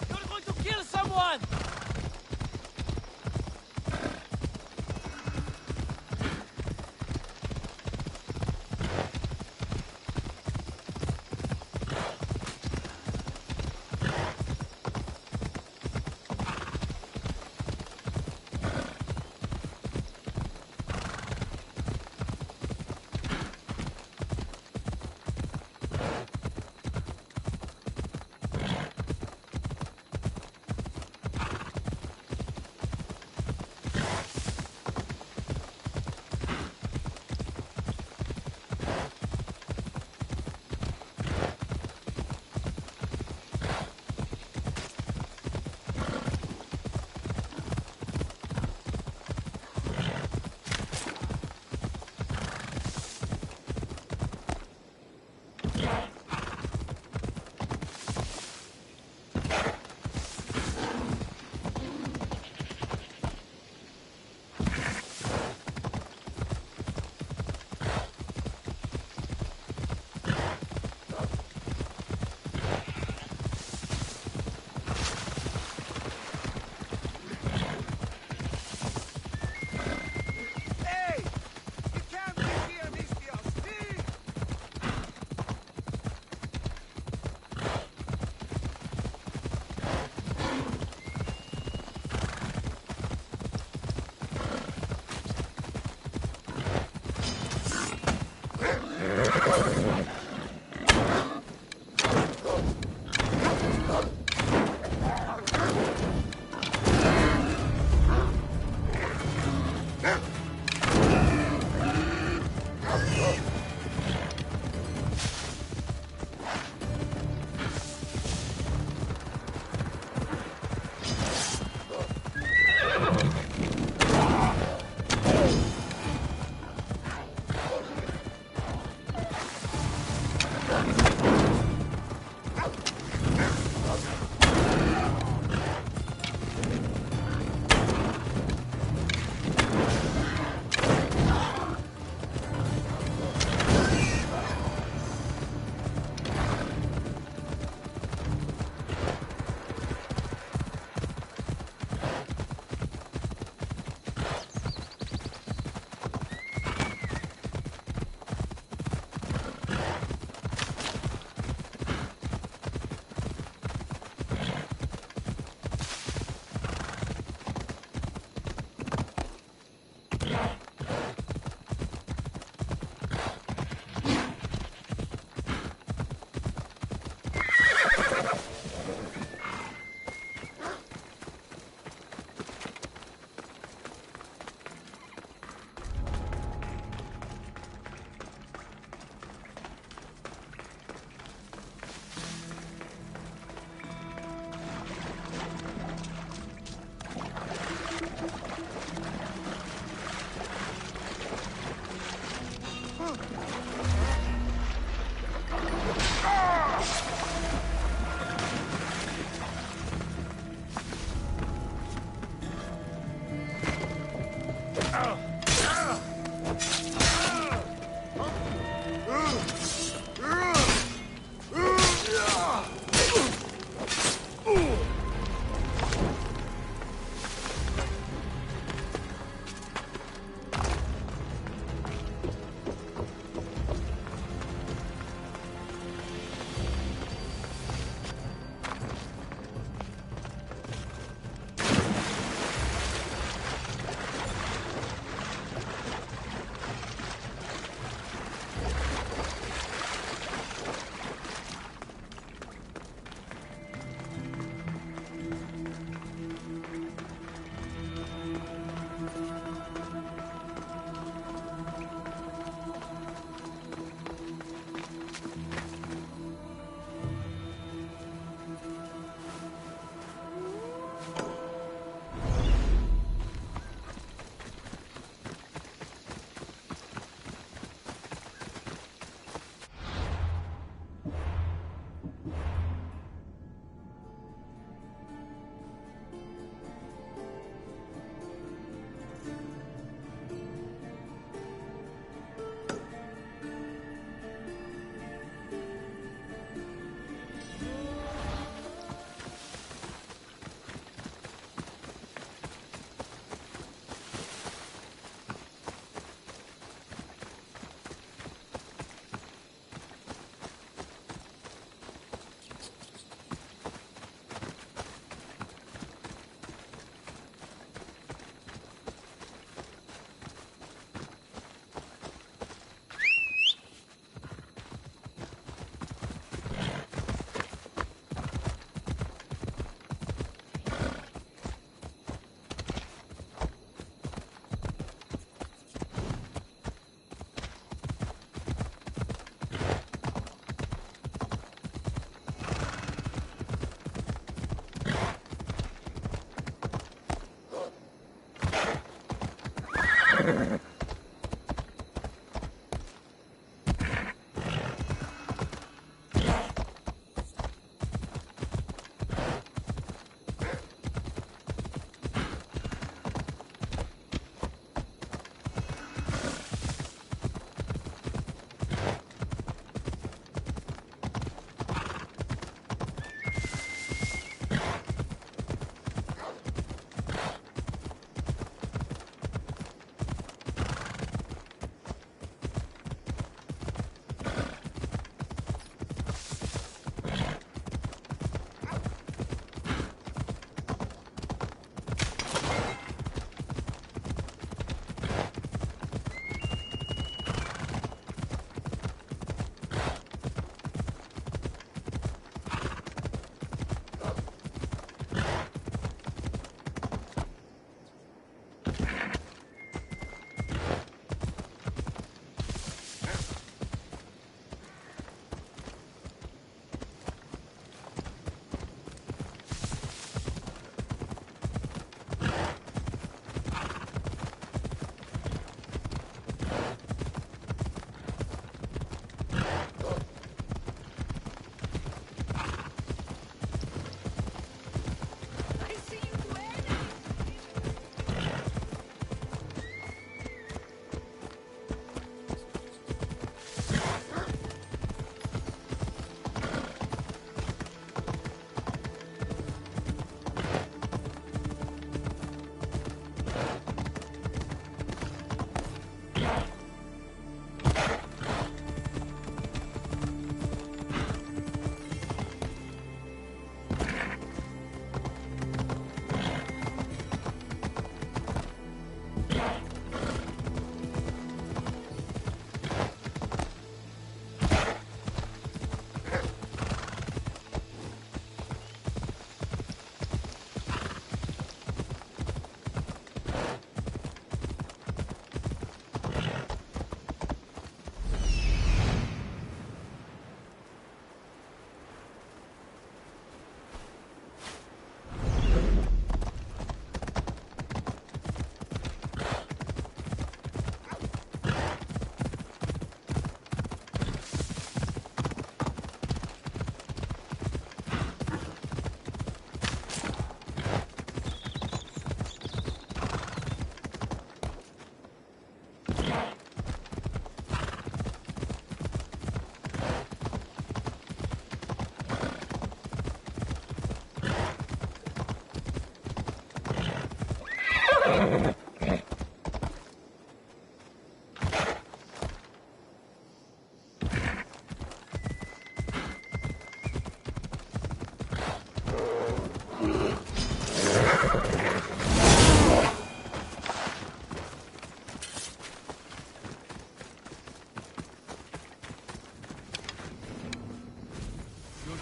You're going to kill someone!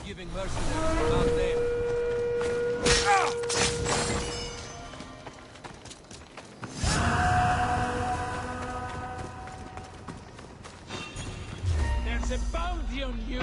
giving mercenaries about them. There's a bounty on you!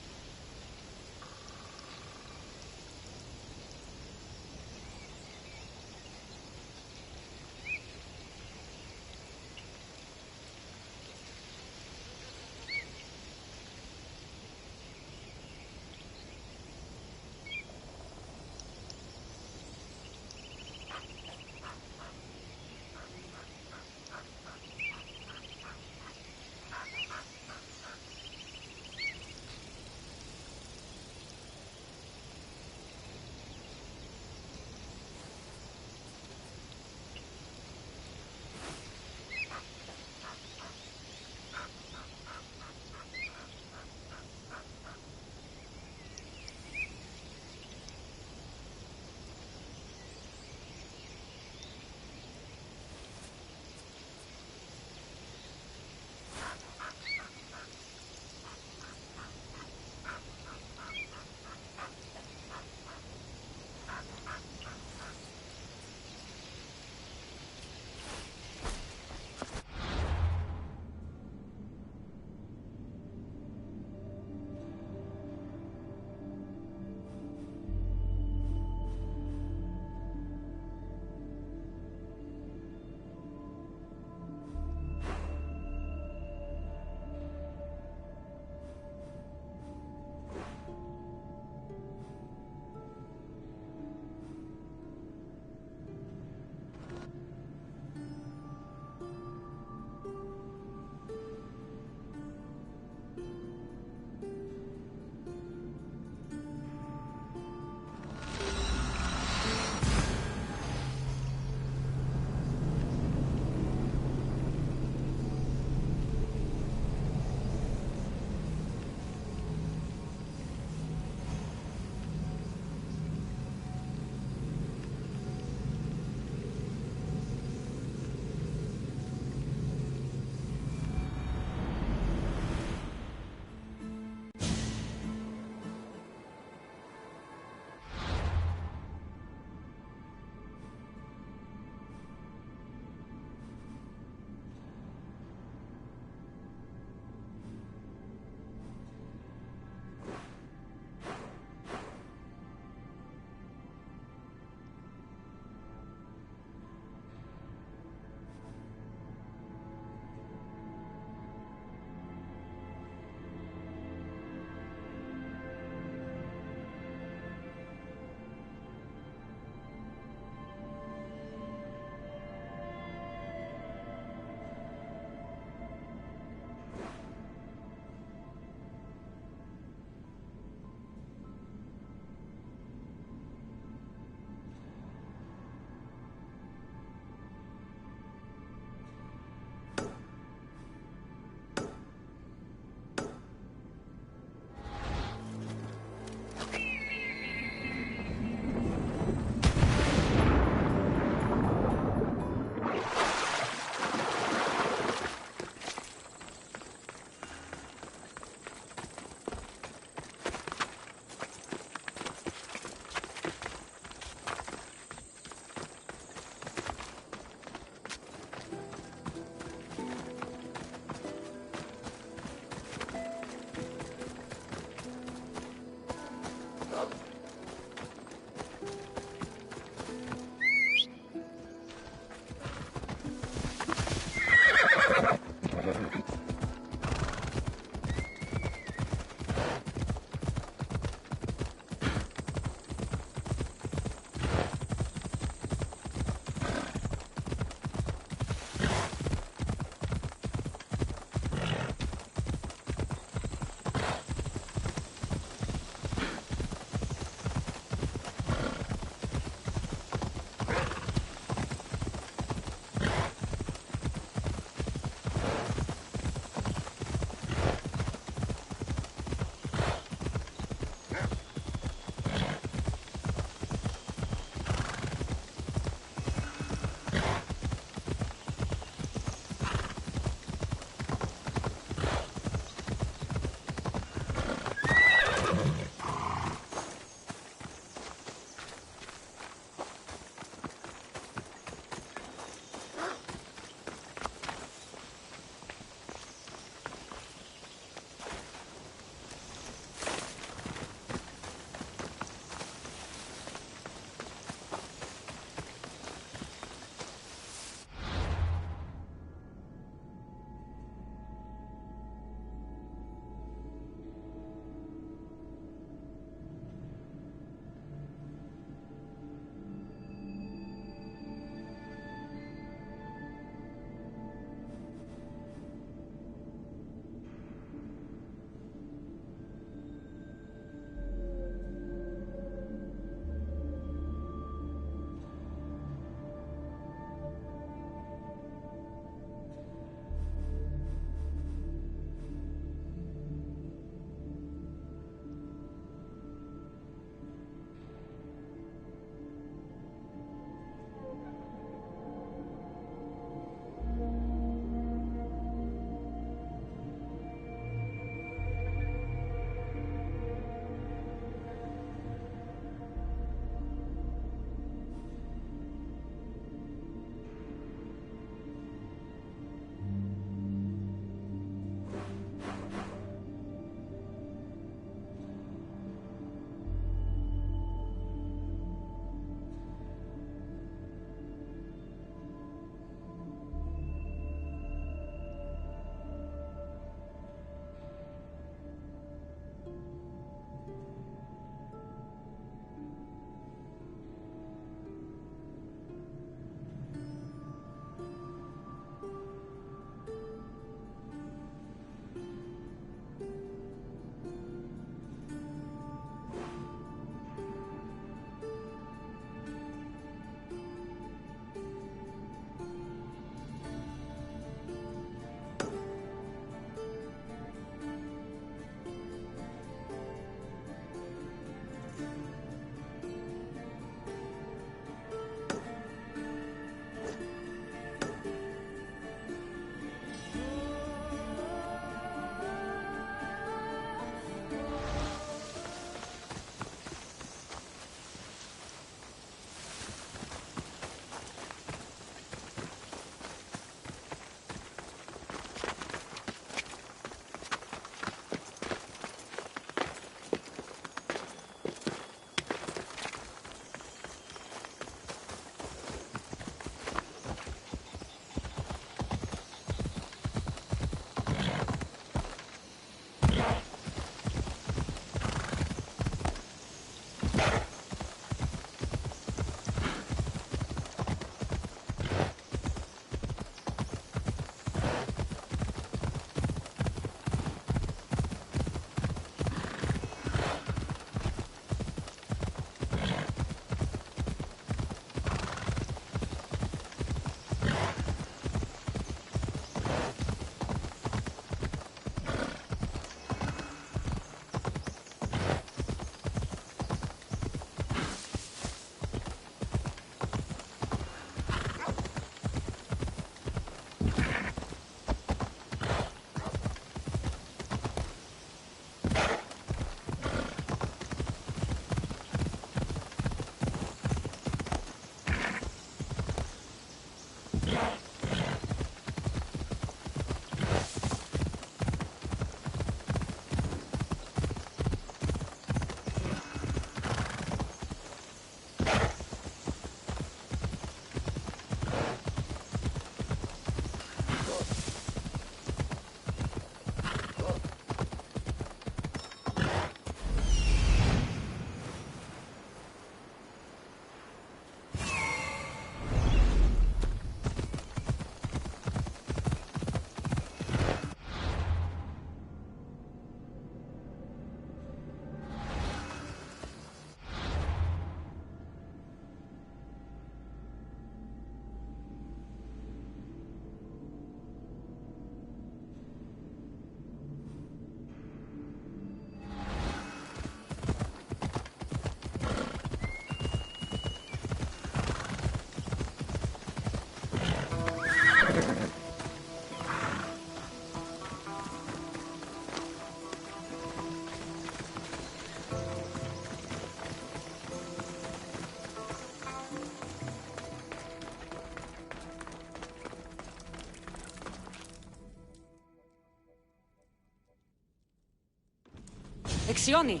Exioni,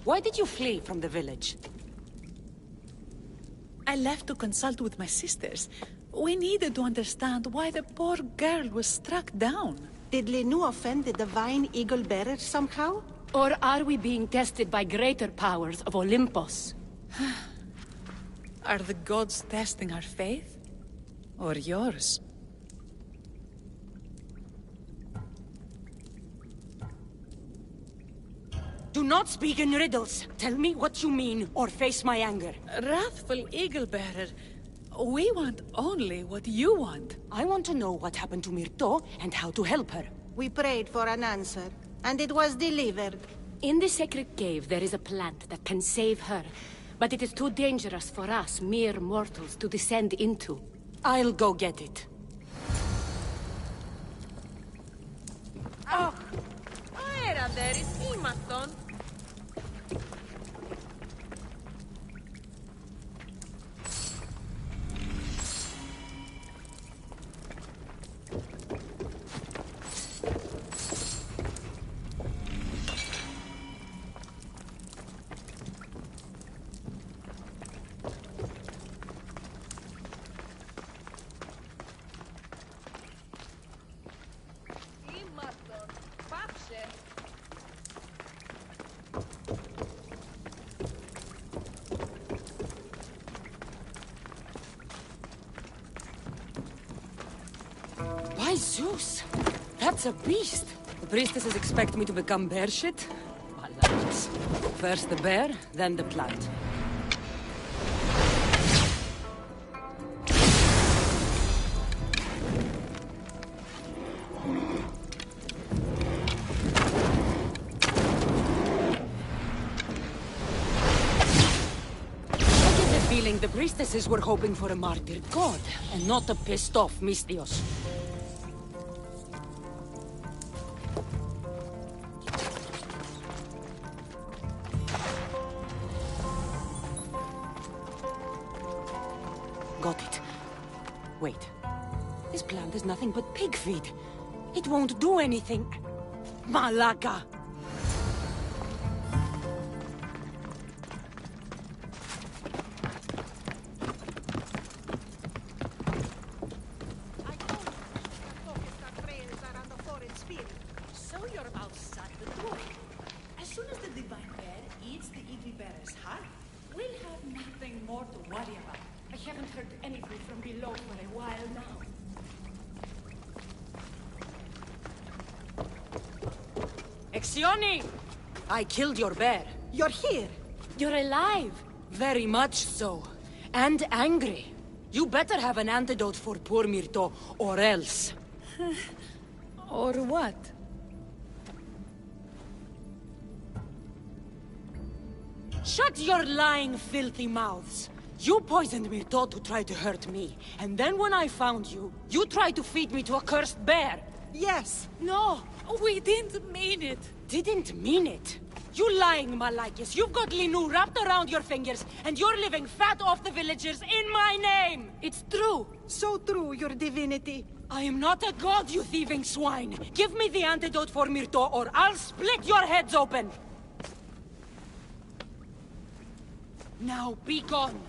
why did you flee from the village? I left to consult with my sisters. We needed to understand why the poor girl was struck down. Did Lenu offend the divine eagle bearer somehow? Or are we being tested by greater powers of Olympus? Are the gods testing our faith? Or yours? Do not speak in riddles. Tell me what you mean, or face my anger. Wrathful eagle bearer, we want only what you want. I want to know what happened to Myrto and how to help her. We prayed for an answer, and it was delivered. In the sacred cave, there is a plant that can save her. But it is too dangerous for us, mere mortals, to descend into. I'll go get it. Oh, aera there is Imathon. By Zeus! That's a beast! The priestesses expect me to become bear shit? Malachas. First the bear, then the plant. I get the feeling the priestesses were hoping for a martyred god, and not a pissed-off Mystios. Got it. Wait. This plant is nothing but pig feed. It won't do anything. Malaka! So you're about to start the tour. As soon as the divine bear eats the eagle bearer's heart, we'll have nothing more to worry about. I haven't heard anything from below for a while now. Exioni! I killed your bear. You're here. You're alive. Very much so. And angry. You better have an antidote for poor Myrto, or else. Or what? Shut your lying, filthy mouths. You poisoned Myrto to try to hurt me. And then when I found you, you tried to feed me to a cursed bear. Yes. No, we didn't mean it. Didn't mean it? You lying Malachis. You've got Linu wrapped around your fingers, and you're living fat off the villagers in my name. It's true. So true, your divinity. I am not a god, you thieving swine. Give me the antidote for Myrto, or I'll split your heads open. Now be gone.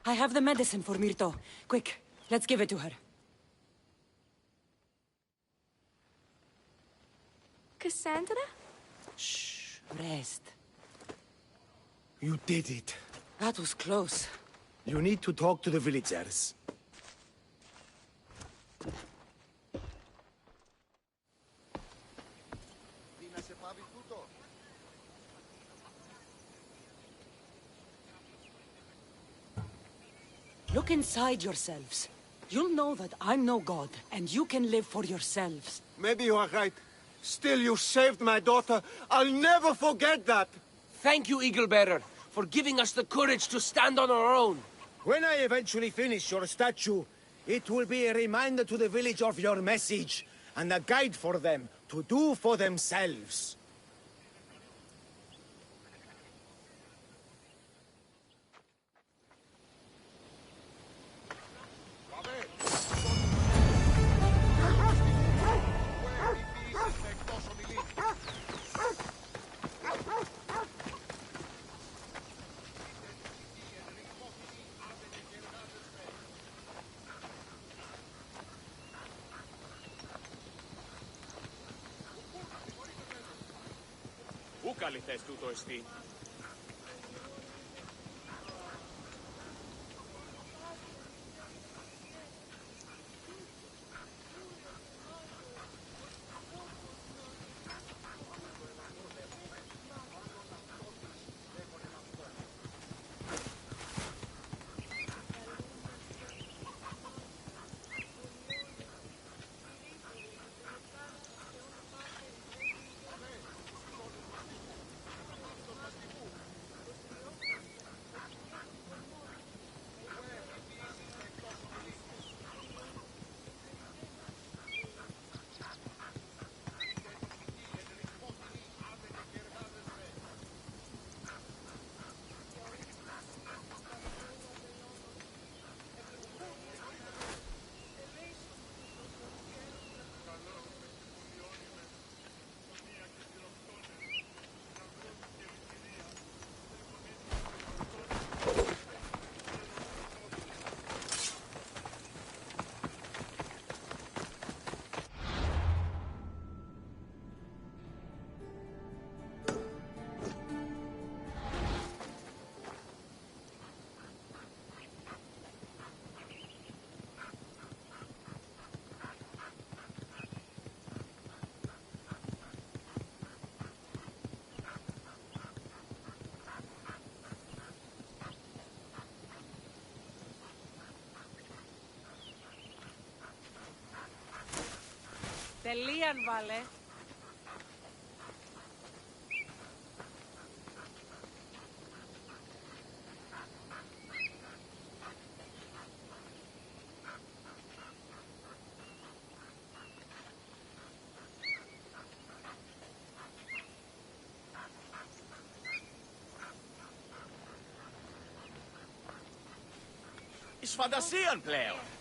I have the medicine for Myrto. Quick, let's give it to her. Cassandra? Shh, rest. You did it. That was close. You need to talk to the villagers. Look inside yourselves. You'll know that I'm no god, and you can live for yourselves. Maybe you are right. Still, you saved my daughter. I'll never forget that. Thank you, Eagle Bearer, for giving us the courage to stand on our own. When I eventually finish your statue, it will be a reminder to the village of your message, and a guide for them to do for themselves. Πού καλυθές τούτο εστί? Τελείαν βάλε. Εις φαντασίαν πλέον.